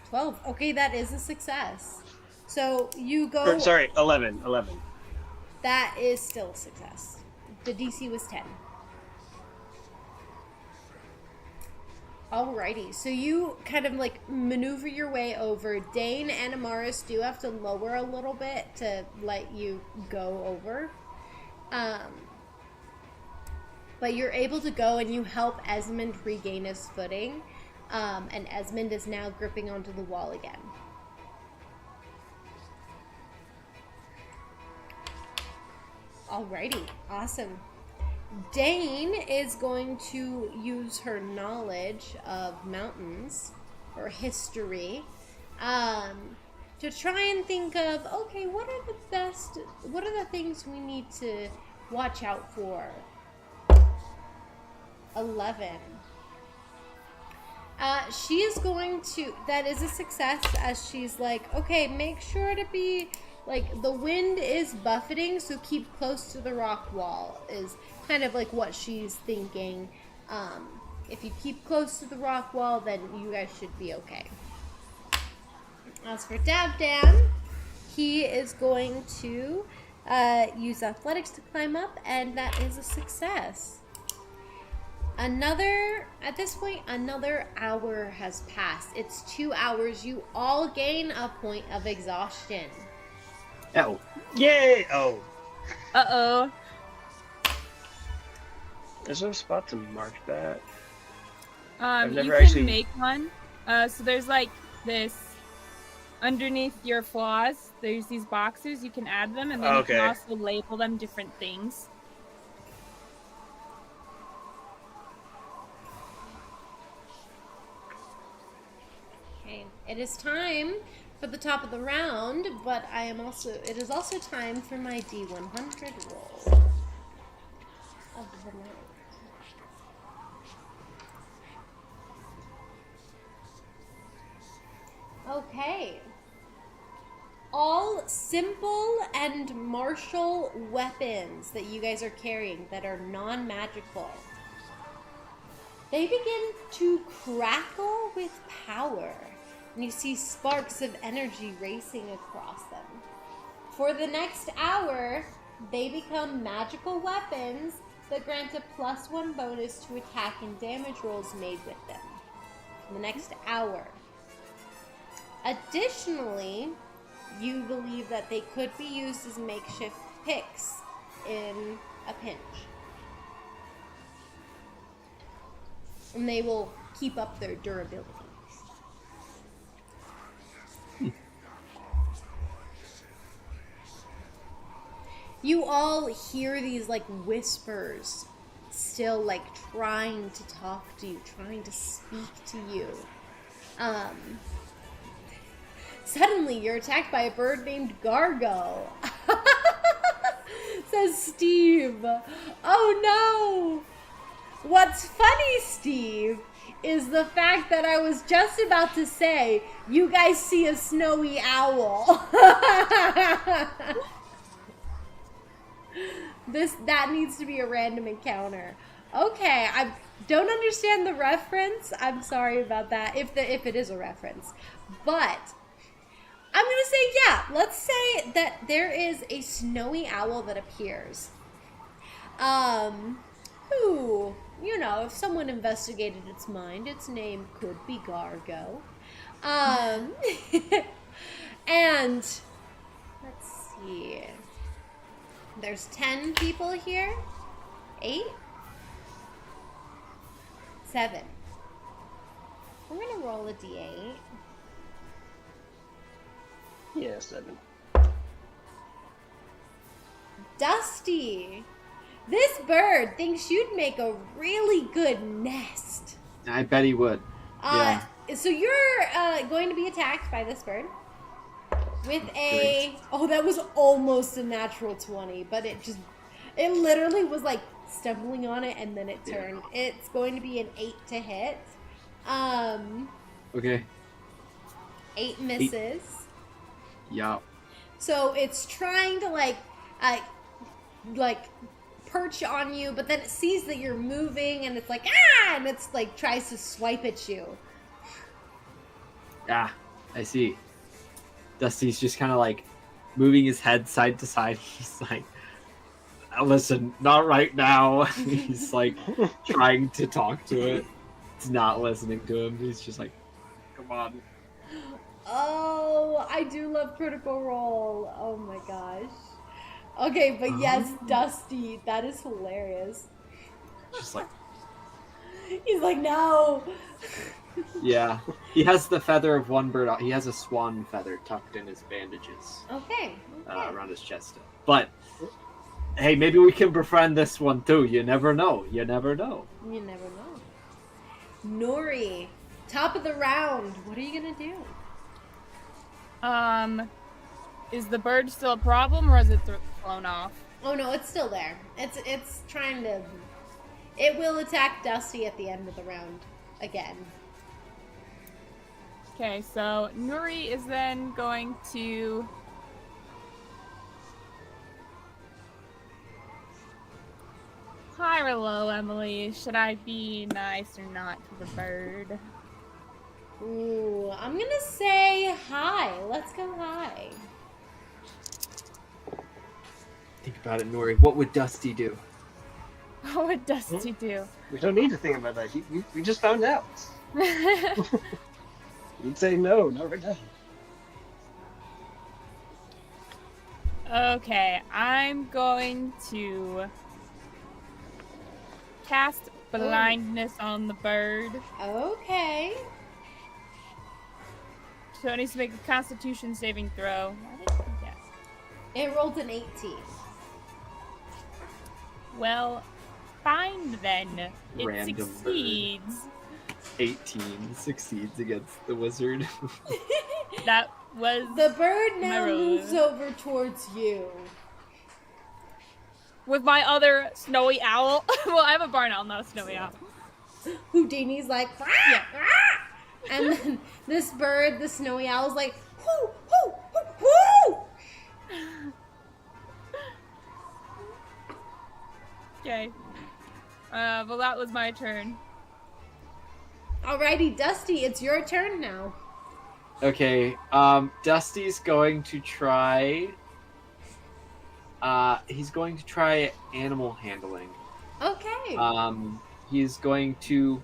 Speaker 1: 12. Okay, that is a success. So you go...
Speaker 4: Or, sorry, 11.
Speaker 1: That is still a success. The DC was 10. Alrighty, so you kind of like maneuver your way over. Dane and Amaris do have to lower a little bit to let you go over. But you're able to go and you help Esmond regain his footing. And Esmond is now gripping onto the wall again. Alrighty, awesome. Dane is going to use her knowledge of mountains or history to try and think of, okay, what are the things we need to watch out for? 11. She is going to, that is a success, as she's like, okay, make sure to be, like, the wind is buffeting, so keep close to the rock wall, is kind of like what she's thinking. If you keep close to the rock wall, then you guys should be okay. As for Dabdan, he is going to use athletics to climb up, and that is a success. At this point, another hour has passed. It's 2 hours. You all gain a point of exhaustion.
Speaker 4: Oh. Yay! Oh.
Speaker 2: Uh-oh.
Speaker 4: Is there a spot to mark that?
Speaker 2: You can make one. So there's like this underneath your flaws. There's these boxes. You can add them, and then you can also label them different things.
Speaker 1: Okay, it is time for the top of the round, but it is also time for my D100 roll of the night. Okay. All simple and martial weapons that you guys are carrying that are non-magical, they begin to crackle with power, and you see sparks of energy racing across them. For the next hour, they become magical weapons that grant a +1 bonus to attack and damage rolls made with them. For the next hour. Additionally, you believe that they could be used as makeshift picks in a pinch. And they will keep up their durability. You all hear these like whispers still like trying to talk to you, trying to speak to you. Suddenly you're attacked by a bird named Gargo. Says Steve. Oh no! What's funny, Steve, is the fact that I was just about to say you guys see a snowy owl. That needs to be a random encounter. Okay, I don't understand the reference. I'm sorry about that if it is a reference. But I'm going to say yeah, let's say that there is a snowy owl that appears. Who, you know, if someone investigated its mind, its name could be Gargo. And let's see. There's 10 people here. 8? 7. We're gonna roll a d8.
Speaker 4: Yeah, 7.
Speaker 1: Dusty, this bird thinks you'd make a really good nest.
Speaker 3: I bet he would. Yeah.
Speaker 1: So you're going to be attacked by this bird with a...
Speaker 3: Great.
Speaker 1: Oh, that was almost a natural 20, but it literally was like stumbling on it and then it turned. Yeah. It's going to be an 8 to hit.
Speaker 3: Okay.
Speaker 1: 8 misses.
Speaker 3: 8. Yeah.
Speaker 1: So it's trying to like perch on you, but then it sees that you're moving and it's like, ah! And it's like tries to swipe at you.
Speaker 3: Ah, I see. Dusty's just kind of like moving his head side to side. He's like, listen, not right now. He's like trying to talk to it. It's not listening to him. He's just like, come on.
Speaker 1: Oh, I do love Critical Role. Oh my gosh. Okay, but yes, Dusty, that is hilarious.
Speaker 3: Just like...
Speaker 1: He's like, no.
Speaker 3: Yeah. He has the feather of one bird. He has a swan feather tucked in his bandages.
Speaker 1: Okay.
Speaker 3: Around his chest. But, hey, maybe we can befriend this one too. You never know. You never know.
Speaker 1: You never know. Nuri, top of the round. What are you going to do?
Speaker 2: Is the bird still a problem, or is it flown off?
Speaker 1: Oh no, it's still there. It's trying to... It will attack Dusty at the end of the round again.
Speaker 2: Okay, so Nuri is then going to... Hi, hello, Emily. Should I be nice or not to the bird?
Speaker 1: Ooh, I'm gonna say hi. Let's go hi.
Speaker 3: Think about it, Nuri. What would Dusty do?
Speaker 2: What would Dusty do?
Speaker 4: We don't need to think about that. We just found out. You'd say no, not right now.
Speaker 2: Okay, I'm going to cast blindness on the bird.
Speaker 1: Okay.
Speaker 2: So it needs to make a Constitution saving throw.
Speaker 1: It rolled an 18.
Speaker 2: Well, fine then. It
Speaker 3: Random
Speaker 2: succeeds.
Speaker 3: Bird. 18 succeeds against the wizard.
Speaker 2: That was
Speaker 1: the bird now
Speaker 2: my
Speaker 1: moves over towards you.
Speaker 2: with my other snowy owl. Well, I have a barn owl, not a snowy owl.
Speaker 1: Houdini's like,
Speaker 2: Yeah.
Speaker 1: and then this bird, the snowy owl, is like, whoo, whoo, whoo, whoo.
Speaker 2: Okay. Well, that was my turn.
Speaker 1: Alrighty, Dusty, it's your turn now.
Speaker 3: Okay, Dusty's going to try... he's going to try animal handling.
Speaker 1: Okay.
Speaker 3: He's going to...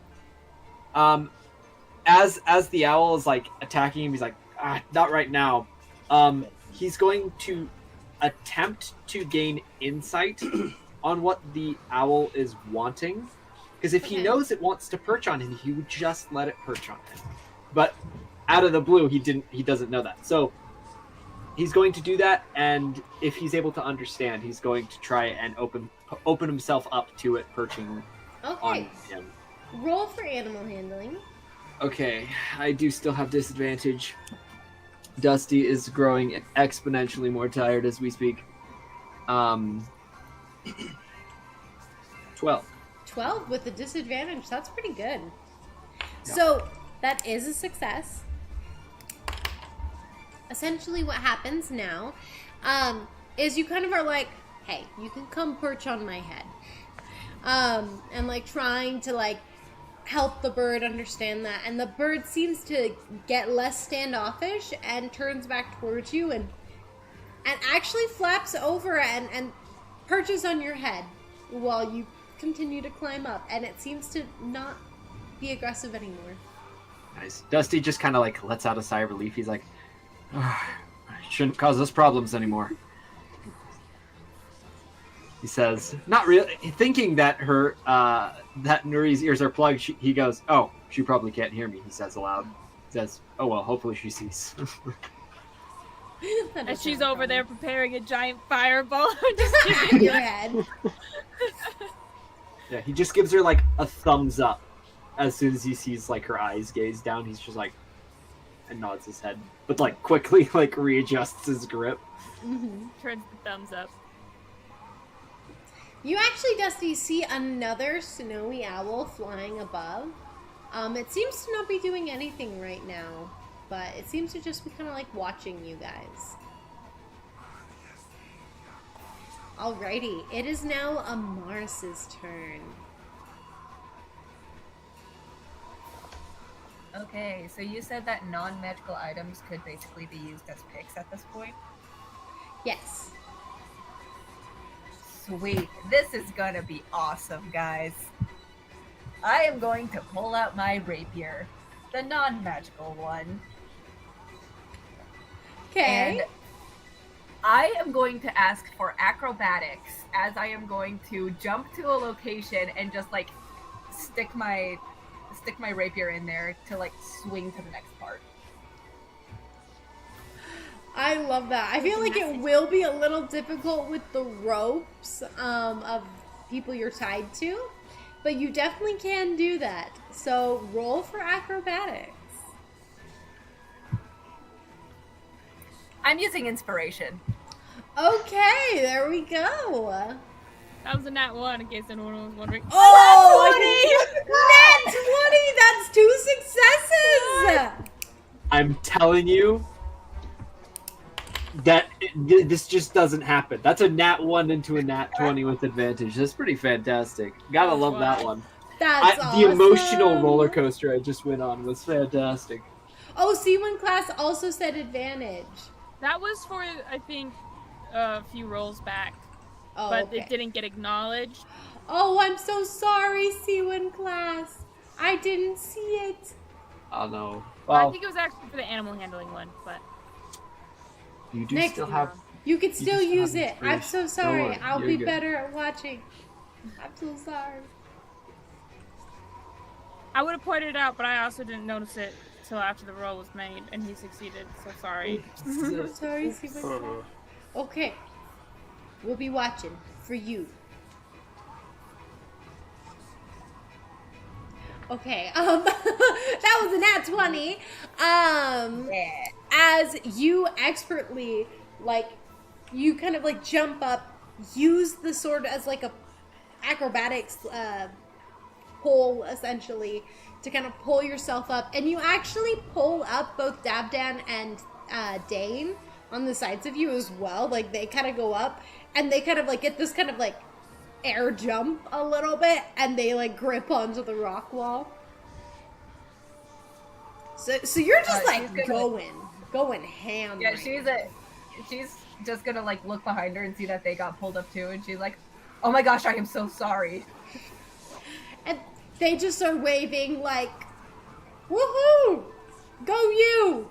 Speaker 3: as the owl is, like, attacking him, he's like, not right now. He's going to attempt to gain insight on what the owl is wanting. Because if he knows it wants to perch on him, he would just let it perch on him. But out of the blue, he doesn't know that. So he's going to do that, and if he's able to understand, he's going to try and open himself up to it perching on
Speaker 1: Okay.
Speaker 3: him.
Speaker 1: Roll for animal handling.
Speaker 3: Okay, I do still have disadvantage. Dusty is growing exponentially more tired as we speak. 12.
Speaker 1: 12 with a disadvantage. That's pretty good. So that is a success. Essentially what happens now is you kind of are like, hey, you can come perch on my head. And like trying to like help the bird understand that. And the bird seems to get less standoffish and turns back towards you and actually flaps over and perches on your head while you continue to climb up. And it seems to not be aggressive anymore.
Speaker 3: Nice. Dusty just kind of like lets out a sigh of relief. He's like, shouldn't cause us problems anymore. He says, not really, thinking that that Nuri's ears are plugged, he goes, oh, she probably can't hear me, he says aloud. He says, oh well, hopefully she sees.
Speaker 2: And she's over there preparing a giant fireball.
Speaker 1: Just in your head.
Speaker 3: Yeah, he just gives her like a thumbs up as soon as he sees like her eyes gaze down. He's just like, and nods his head, but like quickly like readjusts his grip.
Speaker 1: Mm-hmm.
Speaker 2: Turns the thumbs up.
Speaker 1: You actually, Dusty, see another snowy owl flying above. It seems to not be doing anything right now, but it seems to just be kind of like watching you guys. Alrighty, it is now Amaris's turn.
Speaker 5: Okay, so you said that non-magical items could basically be used as picks at this point?
Speaker 1: Yes.
Speaker 5: Sweet. This is gonna be awesome, guys. I am going to pull out my rapier, the non-magical one.
Speaker 1: Okay.
Speaker 5: And I am going to ask for acrobatics, as I am going to jump to a location and just like stick my rapier in there to like swing to the next part.
Speaker 1: I love that. I feel like it will be a little difficult with the ropes of people you're tied to, but you definitely can do that. So roll for acrobatics.
Speaker 5: I'm using inspiration.
Speaker 1: Okay, there we go.
Speaker 2: That was a nat 1, in case anyone was wondering.
Speaker 1: Oh, Nat 20! That's 2 successes!
Speaker 3: I'm telling you that this just doesn't happen. That's a nat 1 into a nat 20 with advantage. That's pretty fantastic. Gotta love that one.
Speaker 1: That's awesome.
Speaker 3: The emotional roller coaster I just went on was fantastic.
Speaker 1: Oh, C1 class also said advantage.
Speaker 2: That was for, I think, a few rolls back.
Speaker 1: Oh,
Speaker 2: But
Speaker 1: okay.
Speaker 2: it didn't get acknowledged.
Speaker 1: Oh, I'm so sorry, C1 class. I didn't see it.
Speaker 3: Oh no.
Speaker 2: Well, I
Speaker 3: Well,
Speaker 2: think it was actually for the animal handling one, but
Speaker 3: you do
Speaker 1: Next
Speaker 3: still have.
Speaker 1: You could still
Speaker 3: just
Speaker 1: use
Speaker 3: have
Speaker 1: it. I'm so
Speaker 3: inspiration.
Speaker 1: sorry.
Speaker 3: Don't worry,
Speaker 1: I'll
Speaker 3: you're
Speaker 1: be
Speaker 3: good.
Speaker 1: better at watching. I'm so sorry.
Speaker 2: I would have pointed it out, but I also didn't notice it until after the roll was made, and he succeeded, so sorry.
Speaker 1: I'm sorry, C1 class. Okay. We'll be watching for you. Okay, that was a nat 20.
Speaker 5: Yeah.
Speaker 1: As you expertly, like, you kind of like jump up, use the sword as like a acrobatics pole essentially to kind of pull yourself up, and you actually pull up both Dabdan and Dane on the sides of you as well. Like they kind of go up, and they kind of like get this kind of like air jump a little bit, and they like grip onto the rock wall. So you're just like
Speaker 5: she's gonna-
Speaker 1: going ham.
Speaker 5: Yeah,
Speaker 1: right
Speaker 5: she's just gonna like look behind her and see that they got pulled up too, and she's like, "Oh my gosh, I am so sorry."
Speaker 1: And they just are waving like, woohoo! Go you!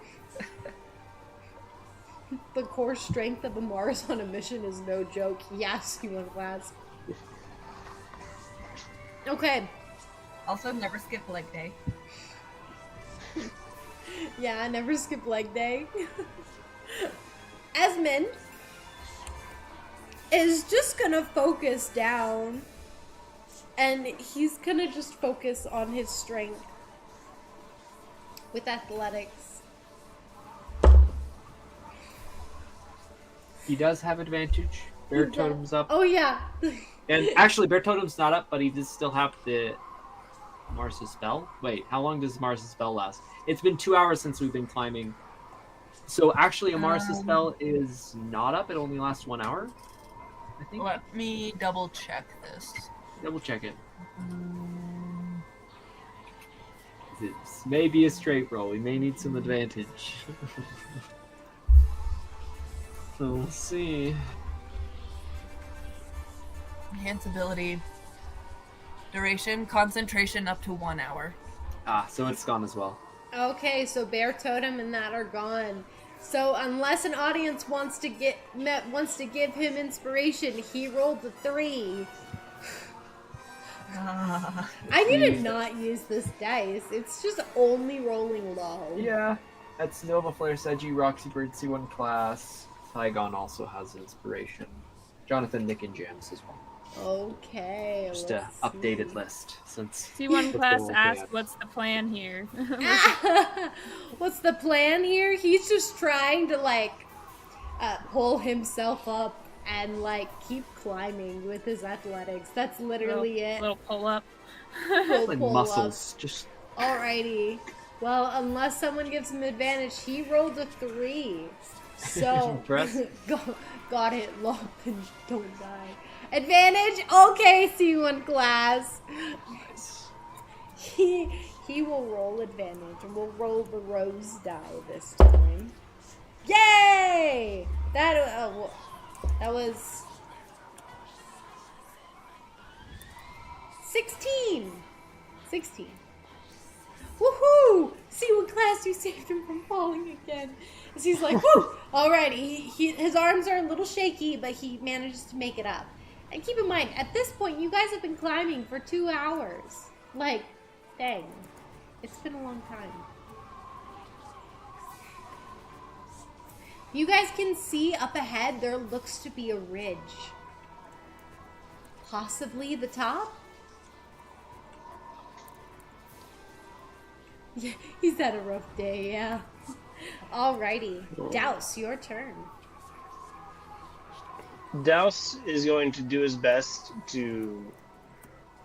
Speaker 1: The core strength of Amaris on a mission is no joke. Yes, you want class. Okay.
Speaker 5: Also, never skip leg day.
Speaker 1: Yeah, never skip leg day. Esmond is just gonna focus down, and he's gonna just focus on his strength with athletics.
Speaker 3: He does have advantage. Bear Totem's up.
Speaker 1: Oh yeah.
Speaker 3: And actually, Bear Totem's not up, but he does still have the Mars's spell. Wait, how long does Mars's spell last? It's been 2 hours since we've been climbing. So actually, a Mars's spell is not up. It only lasts 1 hour, I think.
Speaker 6: Let me double check this.
Speaker 3: Double check it. This may be a straight roll. We may need some advantage. So we'll see.
Speaker 6: Enhance ability. Duration, concentration up to 1 hour.
Speaker 3: Ah, so it's gone as well.
Speaker 1: Okay, so Bear Totem and that are gone. So unless an audience wants to give him inspiration, he rolled a 3. I need to not use this dice. It's just only rolling low.
Speaker 3: Yeah. That's Nova Flare, Seiji, Roxy Bird, C1 class. Saigon also has inspiration. Jonathan, Nick, and Jams as well.
Speaker 1: Okay.
Speaker 3: Just an updated list since
Speaker 2: C1 class
Speaker 3: looking
Speaker 2: asked,
Speaker 3: at.
Speaker 2: "What's the plan here?"
Speaker 1: What's the plan here? He's just trying to pull himself up and keep climbing with his athletics. That's literally it.
Speaker 2: Little pull up.
Speaker 3: Like
Speaker 1: Pull
Speaker 3: muscles,
Speaker 1: up.
Speaker 3: just
Speaker 1: Alrighty. Well, unless someone gives him advantage, he rolled a 3. So
Speaker 3: Impressive.
Speaker 1: got it, lop, and don't die. Advantage? Okay, C1 class.
Speaker 3: nice.
Speaker 1: He will roll advantage, and we'll roll the rose die this time. Yay! That was 16. 16. Woohoo! C1 class, you saved him from falling again. So he's like, woo! Alrighty, his arms are a little shaky, but he manages to make it up. And keep in mind, at this point, you guys have been climbing for 2 hours. Dang. It's been a long time. You guys can see up ahead, there looks to be a ridge. Possibly the top? Yeah, he's had a rough day, yeah. Alrighty. Douse, your turn.
Speaker 4: Douse is going to do his best to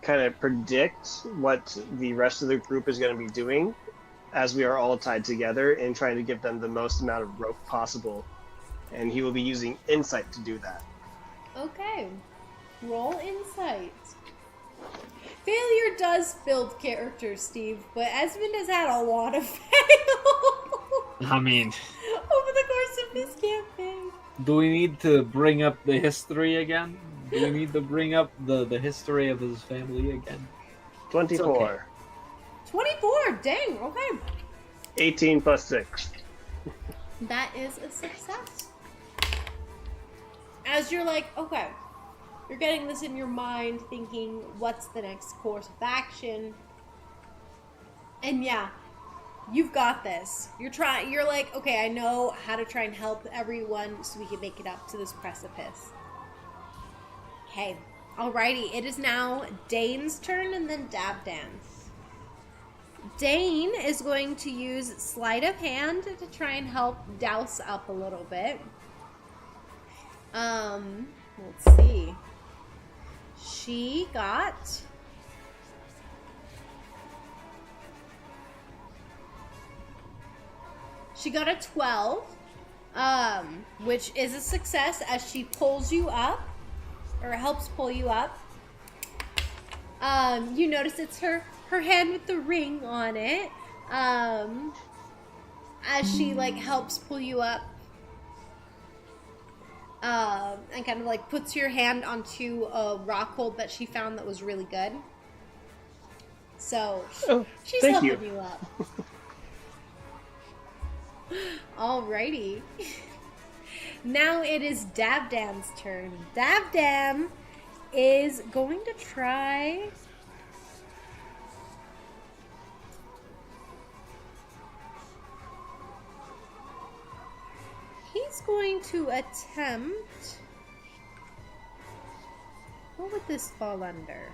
Speaker 4: kind of predict what the rest of the group is going to be doing as we are all tied together and trying to give them the most amount of rope possible. And he will be using insight to do that.
Speaker 1: Okay. Roll insight. Failure does build character, Steve, but Esmond has had a lot of fail
Speaker 3: I mean,
Speaker 1: over the course of this campaign.
Speaker 3: do we need to bring up the history again? Do we need to bring up the history of his family again?
Speaker 4: 24.
Speaker 1: 24, dang, okay.
Speaker 4: 18 plus 6.
Speaker 1: That is a success. As you're okay, you're getting this in your mind, thinking, what's the next course of action? And yeah, you've got this. You're okay, I know how to try and help everyone so we can make it up to this precipice. Okay, alrighty, it is now Dane's turn and then Dabdan's. Dane is going to use Sleight of Hand to try and help Douse up a little bit. Let's see. She got... She got a 12, which is a success as she pulls you up, or helps pull you up. You notice it's her hand with the ring on it, as she helps pull you up, and kind of puts your hand onto a rock hold that she found that was really good. So she's
Speaker 4: thank
Speaker 1: helping
Speaker 4: you.
Speaker 1: you up. Alrighty. Now it is Dabdan's turn. Dabdan is going to try... He's going to attempt... What would this fall under?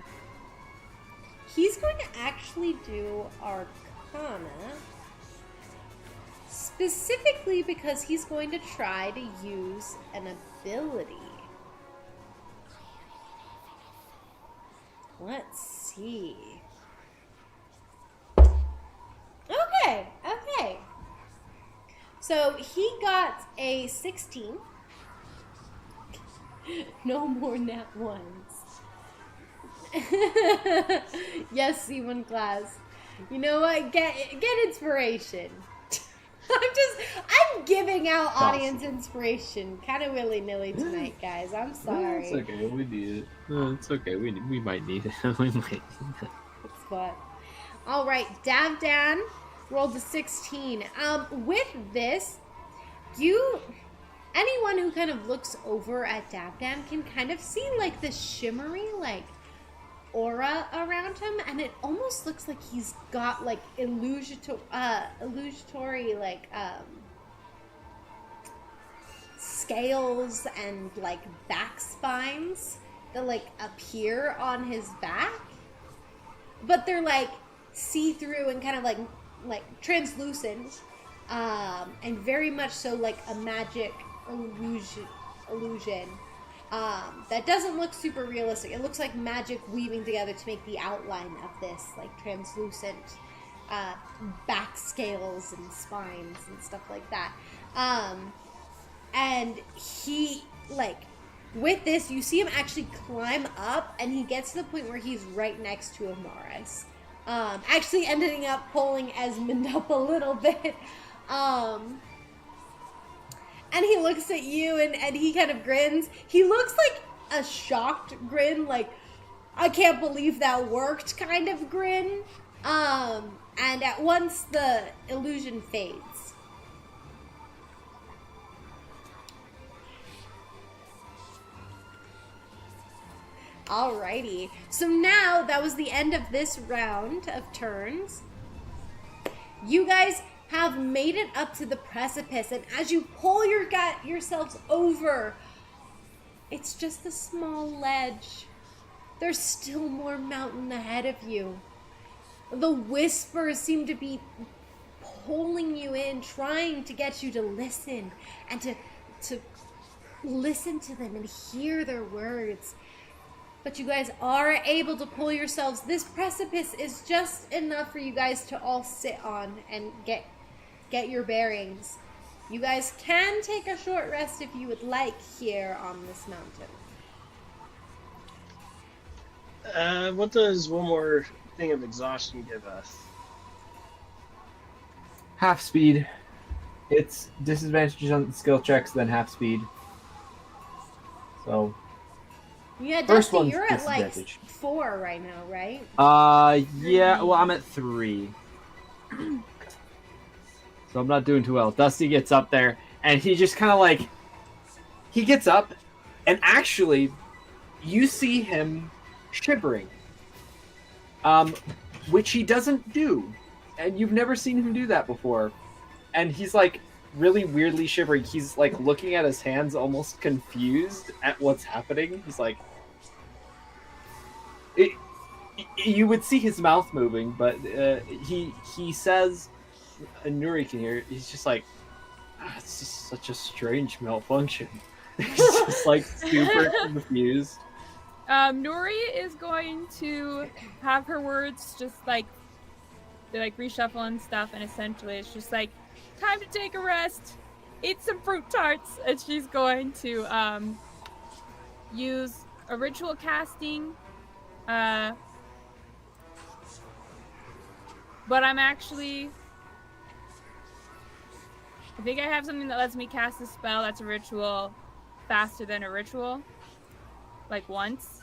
Speaker 1: He's going to actually do Arcana. Specifically because he's going to try to use an ability. Let's see. Okay. So he got a 16. No more nat ones. Yes, C1 class. You know what? Get inspiration. I'm giving out audience inspiration kind of willy-nilly tonight, guys. I'm sorry.
Speaker 3: It's okay. We need it. It's okay. We might need it. We might need it.
Speaker 1: That's what. All right, Davdan rolled a 16. With this, anyone who kind of looks over at Davdan can kind of see like the shimmery aura around him, and it almost looks like he's got like illusory scales and like back spines that like appear on his back, but they're like see-through and kind of like translucent, and very much so like a magic illusion. That doesn't look super realistic. It looks like magic weaving together to make the outline of this like translucent back scales and spines and stuff like that. And he, like, with this, you see him actually climb up, and he gets to the point where he's right next to Amaris. Actually ending up pulling Esmond up a little bit. And he looks at you, and he kind of grins. He looks like a shocked grin, like, I can't believe that worked kind of grin. And at once the illusion fades. Alrighty. So now that was the end of this round of turns. You guys have made it up to the precipice, and as you pull yourselves over, it's just a small ledge. There's still more mountain ahead of you. The whispers seem to be pulling you in, trying to get you to listen, and to listen to them and hear their words. But you guys are able to pull yourselves. This precipice is just enough for you guys to all sit on and get your bearings. You guys can take a short rest if you would like here on this mountain.
Speaker 4: What does one more thing of exhaustion give us?
Speaker 3: Half speed. It's disadvantages on skill checks, then half speed. So.
Speaker 1: Yeah,
Speaker 3: First
Speaker 1: Dusty,
Speaker 3: one's
Speaker 1: you're at like
Speaker 3: disadvantage.
Speaker 1: 4 right now, right?
Speaker 3: Yeah. Well, I'm at 3. So I'm not doing too well. Dusty gets up there, and he just kind of like, he gets up, and actually, you see him shivering, which he doesn't do, and you've never seen him do that before. And he's like really weirdly shivering. He's like looking at his hands, almost confused at what's happening. He's like, you would see his mouth moving, but he says. And Nuri can hear it. He's just like, it's just such a strange malfunction. He's just like super confused.
Speaker 2: Nuri is going to have her words just like they like reshuffle and stuff, and essentially it's just like time to take a rest, eat some fruit tarts, and she's going to use a ritual casting. But I'm actually. I think I have something that lets me cast a spell that's a ritual faster than a ritual. Like once.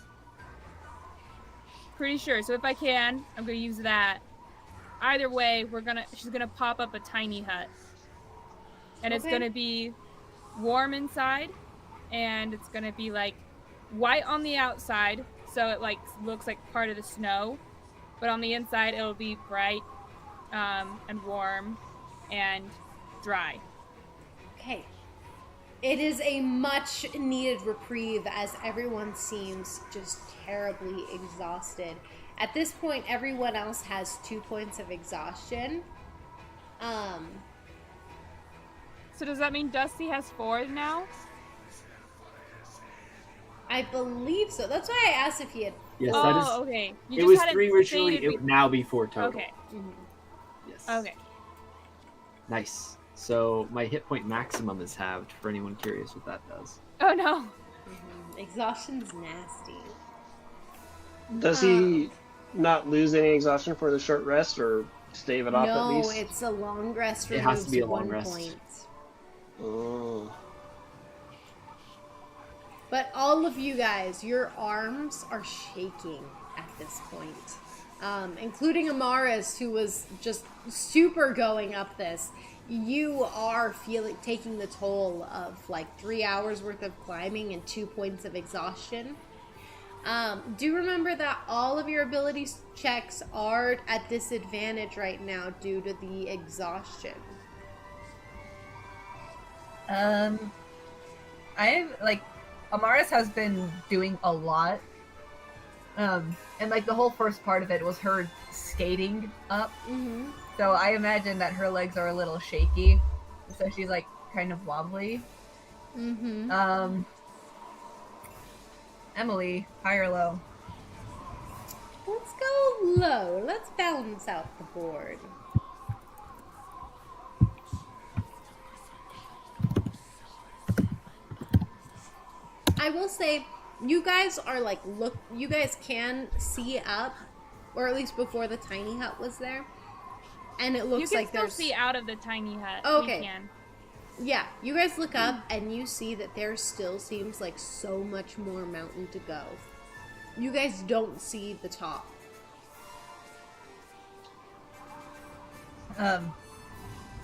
Speaker 2: Pretty sure. So if I can, I'm gonna use that. Either way, she's gonna pop up a tiny hut. And it's gonna be warm inside, and it's gonna be like white on the outside, so it like looks like part of the snow. But on the inside it'll be bright and warm and dry.
Speaker 1: Okay. It is a much needed reprieve as everyone seems just terribly exhausted. At this point, everyone else has 2 points of exhaustion.
Speaker 2: So does that mean Dusty has 4 now?
Speaker 1: I believe so. That's why I asked if he had.
Speaker 3: Yes,
Speaker 2: Oh,
Speaker 3: that is.
Speaker 2: okay. You
Speaker 3: It
Speaker 2: just
Speaker 3: was
Speaker 2: hadn't
Speaker 3: 3 originally.
Speaker 2: stated
Speaker 3: It would now be 4 total.
Speaker 2: Okay.
Speaker 3: Yes.
Speaker 2: Okay.
Speaker 3: Nice. So my hit point maximum is halved. For anyone curious what that does.
Speaker 2: Oh no.
Speaker 1: Exhaustion's nasty.
Speaker 4: Does he not lose any exhaustion for the short rest, or stave it off at
Speaker 1: No,
Speaker 4: least?
Speaker 1: it's a long rest.
Speaker 3: It has to
Speaker 1: removes
Speaker 3: be a long
Speaker 1: 1
Speaker 3: rest.
Speaker 1: point.
Speaker 4: Oh.
Speaker 1: But all of you guys, your arms are shaking at this point. Including Amaris, who was just super going up this. You are taking the toll of like 3 hours worth of climbing and 2 points of exhaustion. Do remember that all of your ability checks are at disadvantage right now due to the exhaustion.
Speaker 5: Amaris has been doing a lot. And like the whole first part of it was her skating up.
Speaker 1: Mm-hmm.
Speaker 5: So I imagine that her legs are a little shaky. So she's like kind of wobbly.
Speaker 1: Mm-hmm.
Speaker 5: Emily, high or low?
Speaker 1: Let's go low. Let's balance out the board. I will say, you guys are like, you guys can see up, or at least before the tiny hut was there. And it looks
Speaker 2: you can
Speaker 1: like
Speaker 2: still
Speaker 1: there's.
Speaker 2: see out of the tiny hut.
Speaker 1: Okay.
Speaker 2: We can.
Speaker 1: Yeah, you guys look up and you see that there still seems like so much more mountain to go. You guys don't see the top.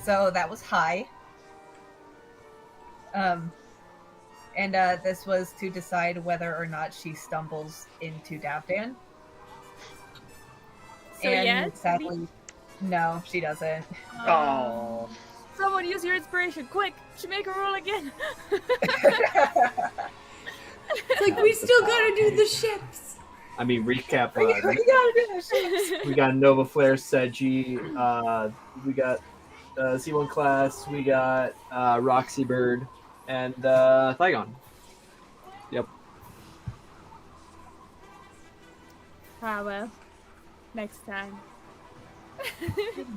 Speaker 5: So that was high. And this was to decide whether or not she stumbles into Davdan.
Speaker 2: So
Speaker 5: and
Speaker 2: yes.
Speaker 5: sadly, no, she doesn't.
Speaker 4: Oh.
Speaker 2: Someone use your inspiration, quick! She make a roll again.
Speaker 1: It's like, we still gotta do the ships.
Speaker 3: I mean, recap.
Speaker 5: We gotta do this.
Speaker 3: We got Nova Flare, Seji. We got C1 class. We got Roxy Bird and Thygon. Yep.
Speaker 2: Ah well, next time.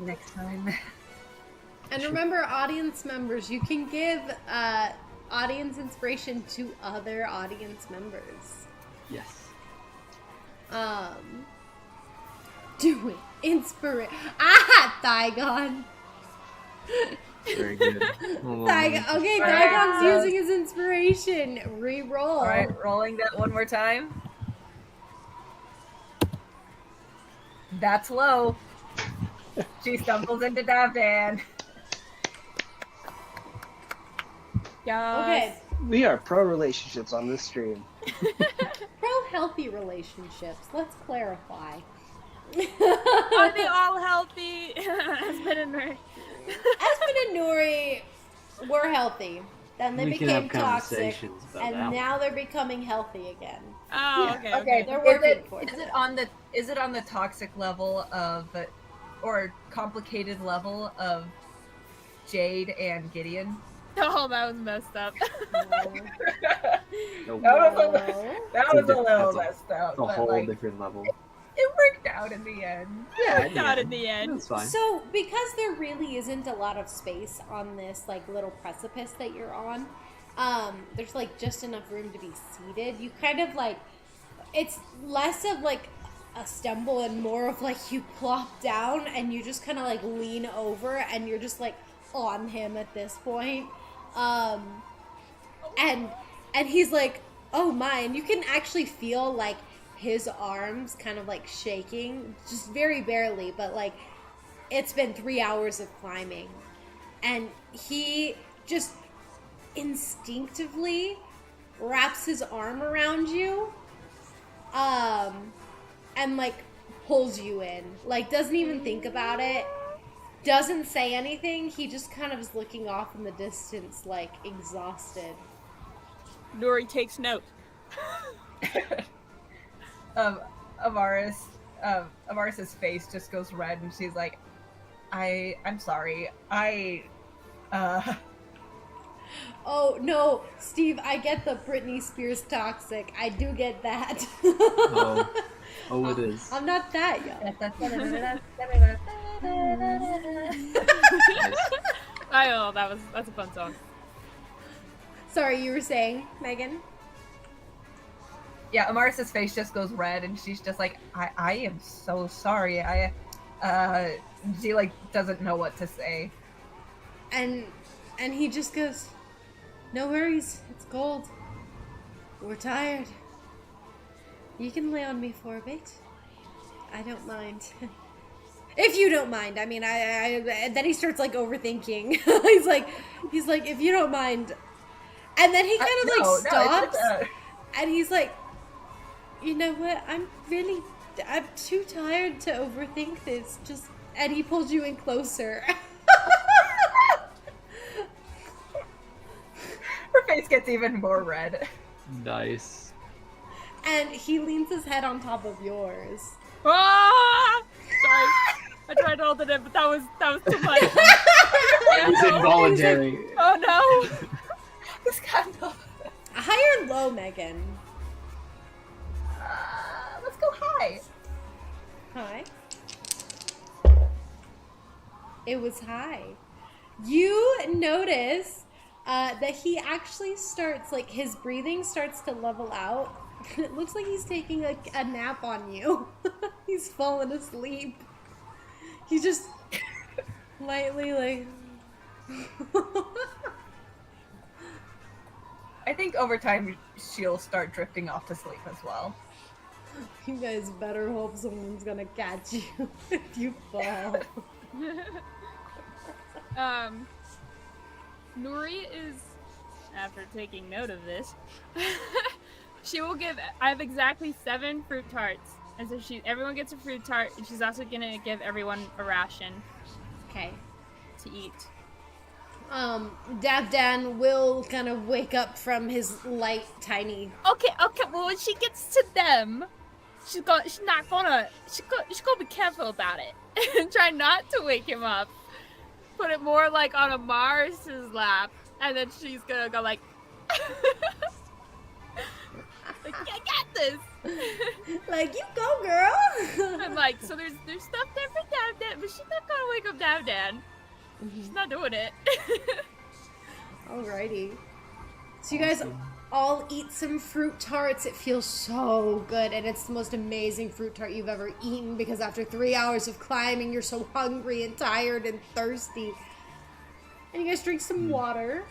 Speaker 5: Next time.
Speaker 1: And remember, audience members, you can give audience inspiration to other audience members.
Speaker 3: Yes.
Speaker 1: Do it. Inspiration. Ah, Thygon.
Speaker 3: Very good.
Speaker 1: Thygon. Okay,
Speaker 5: Alright,
Speaker 1: Thygon's
Speaker 5: so-
Speaker 1: using his inspiration. Reroll.
Speaker 5: Alright, rolling that one more time. That's low. She stumbles into Davdan.
Speaker 1: Okay.
Speaker 4: We are pro relationships on this stream.
Speaker 1: Pro healthy relationships. Let's clarify.
Speaker 2: Are they all healthy? Aspen and Nuri.
Speaker 1: Aspen and Nuri were healthy. Then they
Speaker 3: We can
Speaker 1: became
Speaker 3: have
Speaker 1: toxic.
Speaker 3: conversations about
Speaker 1: And
Speaker 3: that.
Speaker 1: now they're becoming healthy again.
Speaker 2: Oh, okay.
Speaker 5: Okay,
Speaker 1: They're working for
Speaker 5: is
Speaker 1: it.
Speaker 5: it on the toxic level of or complicated level of Jade and Gideon?
Speaker 2: Oh, that was messed up.
Speaker 3: Nope.
Speaker 5: That was
Speaker 3: That's
Speaker 5: a
Speaker 3: a
Speaker 5: little
Speaker 3: that's
Speaker 5: messed up,
Speaker 3: It's a
Speaker 5: but
Speaker 3: whole
Speaker 5: like
Speaker 3: different level.
Speaker 5: it worked out in the end.
Speaker 3: Yeah,
Speaker 2: Not in the end.
Speaker 3: That's fine.
Speaker 1: So, because there really isn't a lot of space on this like little precipice that you're on, there's like just enough room to be seated. You kind of like, it's less of like a stumble and more of like you plop down and you just kind of like lean over and you're just like on him at this point. And he's like, oh my, and you can actually feel like his arms kind of like shaking, just very barely, but like it's been 3 hours of climbing. And he just instinctively wraps his arm around you, and like pulls you in, like doesn't even think about it. doesn't say anything. He just kind of is looking off in the distance, like, exhausted.
Speaker 2: Nuri takes note.
Speaker 5: Amaris's face just goes red, and she's like, I'm sorry.
Speaker 1: Oh, no, Steve, I get the Britney Spears toxic. I do get that.
Speaker 3: Oh, it is.
Speaker 1: I'm not that young.
Speaker 2: Oh, that's a fun song.
Speaker 1: Sorry, you were saying, Megan?
Speaker 5: Yeah, Amaris's face just goes red, and she's just like, I am so sorry. She, like, doesn't know what to say.
Speaker 1: And he just goes, no worries, it's cold. We're tired. You can lay on me for a bit. I don't mind. If you don't mind. I mean, I then he starts, like, overthinking. he's like, if you don't mind. And then he kind of stops. And he's like, you know what? I'm too tired to overthink this. And he pulls you in closer.
Speaker 5: Her face gets even more red.
Speaker 3: Nice.
Speaker 1: And he leans his head on top of yours.
Speaker 2: Ah! Sorry. I tried to hold it in, but that was too much.
Speaker 3: It was involuntary.
Speaker 2: Oh no!
Speaker 5: This candle.
Speaker 1: High or low, Megan?
Speaker 5: Let's go high.
Speaker 1: High. It was high. You notice that he actually starts, like, his breathing starts to level out. It looks like he's taking a nap on you. He's fallen asleep. He's just lightly, like...
Speaker 5: I think over time she'll start drifting off to sleep as well.
Speaker 1: You guys better hope someone's gonna catch you if you fall.
Speaker 2: Nuri is, after taking note of this, she will give, I have exactly 7 fruit tarts. And so everyone gets a fruit tart, and she's also gonna give everyone a ration.
Speaker 1: Okay.
Speaker 2: To eat.
Speaker 1: Dan will kind of wake up from his light, tiny...
Speaker 2: Okay, well when she gets to them, she's gonna be careful about it. And try not to wake him up. Put it more like on Amaris's lap, and then she's gonna go like, like, I got this.
Speaker 1: Like, you go, girl.
Speaker 2: I'm like, so there's stuff there for Davdan, but she's not gonna wake up Davdan. She's not doing it.
Speaker 1: Alrighty. So you guys all eat some fruit tarts. It feels so good, and it's the most amazing fruit tart you've ever eaten, because after 3 hours of climbing, you're so hungry and tired and thirsty. And you guys drink some water.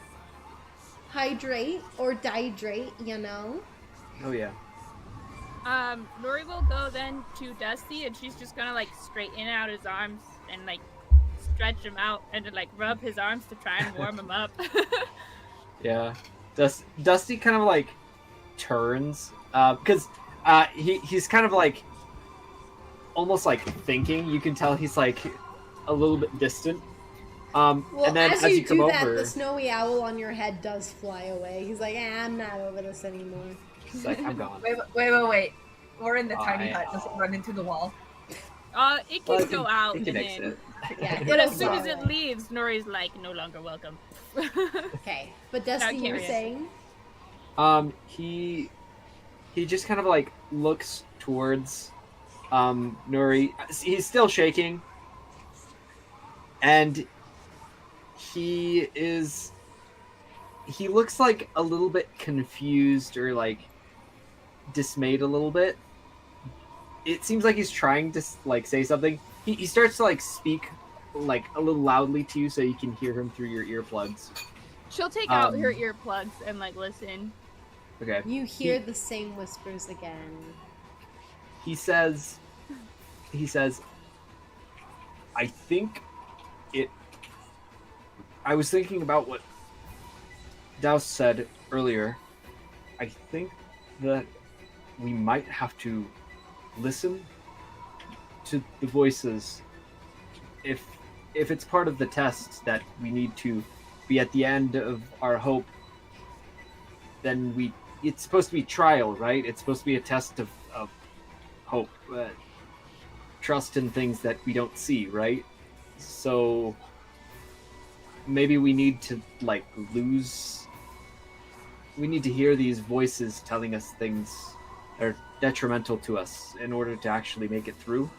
Speaker 1: Hydrate or dihydrate, you know.
Speaker 3: Oh yeah.
Speaker 2: Nuri will go then to Dusty, and she's just gonna, like, straighten out his arms and, like, stretch him out and to, like, rub his arms to try and warm him up.
Speaker 3: Yeah. Dusty kind of, like, turns, because he's kind of, like, almost, like, thinking. You can tell he's, like, a little bit distant.
Speaker 1: Well,
Speaker 3: and then
Speaker 1: as you
Speaker 3: come
Speaker 1: do that,
Speaker 3: over,
Speaker 1: the snowy owl on your head does fly away. He's like, I'm not over this anymore.
Speaker 3: he's like, I'm gone.
Speaker 5: Wait. We're in the tiny hut. Does it
Speaker 3: Bye.
Speaker 5: run into the wall?
Speaker 2: It can go out
Speaker 3: It can
Speaker 2: and
Speaker 3: exit.
Speaker 2: in.
Speaker 1: Yeah,
Speaker 2: But as
Speaker 1: it'll
Speaker 2: soon as
Speaker 1: fly
Speaker 2: it
Speaker 1: away.
Speaker 2: leaves, Nuri's like, no longer welcome.
Speaker 1: Okay, but Dusty, you were
Speaker 2: curious.
Speaker 1: saying?
Speaker 3: He just kind of, like, looks towards Nuri. He's still shaking, and he looks like a little bit confused or, like, dismayed a little bit. It seems like he's trying to, like, say something. He starts to, like, speak, like, a little loudly to you so you can hear him through your earplugs.
Speaker 2: She'll take out her earplugs and, like, listen.
Speaker 3: Okay.
Speaker 1: You hear the same whispers again.
Speaker 3: He says, I think I was thinking about what Douse said earlier. I think that we might have to listen to the voices if if it's part of the test that we need to be at the end of our hope, then it's supposed to be trial, right? It's supposed to be a test of hope, trust in things that we don't see, right? So maybe we need to we need to hear these voices telling us things that are detrimental to us in order to actually make it through.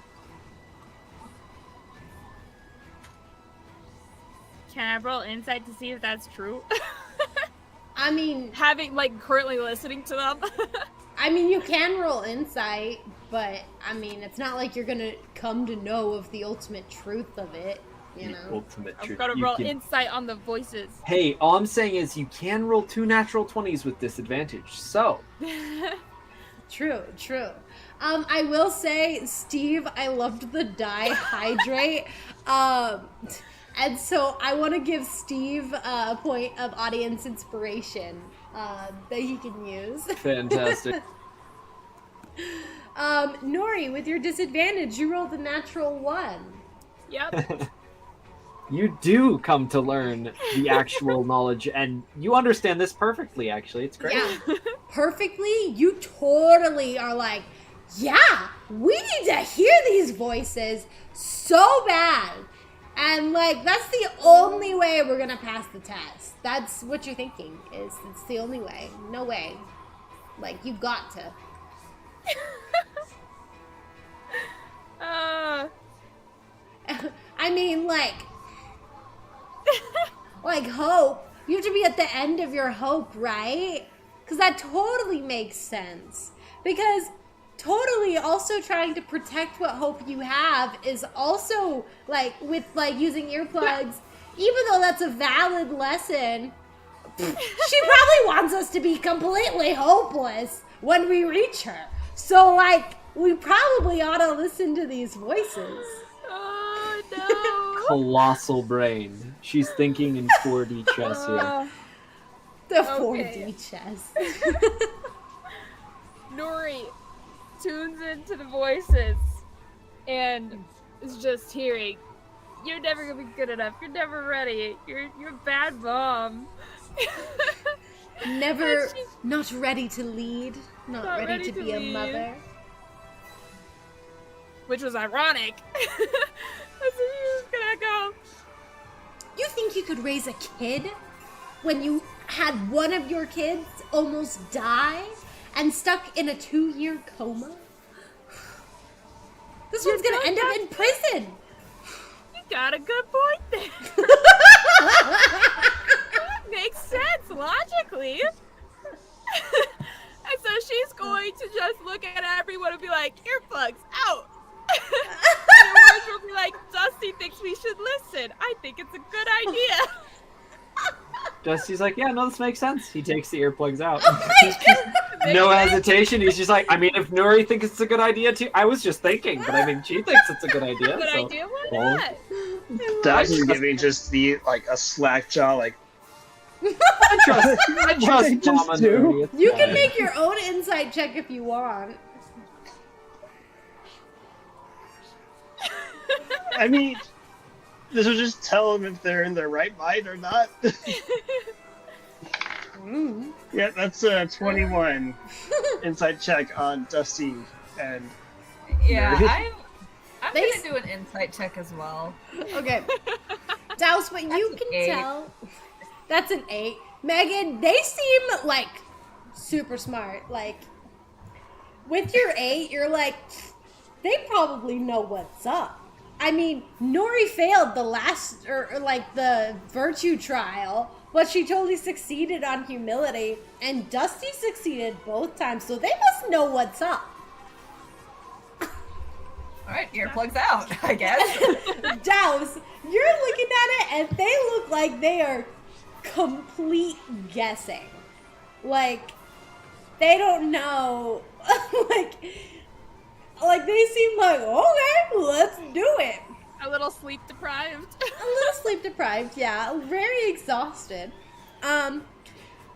Speaker 2: Can I roll insight to see if that's true?
Speaker 1: I mean,
Speaker 2: Having, currently listening to them.
Speaker 1: you can roll insight, but, it's not like you're gonna come to know of the ultimate truth of it, you know?
Speaker 3: Ultimate
Speaker 2: I'm
Speaker 3: truth.
Speaker 2: gonna
Speaker 3: You
Speaker 2: roll
Speaker 3: can-
Speaker 2: insight on the voices.
Speaker 3: Hey, all I'm saying is you can roll 2 natural 20s with disadvantage, so...
Speaker 1: True. I will say, Steve, I loved the die hydrate. And so I want to give Steve a point of audience inspiration that he can use.
Speaker 3: Fantastic.
Speaker 1: Nuri, with your disadvantage, you rolled a natural 1.
Speaker 2: Yep.
Speaker 3: You do come to learn the actual knowledge, and you understand this perfectly, actually. It's great.
Speaker 1: Yeah, perfectly. You totally are like, yeah, we need to hear these voices so bad. And, that's the only way we're going to pass the test. That's what you're thinking, is it's the only way. No way. You've got to. Hope. You have to be at the end of your hope, right? Because that totally makes sense. Because totally also trying to protect what hope you have is also, with, using earplugs, even though that's a valid lesson, she probably wants us to be completely hopeless when we reach her. So, we probably ought to listen to these voices.
Speaker 2: Oh, no.
Speaker 3: Colossal brain. She's thinking in 4D chess here.
Speaker 1: The
Speaker 2: Okay.
Speaker 1: 4D chess.
Speaker 2: Nuri tunes into the voices and is just hearing, "You're never gonna be good enough. You're never ready. You're a bad mom."
Speaker 1: Never,
Speaker 2: And she's
Speaker 1: not ready to lead, not ready to be a
Speaker 2: lead.
Speaker 1: mother.
Speaker 2: Which was ironic. That's where she was gonna go.
Speaker 1: You think you could raise a kid when you had one of your kids almost die and stuck in a 2-year coma? This one's gonna end up in prison.
Speaker 2: You got a good point there. Makes sense logically. And so she's going to just look at everyone and be like, "Earplugs out." And the words will be like, "Dusty thinks we should listen. I think it's a good idea."
Speaker 3: Dusty's like, yeah, no, this makes sense. He takes the earplugs out.
Speaker 1: Oh
Speaker 3: No hesitation. He's just like, if Nuri thinks it's a good idea too, I was just thinking, but she thinks it's a good idea.
Speaker 2: Good
Speaker 3: so.
Speaker 2: idea? Why
Speaker 3: Well,
Speaker 2: not?
Speaker 4: Douse is giving just a slack jaw,
Speaker 3: I trust
Speaker 7: Just
Speaker 3: Mama
Speaker 7: do.
Speaker 3: Nuri. It's
Speaker 1: You can
Speaker 3: fine.
Speaker 1: make your own insight check if you want.
Speaker 4: I mean, this will just tell them if they're in their right mind or not. Yeah, that's a 21 insight check on Dusty and
Speaker 5: Yeah,
Speaker 4: Nuri.
Speaker 5: I'm
Speaker 1: They
Speaker 5: gonna do an insight check as well.
Speaker 1: Okay. Douse, what you
Speaker 5: That's
Speaker 1: can
Speaker 5: an 8.
Speaker 1: tell. That's an 8. Megan, they seem super smart. With your 8, you're they probably know what's up. Nuri failed the last, the virtue trial, but she totally succeeded on humility, and Dusty succeeded both times, so they must know what's up.
Speaker 5: Alright, earplugs out, I guess.
Speaker 1: Douse, you're looking at it, and they look like they are complete guessing. They don't know. They seem like, okay, let's do it.
Speaker 2: A little sleep deprived.
Speaker 1: A little sleep deprived, yeah. Very exhausted.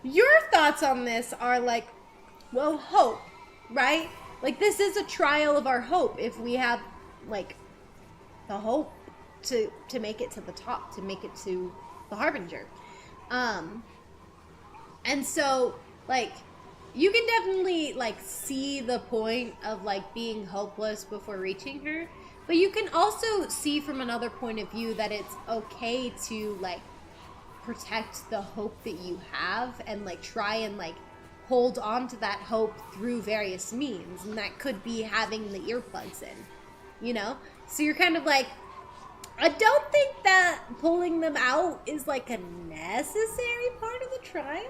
Speaker 1: Your thoughts on this are hope, right? This is a trial of our hope. If we have, the hope to make it to the top, to make it to the Harbinger. And so, like, you can definitely, like, see the point of, like, being hopeless before reaching her. But you can also see from another point of view that it's okay to, like, protect the hope that you have and, like, try and, like, hold on to that hope through various means. And that could be having the earplugs in, you know? So you're kind of like, I don't think that pulling them out is, like, a necessary part of the trial.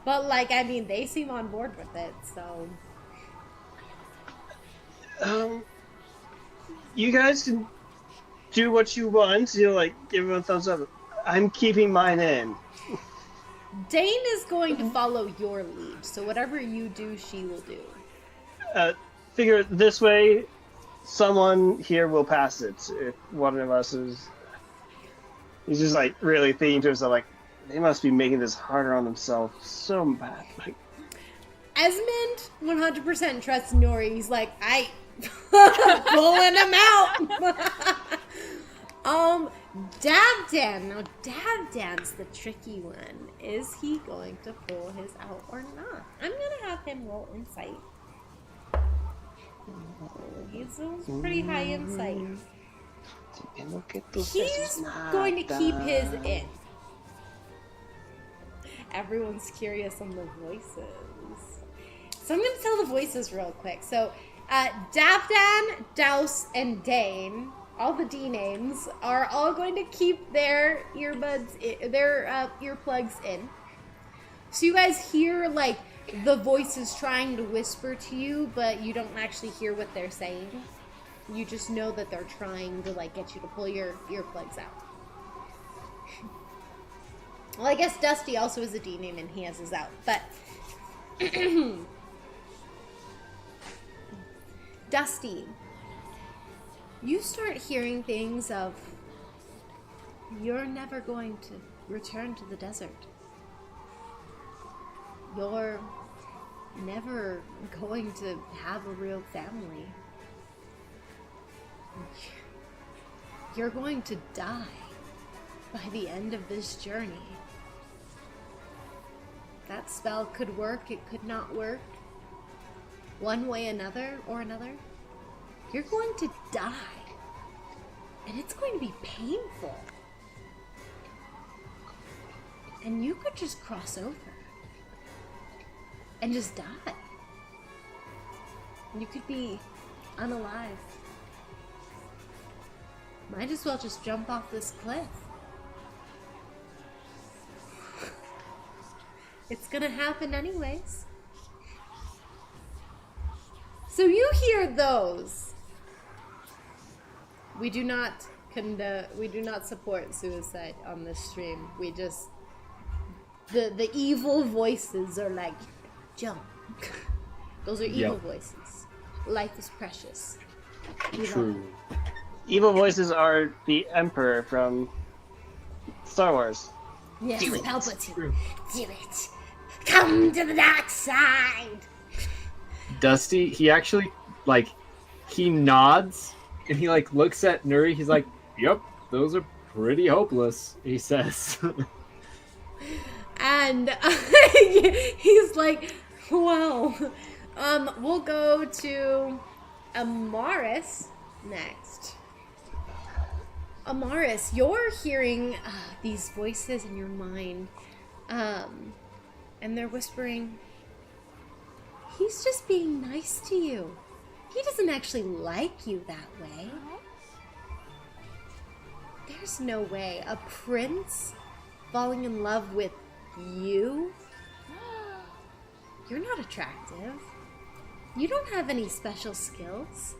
Speaker 1: But, like, I mean, they seem on board with it, so...
Speaker 4: You guys can do what you want, you know, like, give everyone a thumbs up. I'm keeping mine in.
Speaker 1: Dane is going to follow your lead, so whatever you do, she will do.
Speaker 4: Figure it this way, someone here will pass it. If one of us is... He's just, like, really thinking to himself, like, they must be making this harder on themselves so bad. Like,
Speaker 1: Esmond 100% trusts Nuri. He's like, pulling him out. Davdan. Now, Davdan's the tricky one. Is he going to pull his out or not? I'm gonna have him roll insight. He's pretty high insight. He's going to keep his in. Everyone's curious on the voices. So I'm going to tell the voices real quick. So, Davdan, Douse, and Dane, all the D names, are all going to keep their earbuds, their earplugs in. So you guys hear, like, the voices trying to whisper to you, but you don't actually hear what they're saying. You just know that they're trying to, like, get you to pull your earplugs out. Well, I guess Dusty also is a D name and he has his out, but... Dusty, you start hearing things of, you're never going to return to the desert. You're never going to have a real family. You're going to die by the end of this journey. That spell could work, it could not work. One way or another. You're going to die. And it's going to be painful. And you could just cross over. And just die. You could be unalive. Might as well just jump off this cliff. It's gonna happen anyways. So you hear those. We do not support suicide on this stream. We just the evil voices are like, jump. Those are evil voices. Life is precious.
Speaker 3: True.
Speaker 4: evil voices are the Emperor from Star Wars.
Speaker 1: Yes,
Speaker 4: Do it.
Speaker 1: Palpatine. Do it. Come to the dark side.
Speaker 3: Dusty, he actually, like, he nods and he, like, looks at Nuri. He's like, yep, those are pretty hopeless, he says.
Speaker 1: And he's like, well, we'll go to Amaris next. Amaris, you're hearing these voices in your mind, and they're whispering, he's just being nice to you. He doesn't actually like you that way. There's no way a prince falling in love with you? You're not attractive. You don't have any special skills.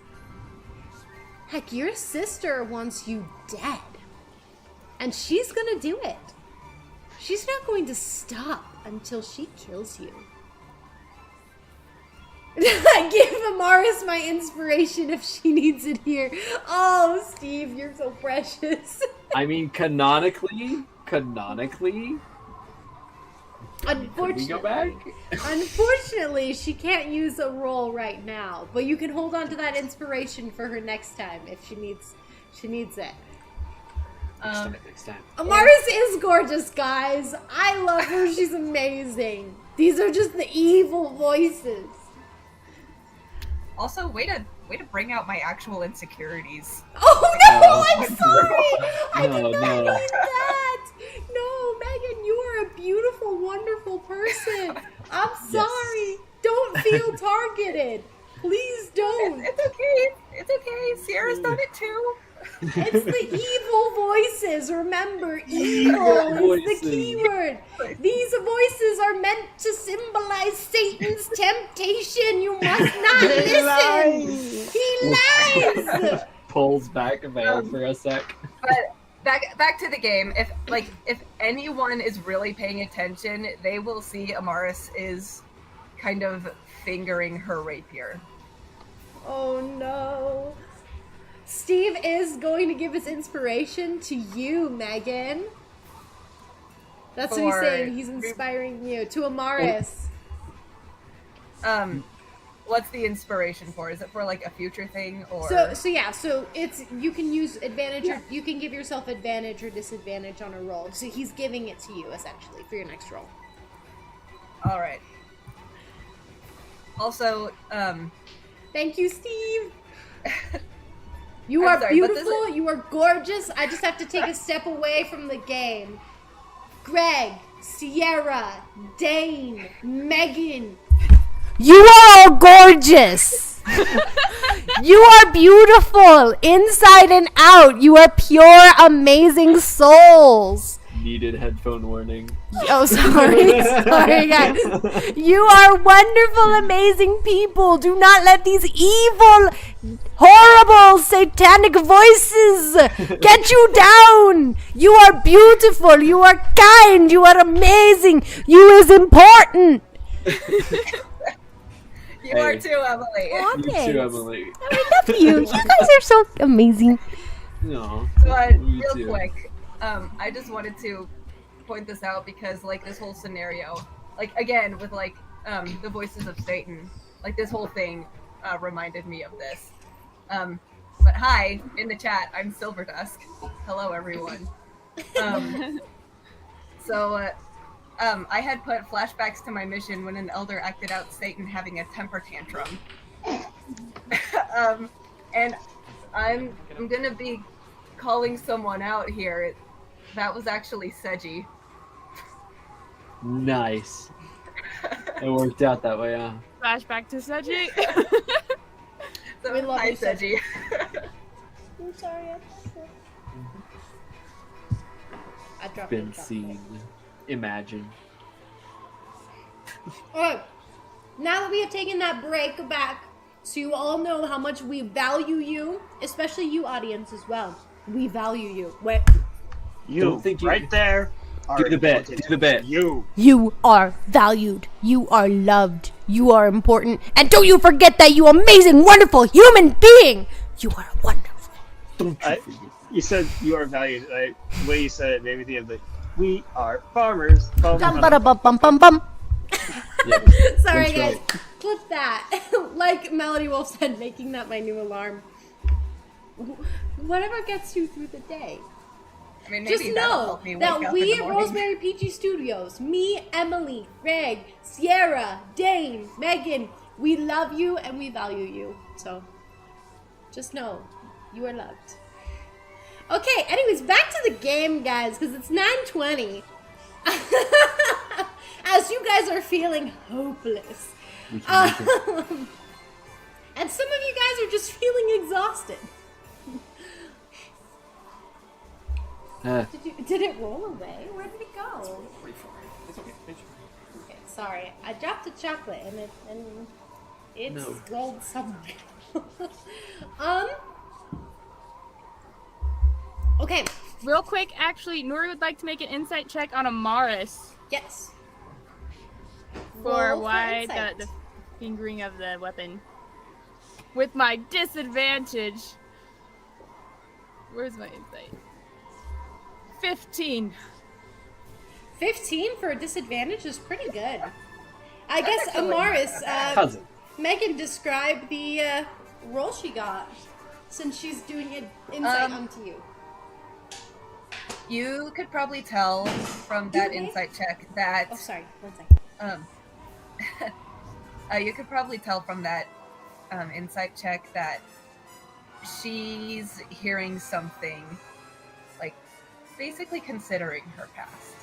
Speaker 1: Heck, your sister wants you dead. And she's gonna do it. She's not going to stop until she kills you. I give Amaris my inspiration if she needs it here. Oh, Steve, you're so precious.
Speaker 3: I mean, canonically,
Speaker 1: Unfortunately,
Speaker 3: we go back?
Speaker 1: Unfortunately, she can't use a roll right now, but you can hold on to that inspiration for her next time if she needs She needs it.
Speaker 3: Next time.
Speaker 1: Amaris is gorgeous, guys. I love her. She's amazing. These are just the evil voices.
Speaker 5: Also, way to bring out my actual insecurities.
Speaker 1: Oh no, I'm sorry. I
Speaker 3: No,
Speaker 1: did not
Speaker 3: no.
Speaker 1: mean that. No, Megan, you are a beautiful, wonderful person. I'm sorry. Don't feel targeted. Please don't.
Speaker 5: It's okay. It's okay. Sierra's done it too.
Speaker 1: It's the evil voices. Remember, evil is the
Speaker 3: Voices.
Speaker 1: keyword. These voices are meant to symbolize Satan's temptation. You must not listen. He lies.
Speaker 3: Pulls back a veil for a sec.
Speaker 5: But back to the game. If anyone is really paying attention, they will see Amaris is kind of fingering her rapier.
Speaker 1: Oh no. Steve is going to give his inspiration to you, Megan. That's what he's
Speaker 5: For-
Speaker 1: saying. He's inspiring you. To Amaris.
Speaker 5: What's the inspiration for? Is it for like a future thing or?
Speaker 1: So it's you can use advantage or you can give yourself advantage or disadvantage on a roll. So he's giving it to you essentially for your next roll.
Speaker 5: All right. Also,
Speaker 1: Thank you, Steve. You
Speaker 5: I'm
Speaker 1: are
Speaker 5: sorry, but this
Speaker 1: beautiful. You are gorgeous. I just have to take a step away from the game. Greg, Sierra, Dane, Megan. You are all gorgeous. You are beautiful inside and out. You are pure, amazing souls.
Speaker 3: Needed headphone warning.
Speaker 1: Oh, sorry. Sorry, guys. You are wonderful, amazing people. Do not let these evil, horrible, satanic voices get you down. You are beautiful. You are kind. You are amazing. You is important.
Speaker 5: you are too, Emily.
Speaker 1: Aw,
Speaker 3: You
Speaker 1: thanks.
Speaker 3: too, Emily.
Speaker 1: I love you. You guys are so amazing.
Speaker 3: No.
Speaker 5: But
Speaker 3: You
Speaker 5: real
Speaker 3: too.
Speaker 5: quick, I just wanted to point this out because like this whole scenario, like again with like the voices of Satan, like this whole thing reminded me of this. But hi in the chat, I'm Silver Dusk. Hello everyone. I had put flashbacks to my mission when an elder acted out Satan having a temper tantrum. And I'm gonna be calling someone out here. That was actually Seji.
Speaker 3: Nice. It worked out that way, huh?
Speaker 2: Flashback to Seji.
Speaker 5: So,
Speaker 1: We love
Speaker 5: hi,
Speaker 1: you, Seji.
Speaker 5: Seji.
Speaker 1: I'm sorry. I dropped
Speaker 3: Been
Speaker 1: it.
Speaker 3: seen. Imagine.
Speaker 1: Alright, now that we have taken that break back, so you all know how much we value you, especially you audience as well. We value you. Wait.
Speaker 4: You,
Speaker 3: Don't think you-
Speaker 4: right there.
Speaker 3: Do the bit. Do the bit.
Speaker 4: You.
Speaker 1: You are valued. You are loved. You are important. And don't you forget that you amazing, wonderful human being. You are wonderful.
Speaker 3: Don't you
Speaker 4: I-
Speaker 3: forget.
Speaker 4: You said you are valued. The way you said it made me think of the we are farmers. Bum,
Speaker 1: Bum,
Speaker 4: bum,
Speaker 1: bada, bum, bum, bum, bum.
Speaker 3: Yeah.
Speaker 1: Sorry,
Speaker 3: That's
Speaker 1: guys.
Speaker 3: right.
Speaker 1: Clip that. Like Melody Wolf said, making that my new alarm. Whatever gets you through the day.
Speaker 5: I mean, maybe
Speaker 1: Just
Speaker 5: that'll
Speaker 1: know
Speaker 5: help me wake
Speaker 1: that
Speaker 5: up
Speaker 1: we
Speaker 5: in the
Speaker 1: at
Speaker 5: morning.
Speaker 1: Rosemary Peachy Studios, me, Emily, Greg, Sierra, Dane, Megan, we love you and we value you. So, just know you are loved. Okay, anyways, back to the game, guys, because it's 9:20. As you guys are feeling hopeless.
Speaker 3: We can make it.
Speaker 1: And some of you guys are just feeling exhausted. Did it roll away? Where did it go? Okay, sorry. I dropped the chocolate and it's
Speaker 3: No.
Speaker 1: rolled somewhere. Okay.
Speaker 2: Real quick, actually, Nuri would like to make an insight check on Amaris
Speaker 1: Yes.
Speaker 2: for
Speaker 1: Roll
Speaker 2: why
Speaker 1: insight.
Speaker 2: the fingering of the weapon. With my disadvantage. Where's my insight? 15.
Speaker 1: 15 for a disadvantage is pretty good. I guess
Speaker 5: actually
Speaker 1: Amaris,
Speaker 3: Cousin.
Speaker 1: Megan described the roll she got. since she's doing it insight onto you?
Speaker 5: You could probably tell from that insight check that.
Speaker 1: Oh, sorry. 1 second.
Speaker 5: You could probably tell from that insight check that she's hearing something, like basically considering her past.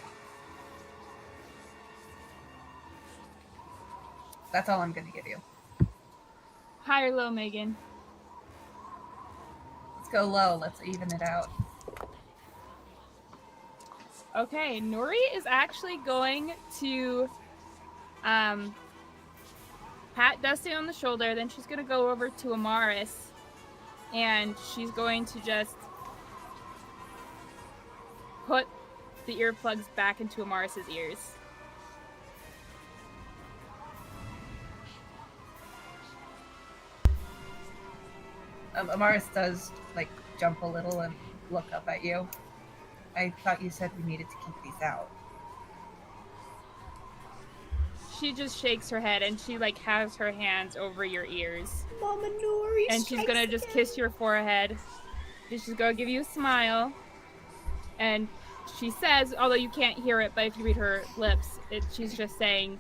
Speaker 5: That's all I'm gonna give you.
Speaker 2: High or low, Megan?
Speaker 5: Let's go low. Let's even it out.
Speaker 2: Okay, Nuri is actually going to pat Dusty on the shoulder, then she's going to go over to Amaris, and she's going to just put the earplugs back into Amaris's ears.
Speaker 5: Amaris does, like, jump a little and look up at you. I thought you said we needed to keep these out.
Speaker 2: She just shakes her head and she like has her hands over your ears.
Speaker 1: Mama Nuri.
Speaker 2: And she's gonna just kiss your forehead. And she's gonna give you a smile. And she says, although you can't hear it, but if you read her lips, she's just saying,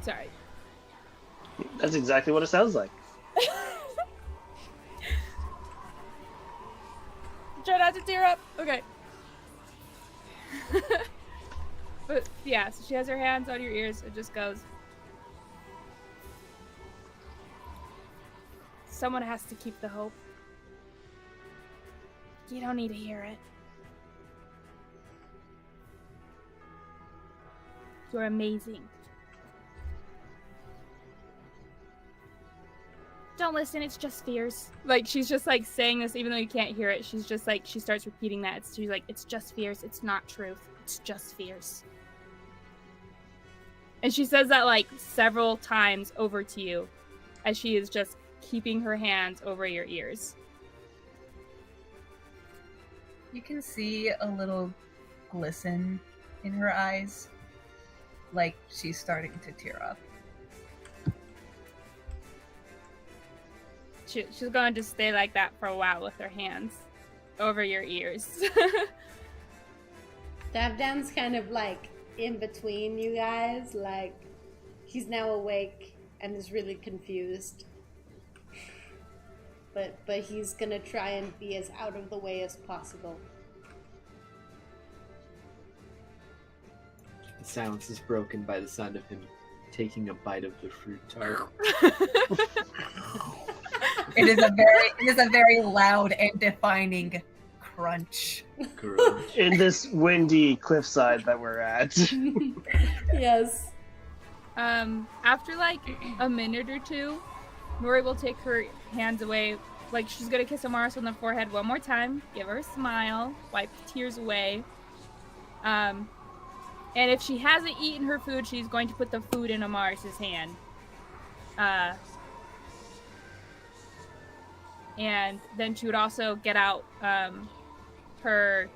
Speaker 2: sorry.
Speaker 4: That's exactly what it sounds like.
Speaker 2: Try not to tear up. Okay. But yeah, so she has her hands on your ears. It just goes. Someone has to keep the hope. You don't need to hear it. You're amazing. Don't listen, it's just fears. Like, she's just like saying this even though you can't hear it. She's just like, she starts repeating that. She's like, it's just fears, it's not truth. It's just fears. And she says that like several times over to you as she is just keeping her hands over your ears.
Speaker 5: You can see a little glisten in her eyes, like she's starting to tear up.
Speaker 2: She's going to stay like that for a while with her hands over your ears.
Speaker 1: Davdan's kind of like in between you guys, like he's now awake and is really confused. But he's gonna try and be as out of the way as possible.
Speaker 3: The silence is broken by the sound of him taking a bite of the fruit tart.
Speaker 5: It is a very loud and defining crunch.
Speaker 3: Crunch.
Speaker 4: In this windy cliffside that we're at.
Speaker 1: Yes.
Speaker 2: After like a minute or two, Nuri will take her hands away. Like, she's gonna kiss Amaris on the forehead one more time, give her a smile, wipe the tears away. And if she hasn't eaten her food, she's going to put the food in Amaris's hand. And then she would also get out her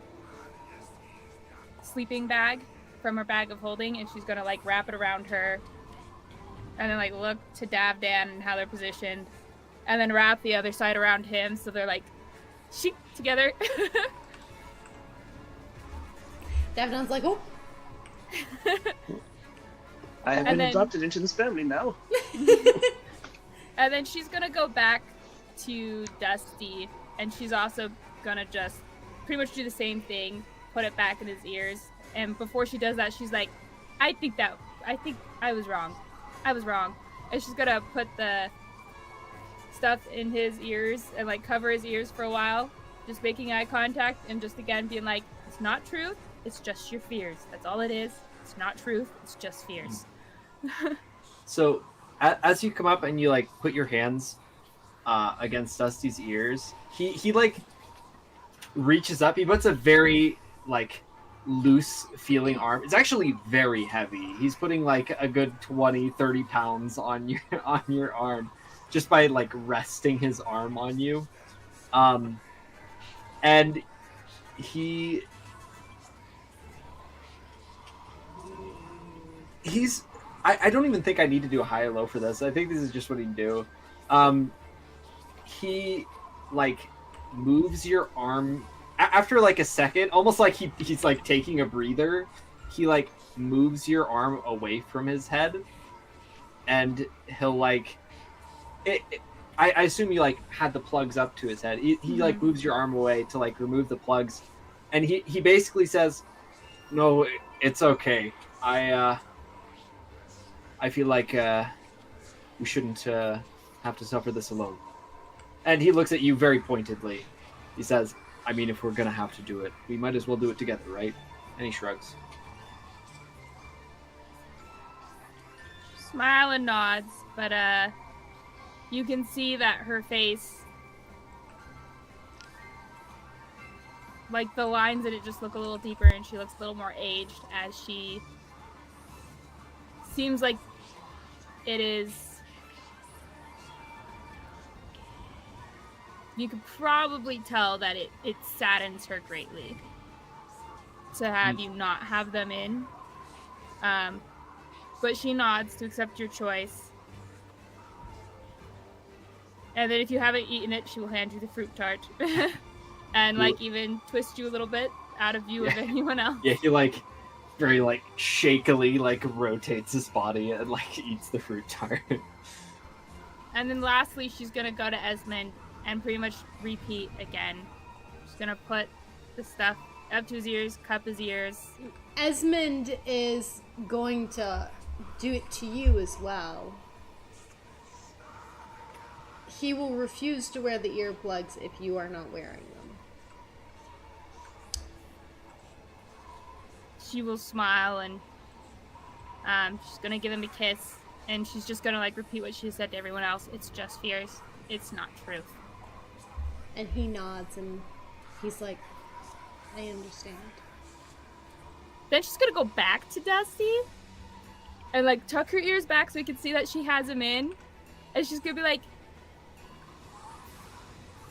Speaker 2: sleeping bag from her bag of holding, and she's gonna like wrap it around her, and then like look to Davdan and how they're positioned, and then wrap the other side around him so they're like chic together.
Speaker 1: Davdan's like, oh.
Speaker 4: I have been adopted into this family now.
Speaker 2: And then she's gonna go back to Dusty, and she's also gonna just pretty much do the same thing, put it back in his ears. And before she does that, she's like, I think I was wrong. And she's gonna put the stuff in his ears and like cover his ears for a while, just making eye contact and just again being like, it's not truth, it's just your fears. That's all it is. It's not truth, it's just fears.
Speaker 3: So as you come up and you like put your hands against Dusty's ears, he like reaches up. He puts a very like loose feeling arm. It's actually very heavy. He's putting like a good 20-30 pounds on your arm just by like resting his arm on you. And he's I don't even think I need to do a high or low for this. I think this is just what he'd do. He like moves your arm after like a second, almost like he's like taking a breather. He like moves your arm away from his head, and he'll like I assume you like had the plugs up to his head. He like moves your arm away to like remove the plugs, and he basically says, "No, it's okay. I feel like we shouldn't have to suffer this alone." And he looks at you very pointedly. He says, "I mean, if we're gonna have to do it, we might as well do it together, right?" And he shrugs.
Speaker 2: Smile and nods, but you can see that her face, like the lines in it just look a little deeper, and she looks a little more aged as she seems like it is. You could probably tell that it saddens her greatly to have you not have them in. But she nods to accept your choice. And then if you haven't eaten it, she will hand you the fruit tart. And like even twist you a little bit out of view of anyone else.
Speaker 3: Yeah, he like very like shakily like rotates his body and like eats the fruit tart.
Speaker 2: And then lastly, she's gonna go to Esmond and pretty much repeat again. She's gonna put the stuff up to his ears, cup his ears.
Speaker 1: Esmond is going to do it to you as well. He will refuse to wear the earplugs if you are not wearing them.
Speaker 2: She will smile and she's gonna give him a kiss, and she's just gonna like repeat what she said to everyone else. It's just fears. It's not truth.
Speaker 1: And he nods and he's like, I understand.
Speaker 2: Then she's gonna go back to Dusty and like tuck her ears back so we can see that she has him in. And she's gonna be like,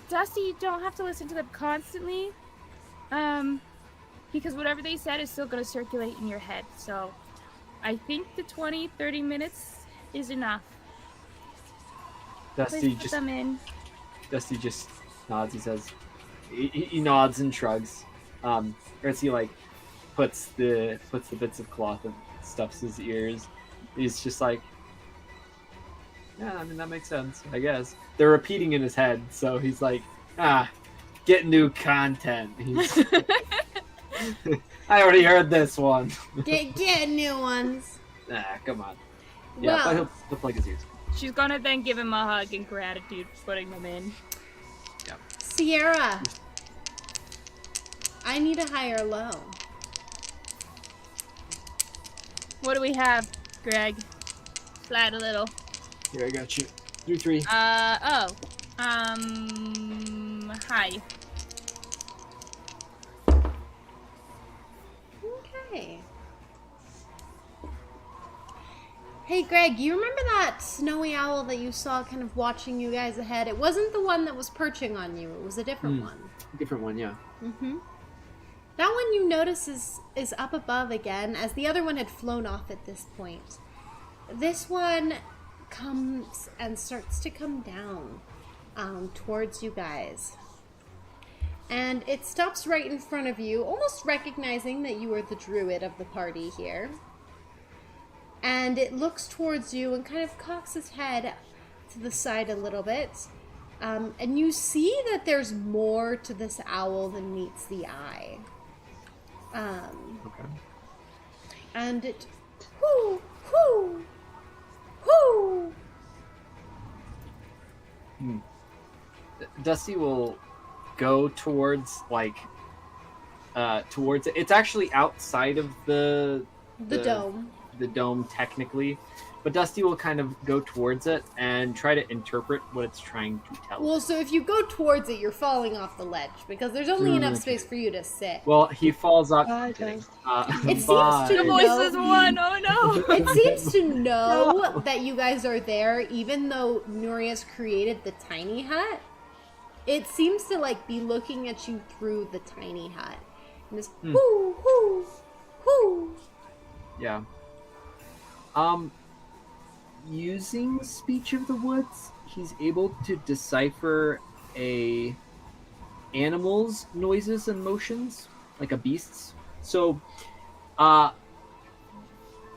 Speaker 2: Dusty, you don't have to listen to them constantly. Because whatever they said is still gonna circulate in your head. So I think the 20-30 minutes is enough.
Speaker 3: Dusty
Speaker 2: Please put them in.
Speaker 3: Dusty just nods. He says, he nods and shrugs. As he like puts the bits of cloth and stuffs his ears. He's just like, yeah, I mean that makes sense, I guess. They're repeating in his head, so he's like, get new content. He's I already heard this one.
Speaker 1: Get new ones.
Speaker 3: Come on. Yeah,
Speaker 1: Well,
Speaker 3: but he'll plug his ears.
Speaker 2: She's gonna then give him a hug in gratitude for putting them in.
Speaker 1: Sierra, I need a higher low.
Speaker 2: What do we have, Greg? Slide a little.
Speaker 3: Here, I got you. 3-3.
Speaker 2: Hi.
Speaker 1: Okay. Hey Greg, you remember that snowy owl that you saw kind of watching you guys ahead? It wasn't the one that was perching on you, it was a different one.
Speaker 3: Different one, yeah.
Speaker 1: That one you notice is up above again, as the other one had flown off at this point. This one comes and starts to come down towards you guys. And it stops right in front of you, almost recognizing that you are the druid of the party here. And it looks towards you and kind of cocks its head to the side a little bit. And you see that there's more to this owl than meets the eye.
Speaker 3: Okay.
Speaker 1: And it, whoo, whoo, whoo.
Speaker 3: Dusty will go towards towards it. It's actually outside of the
Speaker 1: dome.
Speaker 3: The dome technically, but Dusty will kind of go towards it and try to interpret what it's trying to tell.
Speaker 1: Well, so if you go towards it, you're falling off the ledge because there's only enough space for you to sit.
Speaker 3: Well, he falls off.
Speaker 1: It seems
Speaker 3: Bye.
Speaker 1: to
Speaker 2: The voice is one. Oh no.
Speaker 1: It seems to know that you guys are there, even though Nuri has created the tiny hut. It seems to like be looking at you through the tiny hut. And this whoo, whoo, whoo.
Speaker 3: Yeah. Using speech of the woods, he's able to decipher a animal's noises and motions, like a beast's. So,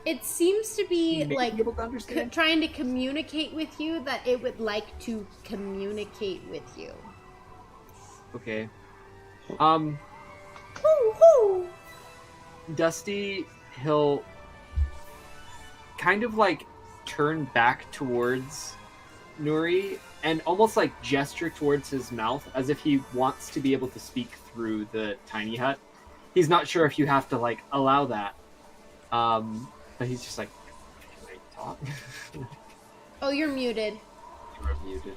Speaker 1: It seems to be
Speaker 3: may
Speaker 1: like
Speaker 3: be able to understand.
Speaker 1: trying to communicate with you that it would like to communicate with you.
Speaker 3: Okay.
Speaker 1: Hoo hoo!
Speaker 3: Dusty, he'll kind of like turn back towards Nuri and almost like gesture towards his mouth as if he wants to be able to speak through the tiny hut. He's not sure if you have to like allow that. But he's just like, can I talk?
Speaker 1: Oh, you're muted.
Speaker 3: You are muted.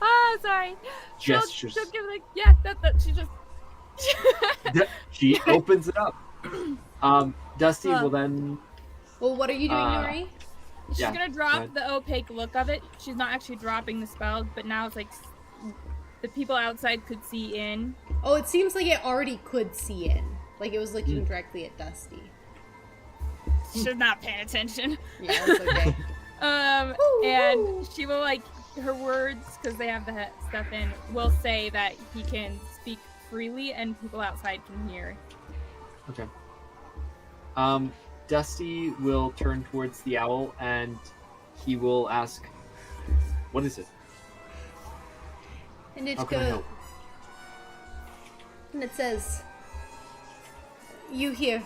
Speaker 2: Oh, sorry.
Speaker 3: Gestures.
Speaker 2: She'll give like, yeah, that she just.
Speaker 3: She opens it up. Dusty will then.
Speaker 1: Well, what are you doing, Nuri?
Speaker 2: She's
Speaker 3: Yeah,
Speaker 2: gonna
Speaker 3: go
Speaker 2: drop
Speaker 3: ahead.
Speaker 2: the opaque look of it. She's not actually dropping the spell, but now it's like the people outside could see in.
Speaker 1: Oh, it seems like it already could see in. Like it was looking directly at Dusty.
Speaker 2: She's not paying attention.
Speaker 1: Yeah, it's okay.
Speaker 2: And she will like her words because they have the stuff in. Will say that he can speak freely and people outside can hear.
Speaker 3: Okay. Dusty will turn towards the owl and he will ask, "What is it?
Speaker 1: And it
Speaker 3: How can I
Speaker 1: goes.
Speaker 3: help?"
Speaker 1: And it says, "You here?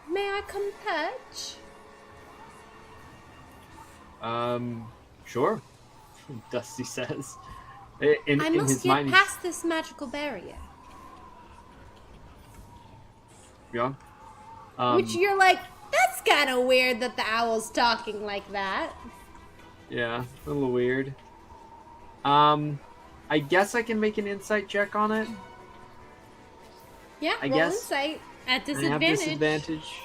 Speaker 1: May I come perch?"
Speaker 3: Sure. Dusty says.
Speaker 1: I
Speaker 3: In
Speaker 1: must
Speaker 3: his
Speaker 1: get
Speaker 3: mind,
Speaker 1: past this magical barrier.
Speaker 3: yeah.
Speaker 1: Which you're like, that's kind of weird that the owl's talking like that.
Speaker 3: Yeah, a little weird. I guess I can make an insight check on it.
Speaker 1: Yeah,
Speaker 3: I
Speaker 1: roll
Speaker 3: guess
Speaker 1: insight at
Speaker 3: I
Speaker 1: disadvantage.
Speaker 3: have disadvantage.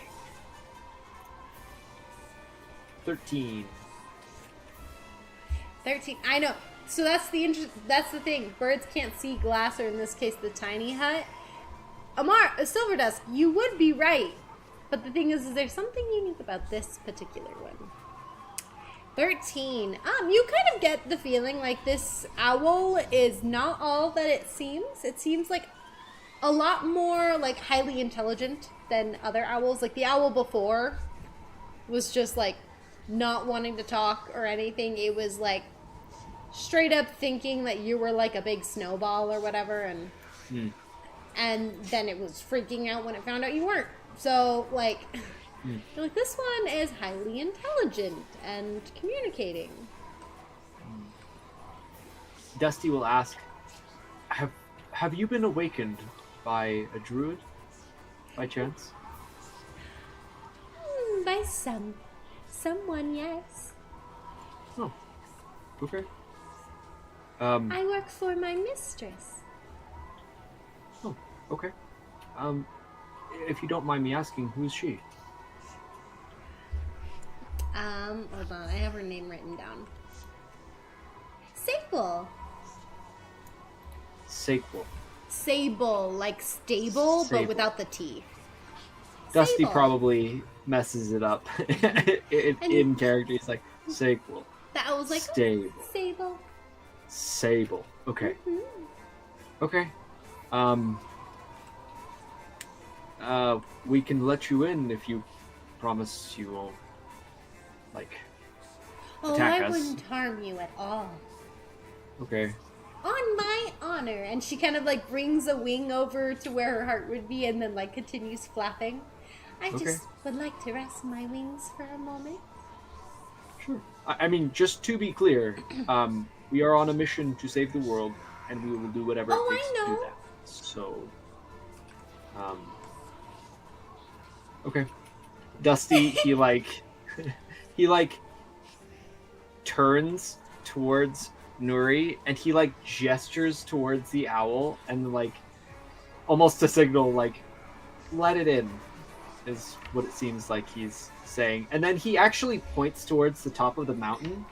Speaker 3: 13.
Speaker 1: 13. I know. So that's the thing. Birds can't see glass, or in this case, the tiny hut. Silver Dusk, you would be right. But the thing is there's something unique about this particular one. 13. You kind of get the feeling like this owl is not all that it seems. It seems like a lot more like highly intelligent than other owls. Like the owl before was just like not wanting to talk or anything. It was like straight up thinking that you were like a big snowball or whatever, and then it was freaking out when it found out you weren't. So like you're like, this one is highly intelligent and communicating.
Speaker 3: Dusty will ask, have you been awakened by a druid, by chance?
Speaker 1: By someone, yes.
Speaker 3: Oh, okay.
Speaker 1: I work for my mistress.
Speaker 3: Oh, okay. If you don't mind me asking, who's she?
Speaker 1: Hold on, I have her name written down. Sable.
Speaker 3: Sable.
Speaker 1: Sable, like stable,
Speaker 3: Sable.
Speaker 1: but without the T.
Speaker 3: Dusty
Speaker 1: Sable.
Speaker 3: probably messes it up in character. He's like, Sable.
Speaker 1: That was like,
Speaker 3: Stable.
Speaker 1: Sable.
Speaker 3: Sable. Okay.
Speaker 1: Mhm.
Speaker 3: Okay. We can let you in if you promise you won't, like,
Speaker 1: Oh,
Speaker 3: attack
Speaker 1: I
Speaker 3: us.
Speaker 1: wouldn't harm you at all.
Speaker 3: Okay.
Speaker 1: On my honor. And she kind of like brings a wing over to where her heart would be and then like continues flapping. I
Speaker 3: Okay.
Speaker 1: just would like to rest my wings for a moment.
Speaker 3: Sure. I mean, just to be clear, we are on a mission to save the world, and we will do whatever
Speaker 1: Oh,
Speaker 3: it takes
Speaker 1: I
Speaker 3: to do
Speaker 1: know.
Speaker 3: that. So, okay. Dusty, he turns towards Nuri, and he like gestures towards the owl, and like almost a signal, like, let it in, is what it seems like he's saying. And then he actually points towards the top of the mountain,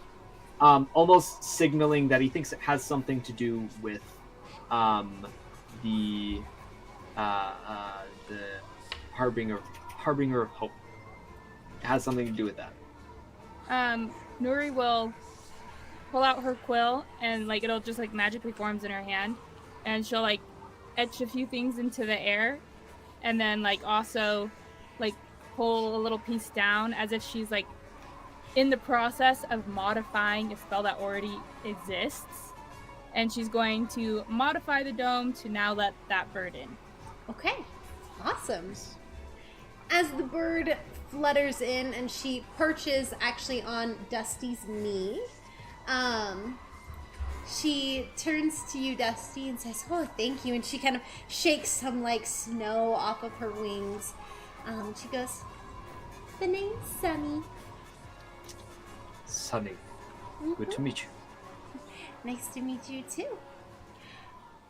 Speaker 3: almost signaling that he thinks it has something to do with the Harbinger of Hope. It has something to do with that.
Speaker 2: Nuri will pull out her quill and like it'll just like magically forms in her hand, and she'll like etch a few things into the air, and then like also like pull a little piece down as if she's like in the process of modifying a spell that already exists, and she's going to modify the dome to now let that bird in.
Speaker 1: Okay, awesome. As the bird flutters in and she perches actually on Dusty's knee, she turns to you, Dusty, and says, "Oh, thank you." And she kind of shakes some like snow off of her wings. She goes, "The name's Sunny."
Speaker 3: Sunny. Good to meet you.
Speaker 1: Nice to meet you too.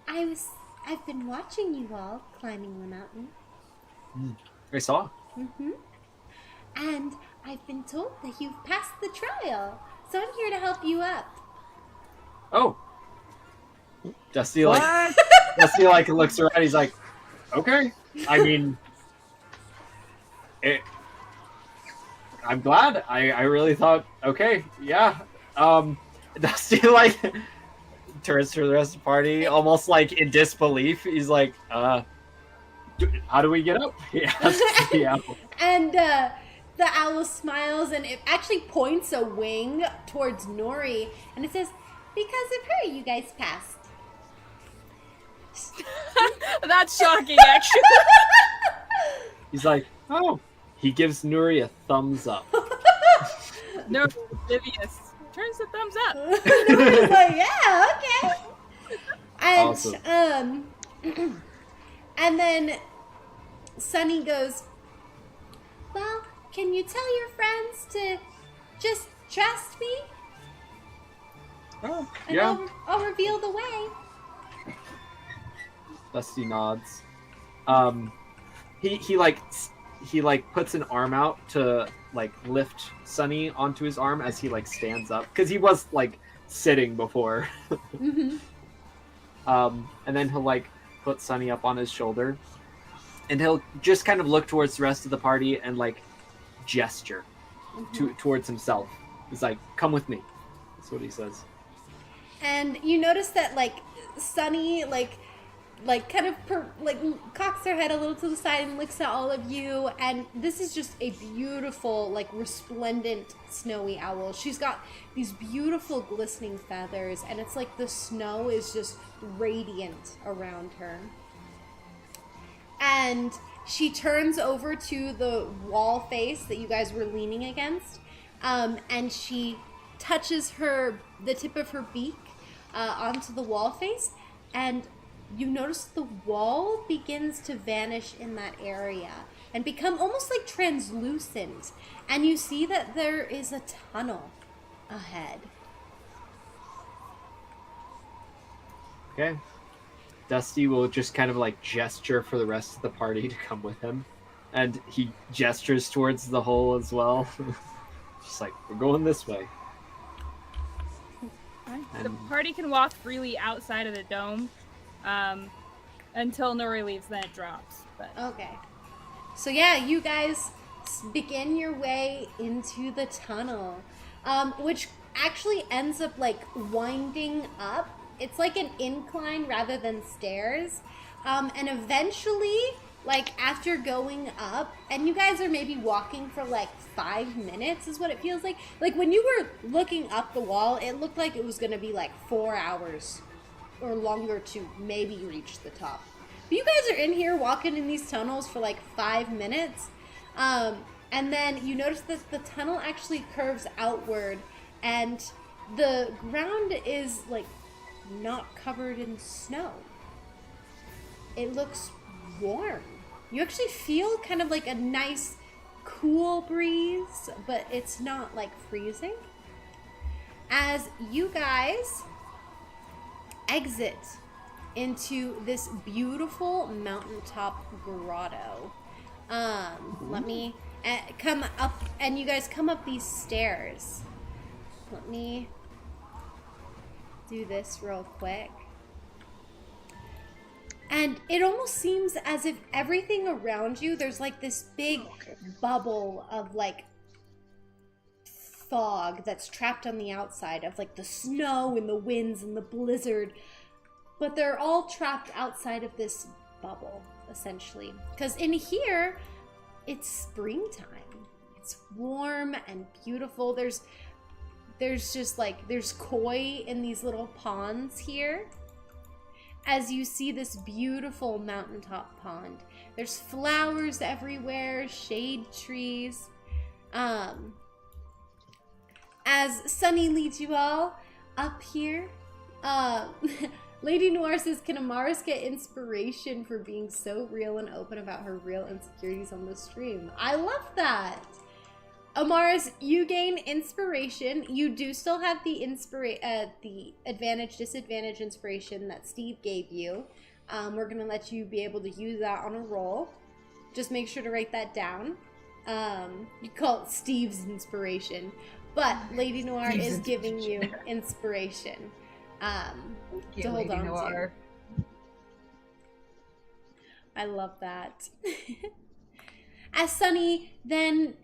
Speaker 1: I've been watching you all climbing the mountain.
Speaker 3: I saw.
Speaker 1: And I've been told that you've passed the trial, so I'm here to help you up.
Speaker 3: Oh. Dusty like looks around. He's like, okay. I mean, I'm glad. I really thought, okay, yeah. Dusty like turns to the rest of the party, almost like in disbelief. He's like, how do we get up? Yeah.
Speaker 1: And the owl smiles and it actually points a wing towards Nuri, and it says, "Because of her, you guys passed."
Speaker 2: That's shocking, actually.
Speaker 3: He's like, oh. He gives Nuri a thumbs up.
Speaker 2: No, oblivious. Turns the thumbs up.
Speaker 1: Nuri's like, yeah, okay. And
Speaker 3: Awesome.
Speaker 1: And then Sunny goes, "Well, can you tell your friends to just trust me?
Speaker 3: Oh,
Speaker 1: And
Speaker 3: yeah.
Speaker 1: I'll reveal the way."
Speaker 3: Dusty nods. He puts an arm out to like lift Sunny onto his arm as he like stands up, because he was like sitting before.
Speaker 1: Mm-hmm.
Speaker 3: And then he'll like put Sunny up on his shoulder, and he'll just kind of look towards the rest of the party and like gesture towards himself. He's like, "Come with me." That's what he says.
Speaker 1: And you notice that like Sunny kind of cocks her head a little to the side and looks at all of you, and this is just a beautiful like resplendent snowy owl. She's got these beautiful glistening feathers, and it's like the snow is just radiant around her. And she turns over to the wall face that you guys were leaning against, and she touches the tip of her beak onto the wall face, and you notice the wall begins to vanish in that area and become almost like translucent. And you see that there is a tunnel ahead.
Speaker 3: Okay. Dusty will just kind of like gesture for the rest of the party to come with him. And he gestures towards the hole as well. Just like, we're going this way.
Speaker 2: The party can walk freely outside of the dome. Until Nuri leaves, then it drops. But
Speaker 1: Okay. So yeah, you guys begin your way into the tunnel, which actually ends up like winding up. It's like an incline rather than stairs. And eventually, like after going up, and you guys are maybe walking for like 5 minutes is what it feels like. Like when you were looking up the wall, it looked like it was gonna be like 4 hours or longer to maybe reach the top. But you guys are in here walking in these tunnels for like 5 minutes. And then you notice that the tunnel actually curves outward, and the ground is like not covered in snow. It looks warm. You actually feel kind of like a nice cool breeze, but it's not like freezing. As you guys exit into this beautiful mountaintop grotto. Let me come up, and you guys come up these stairs. Let me do this real quick. And it almost seems as if everything around you, there's like this big bubble of like fog that's trapped on the outside of like the snow and the winds and the blizzard. But they're all trapped outside of this bubble, essentially. Because in here, it's springtime. It's warm and beautiful. There's just like, there's koi in these little ponds here. As you see this beautiful mountaintop pond. There's flowers everywhere, shade trees. As Sunny leads you all up here, Lady Noir says, can Amaris get inspiration for being so real and open about her real insecurities on the stream? I love that. Amaris, you gain inspiration. You do still have the advantage, disadvantage inspiration that Steve gave you. We're going to let you be able to use that on a roll. Just make sure to write that down. You call it Steve's inspiration. But Lady Noir is giving you inspiration. To hold on to. I love that. As Sunny then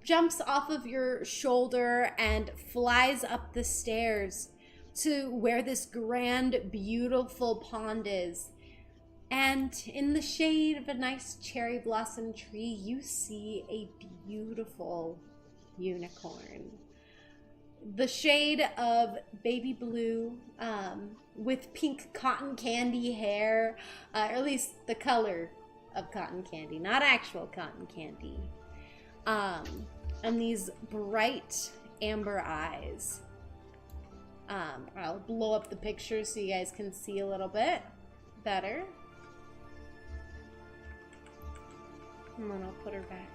Speaker 1: jumps off of your shoulder and flies up the stairs to where this grand, beautiful pond is. And in the shade of a nice cherry blossom tree, you see a beautiful unicorn. The shade of baby blue with pink cotton candy hair, or at least the color of cotton candy, not actual cotton candy. And these bright amber eyes. I'll blow up the picture so you guys can see a little bit better. And then I'll put her back.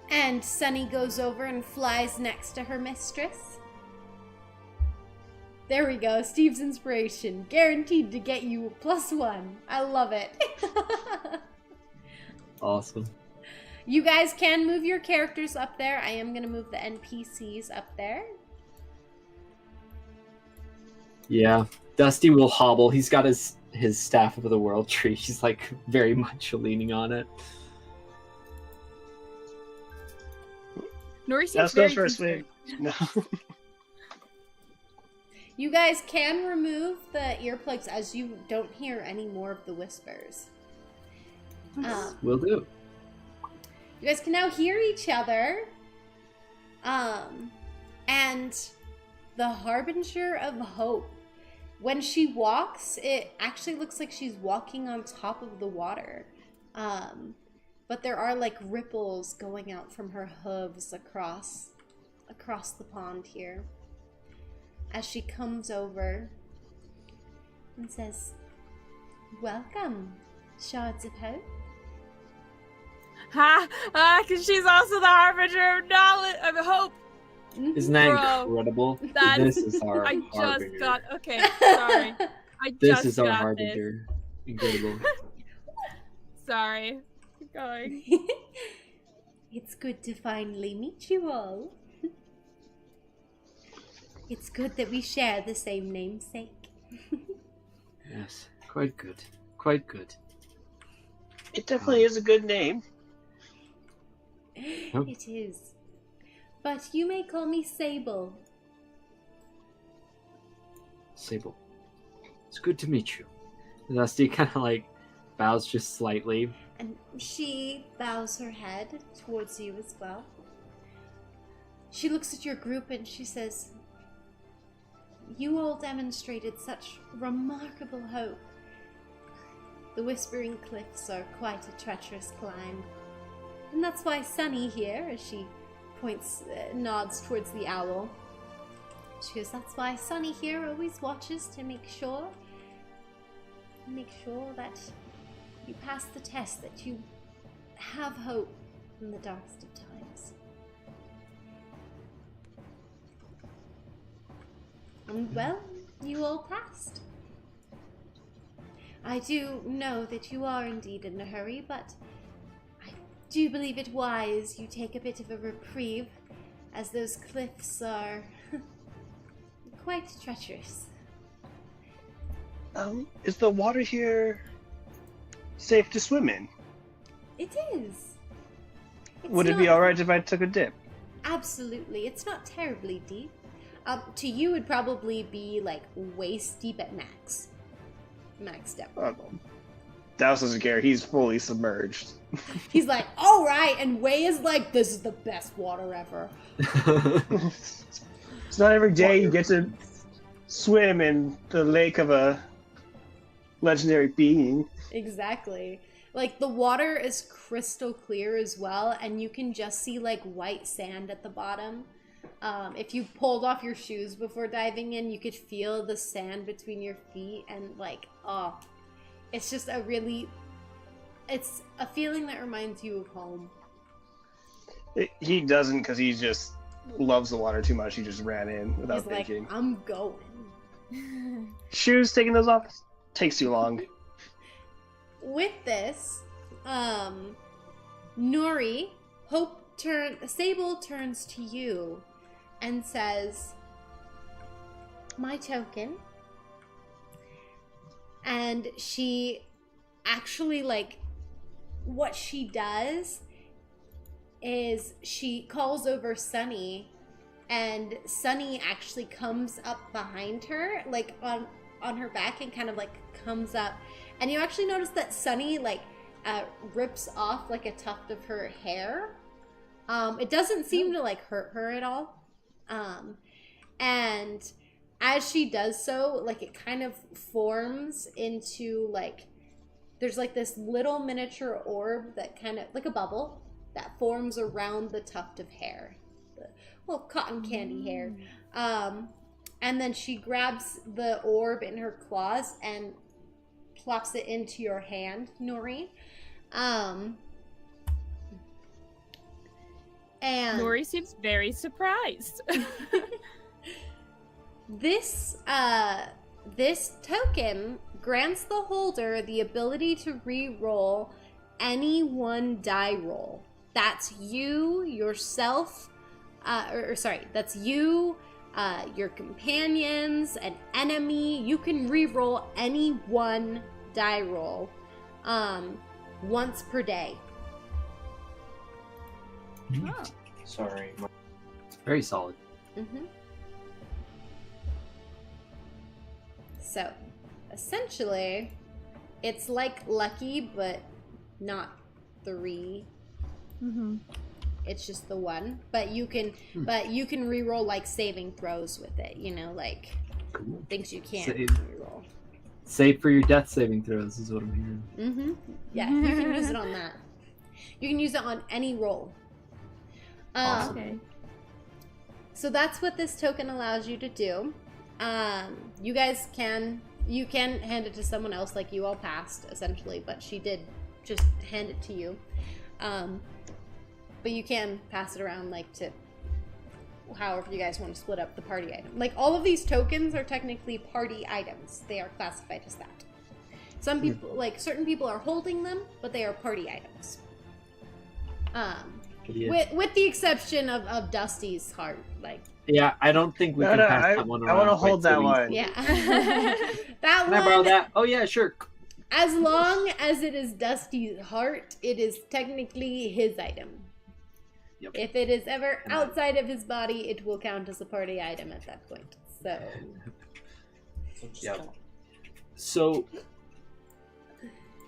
Speaker 1: And Sunny goes over and flies next to her mistress. There we go, Steve's inspiration. Guaranteed to get you +1. I love it.
Speaker 3: Awesome.
Speaker 1: You guys can move your characters up there. I am going to move the NPCs up there.
Speaker 3: Yeah, Dusty will hobble. He's got his Staff of the World tree. He's like very much leaning on it.
Speaker 2: Nuri seems
Speaker 4: Let's go
Speaker 2: very
Speaker 4: for a swing. No.
Speaker 1: You guys can remove the earplugs as you don't hear any more of the whispers.
Speaker 3: Will do.
Speaker 1: You guys can now hear each other. And the Harbinger of Hope. When she walks, it actually looks like she's walking on top of the water. But there are like ripples going out from her hooves across the pond here. As she comes over and says, "Welcome, Shards of Hope."
Speaker 2: Because she's also the Harbinger of knowledge, of hope.
Speaker 3: Isn't that
Speaker 2: Bro,
Speaker 3: incredible?
Speaker 2: that-
Speaker 3: This is our
Speaker 2: I
Speaker 3: Harbinger.
Speaker 2: just got, okay, sorry.
Speaker 3: This is our
Speaker 2: got
Speaker 3: Harbinger. Incredible.
Speaker 2: Sorry. Keep going.
Speaker 1: It's good to finally meet you all. It's good that we share the same namesake.
Speaker 3: Yes, quite good. Quite good.
Speaker 4: It definitely is a good name.
Speaker 3: Oh.
Speaker 1: It is. But you may call me Sable.
Speaker 3: Sable. It's good to meet you. Dusty kind of like bows just slightly.
Speaker 1: And she bows her head towards you as well. She looks at your group and she says, "You all demonstrated such remarkable hope. The Whispering Cliffs are quite a treacherous climb. And that's why Sunny here," as she nods towards the owl. She goes, "That's why Sunny here always watches to make sure that you pass the test, that you have hope in the darkest of times." And well, you all passed. I do know that you are indeed in a hurry, but I do believe it wise you take a bit of a reprieve, as those cliffs are quite treacherous.
Speaker 4: Is the water here safe to swim in?
Speaker 1: It is. It's
Speaker 4: Would it be
Speaker 1: not-
Speaker 4: alright if I took a dip?
Speaker 1: Absolutely. It's not terribly deep. To you, it'd probably be like waist deep at max. Max depth.
Speaker 4: Douse doesn't care. He's fully submerged.
Speaker 1: He's like, all right, and Wei is like, this is the best water ever.
Speaker 4: It's not every day you get to swim in the lake of a legendary being.
Speaker 1: Exactly. Like, the water is crystal clear as well, and you can just see like white sand at the bottom. If you pulled off your shoes before diving in, you could feel the sand between your feet, and like, oh, it's just it's a feeling that reminds you of home.
Speaker 4: He doesn't, because he just loves the water too much. He just ran in without
Speaker 1: He's like,
Speaker 4: thinking.
Speaker 1: I'm going.
Speaker 4: Shoes, taking those off takes too long.
Speaker 1: With this, Nuri, Sable turns to you and says, my token. And she actually, like, what she does is she calls over Sunny, and Sunny actually comes up behind her, like on her back, and kind of like comes up. And you actually notice that Sunny like rips off like a tuft of her hair. It doesn't seem to like hurt her at all. And as she does so, like it kind of forms into like, there's like this little miniature orb that kind of, like a bubble, that forms around the tuft of hair. The little cotton candy hair. And then she grabs the orb in her claws and plops it into your hand, Nuri. And
Speaker 2: Nuri seems very surprised.
Speaker 1: This token grants the holder the ability to re-roll any one die roll. That's you, yourself, that's you, your companions, an enemy. You can re-roll any one die roll once per day.
Speaker 2: Oh.
Speaker 3: Sorry. Very solid.
Speaker 1: Mm-hmm. So, essentially, it's like Lucky, but not 3.
Speaker 2: Mm-hmm.
Speaker 1: It's just the 1. But you can re-roll like saving throws with it. You know, like
Speaker 3: Cool.
Speaker 1: things you can't
Speaker 3: Save.
Speaker 1: re-roll.
Speaker 3: Save for your death saving throws is what I'm hearing.
Speaker 1: Mm-hmm. Yeah, you can use it on that. You can use it on any roll.
Speaker 3: Awesome.
Speaker 2: Okay.
Speaker 1: So that's what this token allows you to do. You guys can hand it to someone else, like you all passed essentially, but she did just hand it to you. But you can pass it around, like, to however you guys want to split up the party item. Like, all of these tokens are technically party items. They are classified as that. Some people, like, certain people are holding them, but they are party items.
Speaker 3: Yeah.
Speaker 1: With the exception of Dusty's heart, like.
Speaker 3: Yeah, I don't think we can pass that one around.
Speaker 4: I want to hold
Speaker 3: quite
Speaker 4: that
Speaker 3: so
Speaker 4: one.
Speaker 1: Yeah. That
Speaker 3: Can
Speaker 1: one.
Speaker 3: I borrow that? Oh yeah, sure.
Speaker 1: As long as it is Dusty's heart, it is technically his item.
Speaker 3: Yep.
Speaker 1: If it is ever outside of his body, it will count as a party item at that point. So.
Speaker 3: Yep. So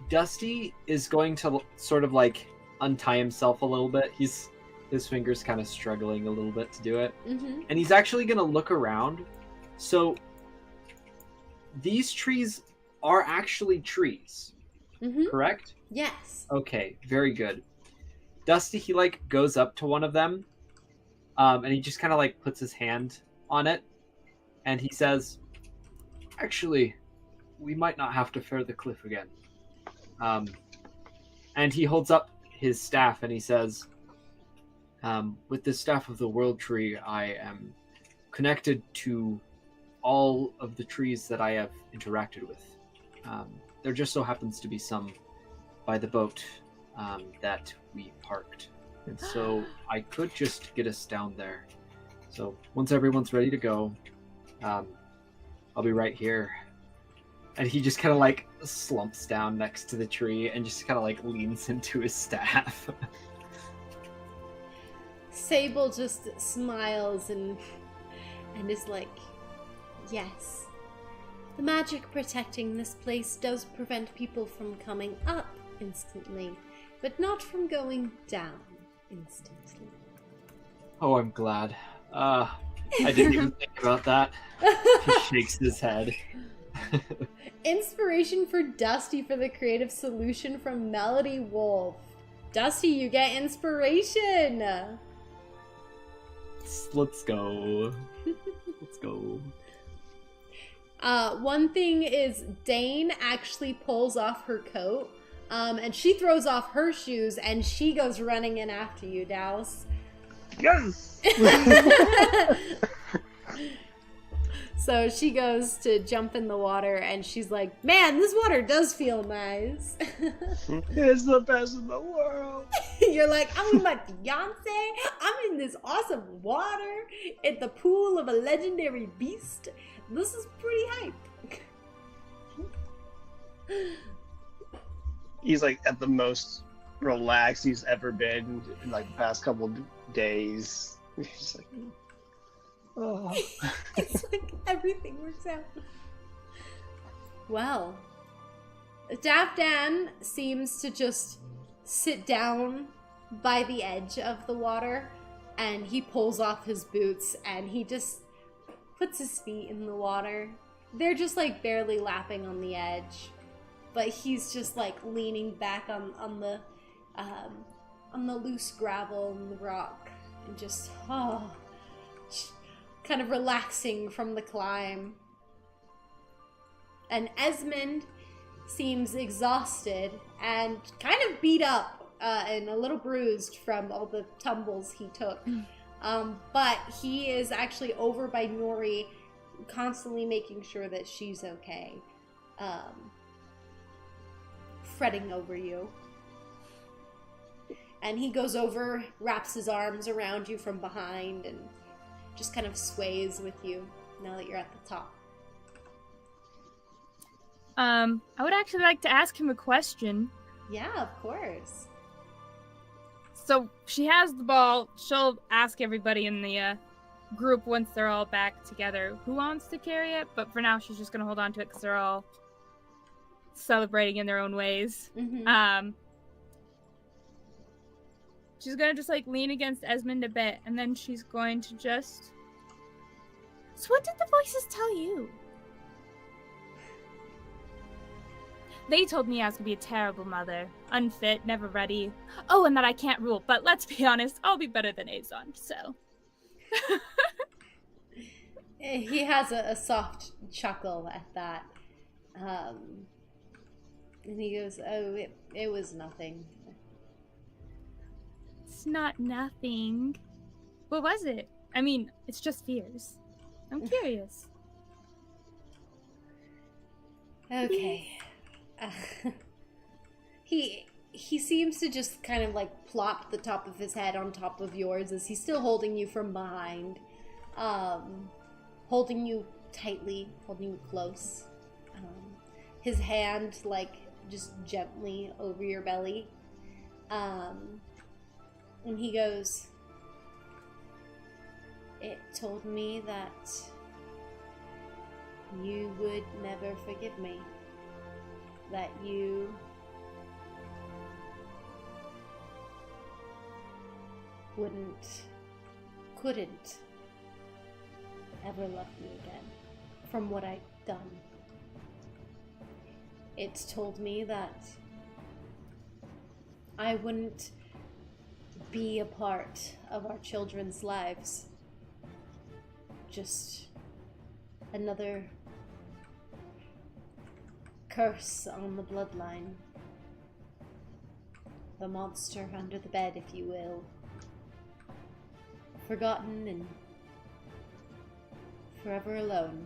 Speaker 3: Dusty is going to sort of like untie himself a little bit. His fingers kind of struggling a little bit to do it.
Speaker 1: Mm-hmm.
Speaker 3: And he's actually going to look around. So these trees are actually trees,
Speaker 1: Mm-hmm.
Speaker 3: correct?
Speaker 1: Yes.
Speaker 3: Okay, very good. Dusty, he like goes up to one of them, and he just kind of like puts his hand on it, and he says, actually, we might not have to fare the cliff again. And he holds up his staff and he says, with the staff of the world tree, I am connected to all of the trees that I have interacted with. There just so happens to be some by the boat that we parked. And so I could just get us down there. So once everyone's ready to go, I'll be right here. And he just kind of like slumps down next to the tree and just kind of like leans into his staff.
Speaker 1: Sable just smiles and is like, yes. The magic protecting this place does prevent people from coming up instantly, but not from going down instantly.
Speaker 3: Oh, I'm glad. I didn't even think about that. He shakes his head.
Speaker 1: Inspiration for Dusty for the creative solution from Melody Wolf. Dusty, you get inspiration!
Speaker 3: Let's go. Let's go.
Speaker 1: One thing is Dane actually pulls off her coat, and she throws off her shoes, and she goes running in after you, Douse.
Speaker 4: Yes!
Speaker 1: So she goes to jump in the water, and she's like, man, this water does feel nice.
Speaker 4: It's the best in the world.
Speaker 1: You're like, I'm with my fiance. I'm in this awesome water at the pool of a legendary beast. This is pretty hype.
Speaker 4: He's like at the most relaxed he's ever been in like the past couple of days. He's just like, oh.
Speaker 1: It's like everything works out. Well, Daft Dan seems to just sit down by the edge of the water, and he pulls off his boots and he just puts his feet in the water. They're just like barely lapping on the edge, but he's just like leaning back on the loose gravel and the rock and just kind of relaxing from the climb. And Esmond seems exhausted and kind of beat up and a little bruised from all the tumbles he took. But he is actually over by Nuri, constantly making sure that she's okay. Fretting over you. And he goes over, wraps his arms around you from behind, and just kind of sways with you now that you're at the top.
Speaker 2: I would actually like to ask him a question.
Speaker 1: Yeah, of course.
Speaker 2: So she has the ball. She'll ask everybody in the group once they're all back together who wants to carry it. But for now, she's just going to hold on to it because they're all celebrating in their own ways.
Speaker 1: Mm-hmm.
Speaker 2: She's going to just like lean against Esmond a bit. And then she's going to just... So what did the voices tell you? They told me I was going to be a terrible mother. Unfit, never ready. Oh, and that I can't rule. But let's be honest, I'll be better than Azon, so.
Speaker 1: He has a soft chuckle at that. And he goes, oh, it was nothing.
Speaker 2: It's not nothing. What was it? I mean, it's just fears. I'm curious.
Speaker 1: Okay. He seems to just kind of like plop the top of his head on top of yours as he's still holding you from behind, holding you tightly, holding you close. His hand like just gently over your belly, and he goes, "It told me that you would never forgive me. That you couldn't ever love me again from what I've done. It's told me that I wouldn't be a part of our children's lives. Just another curse on the bloodline. The monster under the bed, if you will. Forgotten and forever alone."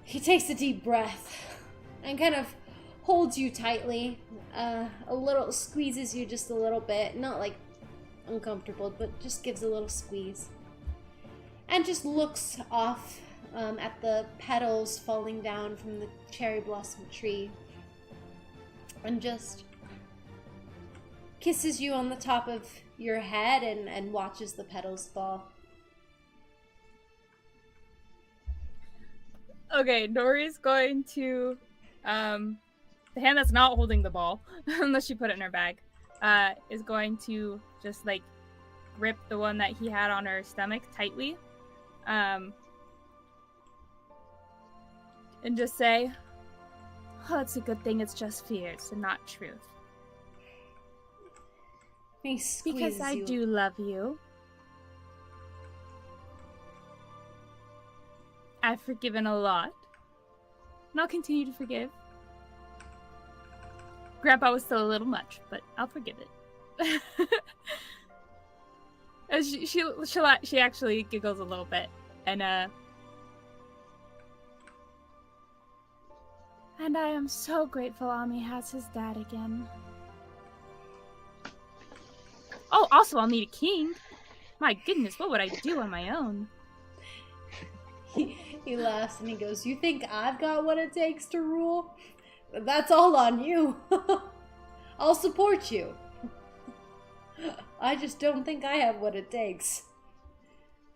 Speaker 1: He takes a deep breath and kind of holds you tightly, a little, squeezes you just a little bit, not like uncomfortable, but just gives a little squeeze. And just looks off at the petals falling down from the cherry blossom tree and just kisses you on the top of your head and watches the petals fall.
Speaker 2: Okay, Nori's going to, the hand that's not holding the ball, unless she put it in her bag, is going to just, like, grip the one that he had on her stomach tightly, and just say, oh, it's a good thing it's just fears and not truth. Because I do love you. I've forgiven a lot. And I'll continue to forgive. Grandpa was still a little much, but I'll forgive it. And she actually giggles a little bit. And I am so grateful Ami has his dad again. Oh, also I'll need a king. My goodness, what would I do on my own?
Speaker 1: He laughs and he goes, you think I've got what it takes to rule? That's all on you. I'll support you. I just don't think I have what it takes.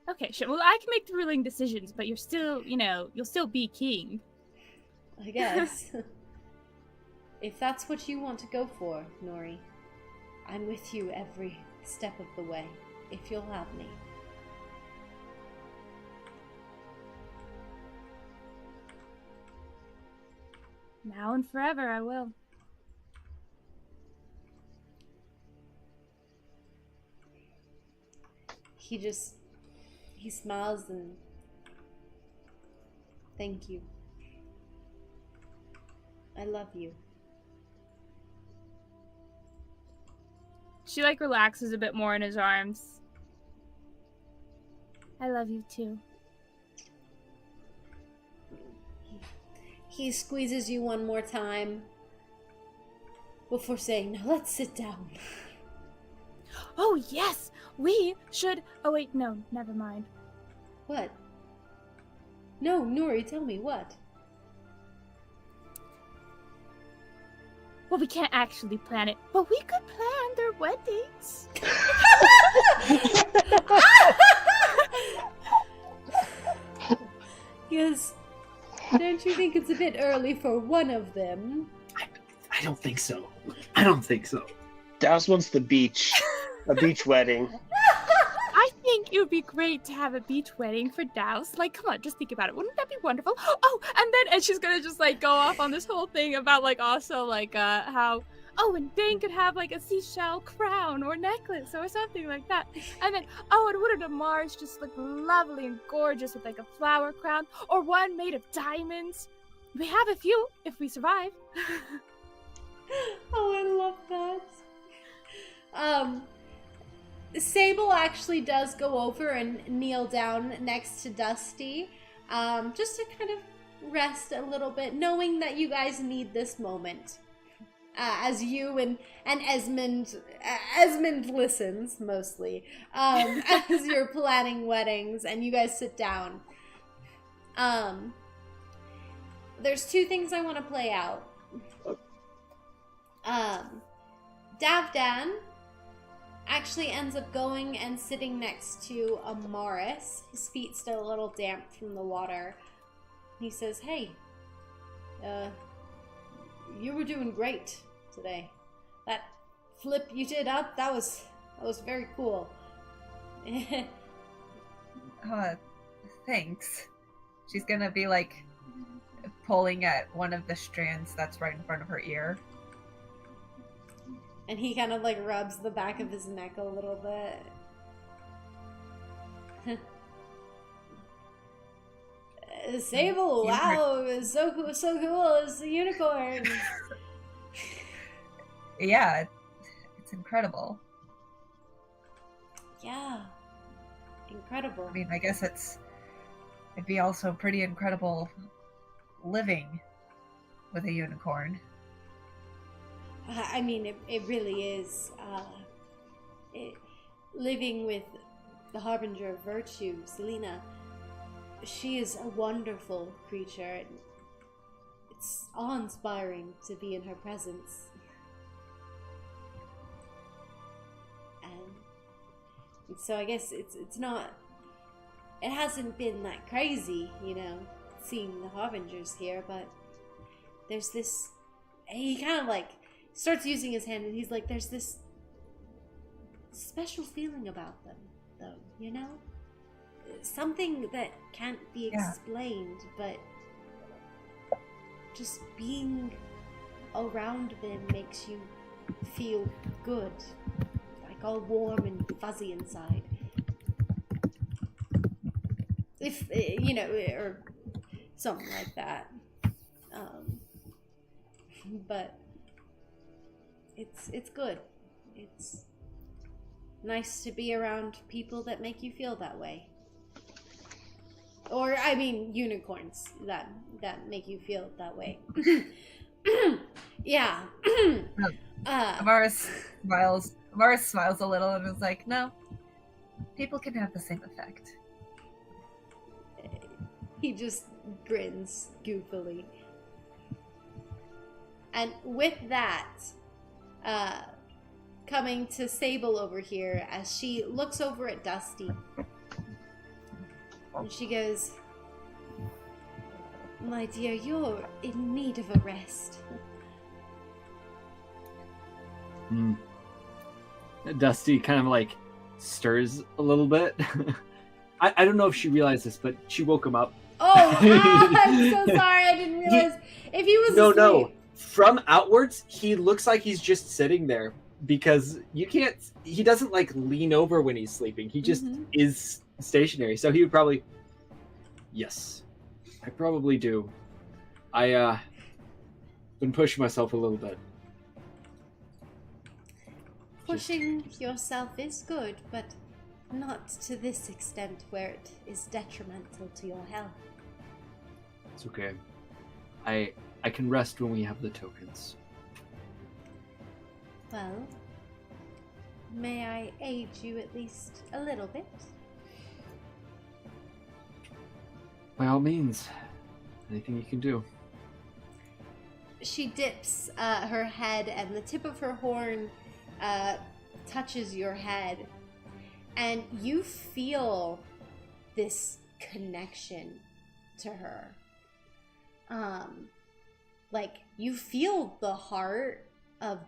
Speaker 2: Okay, sure. Well, I can make the ruling decisions, but you're still, you'll still be king.
Speaker 1: I guess. If that's what you want to go for, Nuri, I'm with you every step of the way, if you'll have me.
Speaker 2: Now and forever, I will.
Speaker 1: He smiles and thank you. I love you.
Speaker 2: She, like, relaxes a bit more in his arms. I love you, too.
Speaker 1: He squeezes you one more time before saying, now let's sit down.
Speaker 2: Oh, yes! We should... Oh, wait, no, never mind.
Speaker 1: What? No, Nuri, tell me, what?
Speaker 2: Well, we can't actually plan it, but we could plan their weddings.
Speaker 1: Yes. Don't you think it's a bit early for one of them?
Speaker 3: I don't think so. I don't think so.
Speaker 4: Douse wants the beach. A beach wedding.
Speaker 2: I think it would be great to have a beach wedding for Douse. Like, come on, just think about it. Wouldn't that be wonderful? Oh, and she's gonna just, like, go off on this whole thing about, like, also, like, how, oh, and Dane could have, like, a seashell crown or necklace or something like that. And then, oh, and wouldn't Amaris just look lovely and gorgeous with, like, a flower crown or one made of diamonds? We have a few if we survive.
Speaker 1: Oh, I love that. Sable actually does go over and kneel down next to Dusty, just to kind of rest a little bit, knowing that you guys need this moment. As you and Esmond listens mostly, as you're planning weddings and you guys sit down. There's two things I want to play out. Davdan actually ends up going and sitting next to Amaris. His feet still a little damp from the water. He says, hey, you were doing great today. That flip you did up, that was very cool.
Speaker 5: Thanks. She's gonna be, like, pulling at one of the strands that's right in front of her ear.
Speaker 1: And he kind of, like, rubs the back of his neck a little bit. Sable, wow, so cool, it's a unicorn.
Speaker 5: Yeah, it's incredible.
Speaker 1: Yeah, incredible.
Speaker 5: I mean, I guess it'd be also pretty incredible living with a unicorn.
Speaker 1: I mean, it really is. Living with the Harbinger of Virtue, Selena. she is a wonderful creature. It's awe-inspiring to be in her presence. And so I guess it's not... It hasn't been that crazy, you know, seeing the Harbingers here, but there's this... He kind of like starts using his hand and he's like, there's this special feeling about them, though, you know? Something that can't be explained, but just being around them makes you feel good, like all warm and fuzzy inside. If, you know, or something like that. But it's good. It's nice to be around people that make you feel that way. Or, I mean, unicorns that make you feel that way. Yeah.
Speaker 6: Amaris smiles a little and is like, no, people can have the same effect.
Speaker 1: He just grins goofily. And with that, coming to Sable over here as she looks over at Dusty. And she goes, my dear, you're in need of a rest.
Speaker 3: Dusty kind of like stirs a little bit. I don't know if she realized this, but she woke him up.
Speaker 1: Oh, I'm so sorry. I didn't realize. If he was asleep.
Speaker 3: No. From outwards, he looks like he's just sitting there because you can't. He doesn't like lean over when he's sleeping. He just is stationary. So he would probably. Yes, I probably do. I been pushing myself a little bit.
Speaker 1: Pushing yourself is good, but not to this extent where it is detrimental to your health.
Speaker 3: It's okay. I can rest when we have the tokens.
Speaker 1: Well, may I aid you at least a little bit?
Speaker 3: By all means. Anything you can do.
Speaker 1: She dips her head and the tip of her horn touches your head. And you feel this connection to her. Like, you feel the heart of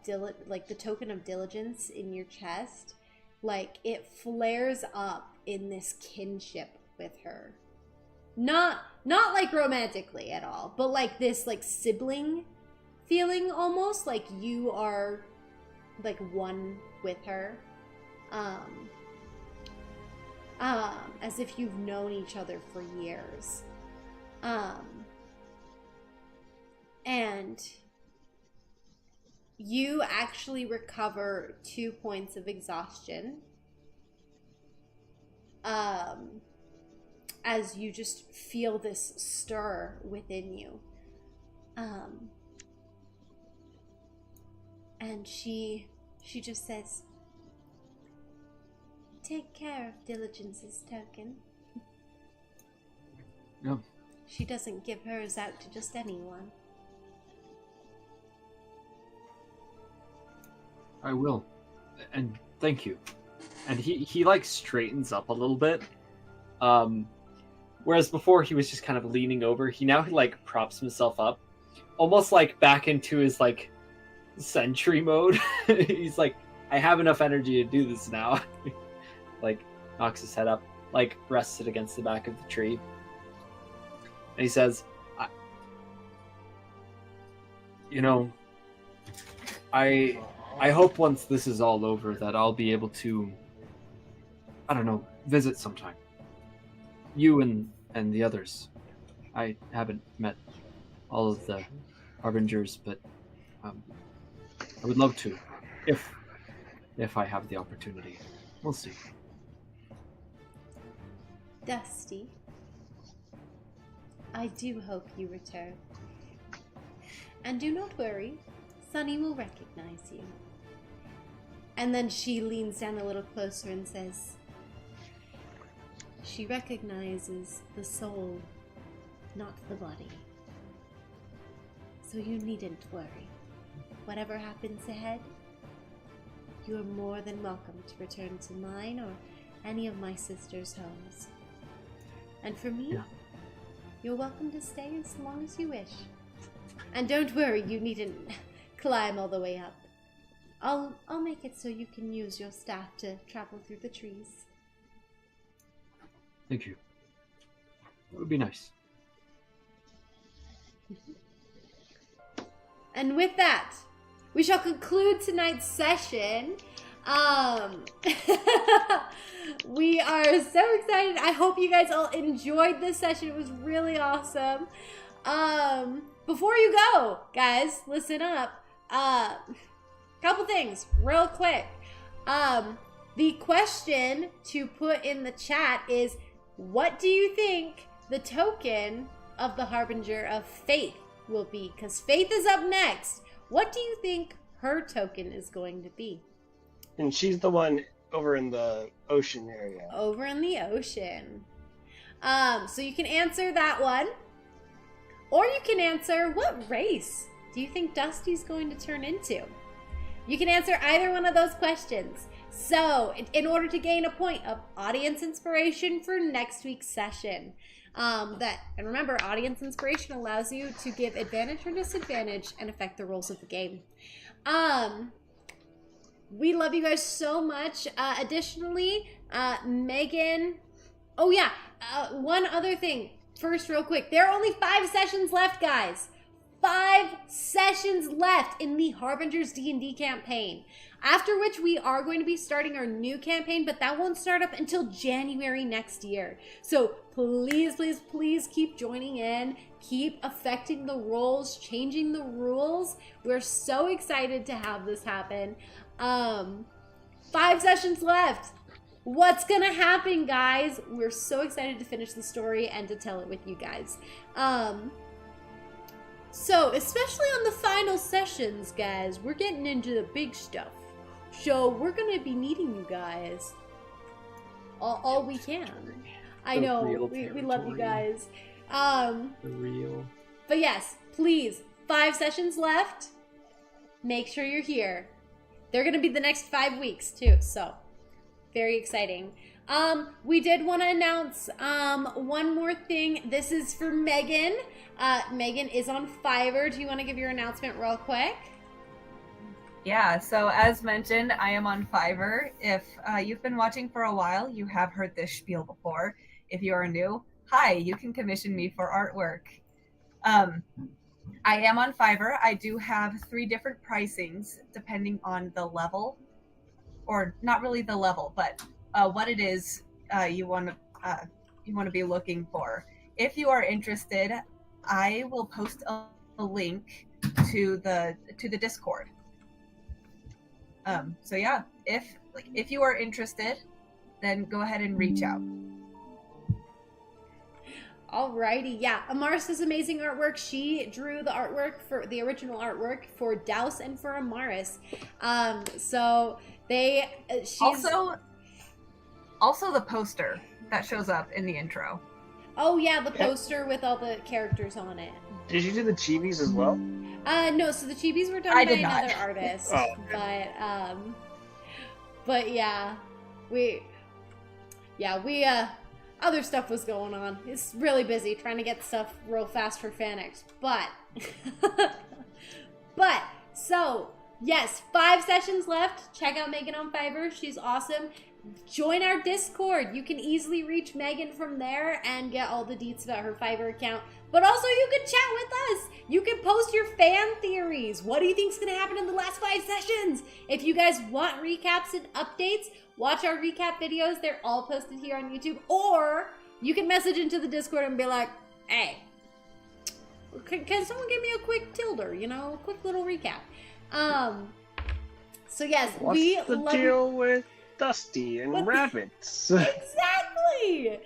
Speaker 1: like the token of diligence in your chest. Like, it flares up in this kinship with her. Not like romantically at all, but like this like sibling feeling almost, like you are like one with her. As if you've known each other for years. And you actually recover 2 points of exhaustion. As you just feel this stir within you. And she just says, take care of Diligence's token.
Speaker 3: No.
Speaker 1: She doesn't give hers out to just anyone.
Speaker 3: I will. And thank you. And he like straightens up a little bit. Whereas before he was just kind of leaning over, he now like props himself up. Almost like back into his like sentry mode. He's like, I have enough energy to do this now. Like knocks his head up, like rests it against the back of the tree. And he says, I hope once this is all over that I'll be able to, I don't know, visit sometime. You and the others. I haven't met all of the Harbingers, but I would love to, if I have the opportunity. We'll see.
Speaker 1: Dusty, I do hope you return. And do not worry, Sunny will recognize you. And then she leans down a little closer and says, She recognizes the soul, not the body. So you needn't worry. Whatever happens ahead, you are more than welcome to return to mine or any of my sisters' homes. And for me, you're welcome to stay as long as you wish. And don't worry, you needn't climb all the way up. I'll make it so you can use your staff to travel through the trees.
Speaker 3: Thank you. That would be nice.
Speaker 1: And with that, we shall conclude tonight's session. We are so excited. I hope you guys all enjoyed this session. It was really awesome. Before you go, guys, listen up. Couple things real quick. The question to put in the chat is, what do you think the token of the Harbinger of Faith will be? Because Faith is up next. What do you think her token is going to be?
Speaker 4: And she's the one over in the ocean area.
Speaker 1: Over in the ocean. So you can answer that one. Or you can answer, what race do you think Dusty's going to turn into? You can answer either one of those questions. So, in order to gain a point of audience inspiration for next week's session, and remember, audience inspiration allows you to give advantage or disadvantage and affect the rules of the game. We love you guys so much. Additionally, Megan. Oh yeah, one other thing. First, real quick, there are only 5 sessions left, guys. 5 sessions left in the Harbingers D&D campaign. After which we are going to be starting our new campaign, but that won't start up until January next year. So please, please, please keep joining in. Keep affecting the roles, changing the rules. We're so excited to have this happen. 5 sessions left. What's gonna happen, guys? We're so excited to finish the story and to tell it with you guys. So, especially on the final sessions, guys, we're getting into the big stuff. So, we're gonna be needing you guys all we can. I know, we love you guys.
Speaker 3: The real.
Speaker 1: But yes, please, 5 sessions left. Make sure you're here. They're gonna be the next 5 weeks, too, so very exciting. We did want to announce one more thing. This is for Megan. Megan is on Fiverr. Do you want to give your announcement real quick?
Speaker 5: Yeah, so as mentioned, I am on Fiverr. If you've been watching for a while, you have heard this spiel before. If you are new, hi, you can commission me for artwork. I am on Fiverr. I do have 3 different pricings depending on the level, or not really the level, but what it is you want to be looking for. If you are interested, I will post a link to the Discord. So yeah, if you are interested, then go ahead and reach out.
Speaker 1: Alrighty, yeah. Amaris does amazing artwork. She drew the artwork for the original artwork for Douse and for Amaris. So she's
Speaker 5: also the poster that shows up in the intro.
Speaker 1: Oh yeah, the poster with all the characters on it.
Speaker 4: Did you do the chibis as well?
Speaker 1: No, so the chibis were done by another artist. But yeah, we other stuff was going on. It's really busy trying to get stuff real fast for Fanix. But so yes, 5 sessions left. Check out Megan on Fiverr. She's awesome. Join our Discord. You can easily reach Megan from there and get all the deets about her Fiverr account. But also you can chat with us. You can post your fan theories. What do you think is going to happen in the last 5 sessions? If you guys want recaps and updates, watch our recap videos. They're all posted here on YouTube. Or you can message into the Discord and be like, hey, can someone give me a quick tilder, a quick little recap. So yes,
Speaker 4: What's the deal with Dusty and rabbits?
Speaker 1: Exactly!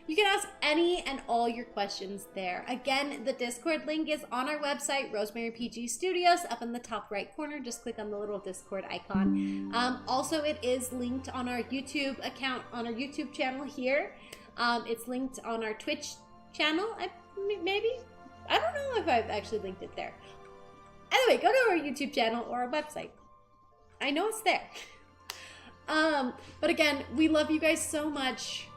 Speaker 1: You can ask any and all your questions there. Again, the Discord link is on our website, Rosemary PG Studios, up in the top right corner. Just click on the little Discord icon. Also, it is linked on our YouTube account, on our YouTube channel here. It's linked on our Twitch channel, maybe? I don't know if I've actually linked it there. Anyway, go to our YouTube channel or our website. I know it's there. But again, we love you guys so much.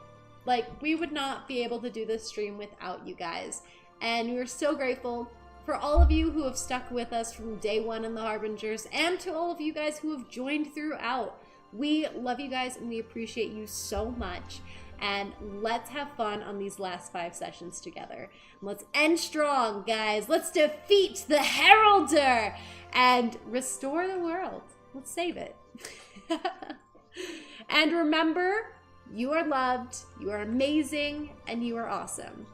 Speaker 1: Like, we would not be able to do this stream without you guys. And we're so grateful for all of you who have stuck with us from day one in the Harbingers, and to all of you guys who have joined throughout. We love you guys and we appreciate you so much. And let's have fun on these last 5 sessions together. Let's end strong, guys. Let's defeat the Heralder and restore the world. Let's save it. And remember, you are loved, you are amazing, and you are awesome.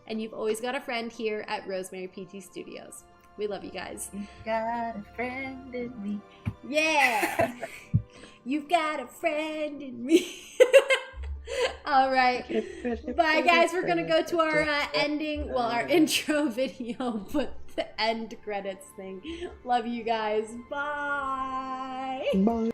Speaker 1: And you've always got a friend here at Rosemary PT Studios. We love you guys.
Speaker 6: You've got a friend in me.
Speaker 1: Yeah! You've got a friend in me. All right. Bye, guys. We're going to go to our ending, well, our intro video, but the end credits thing. Love you guys. Bye.
Speaker 7: Bye.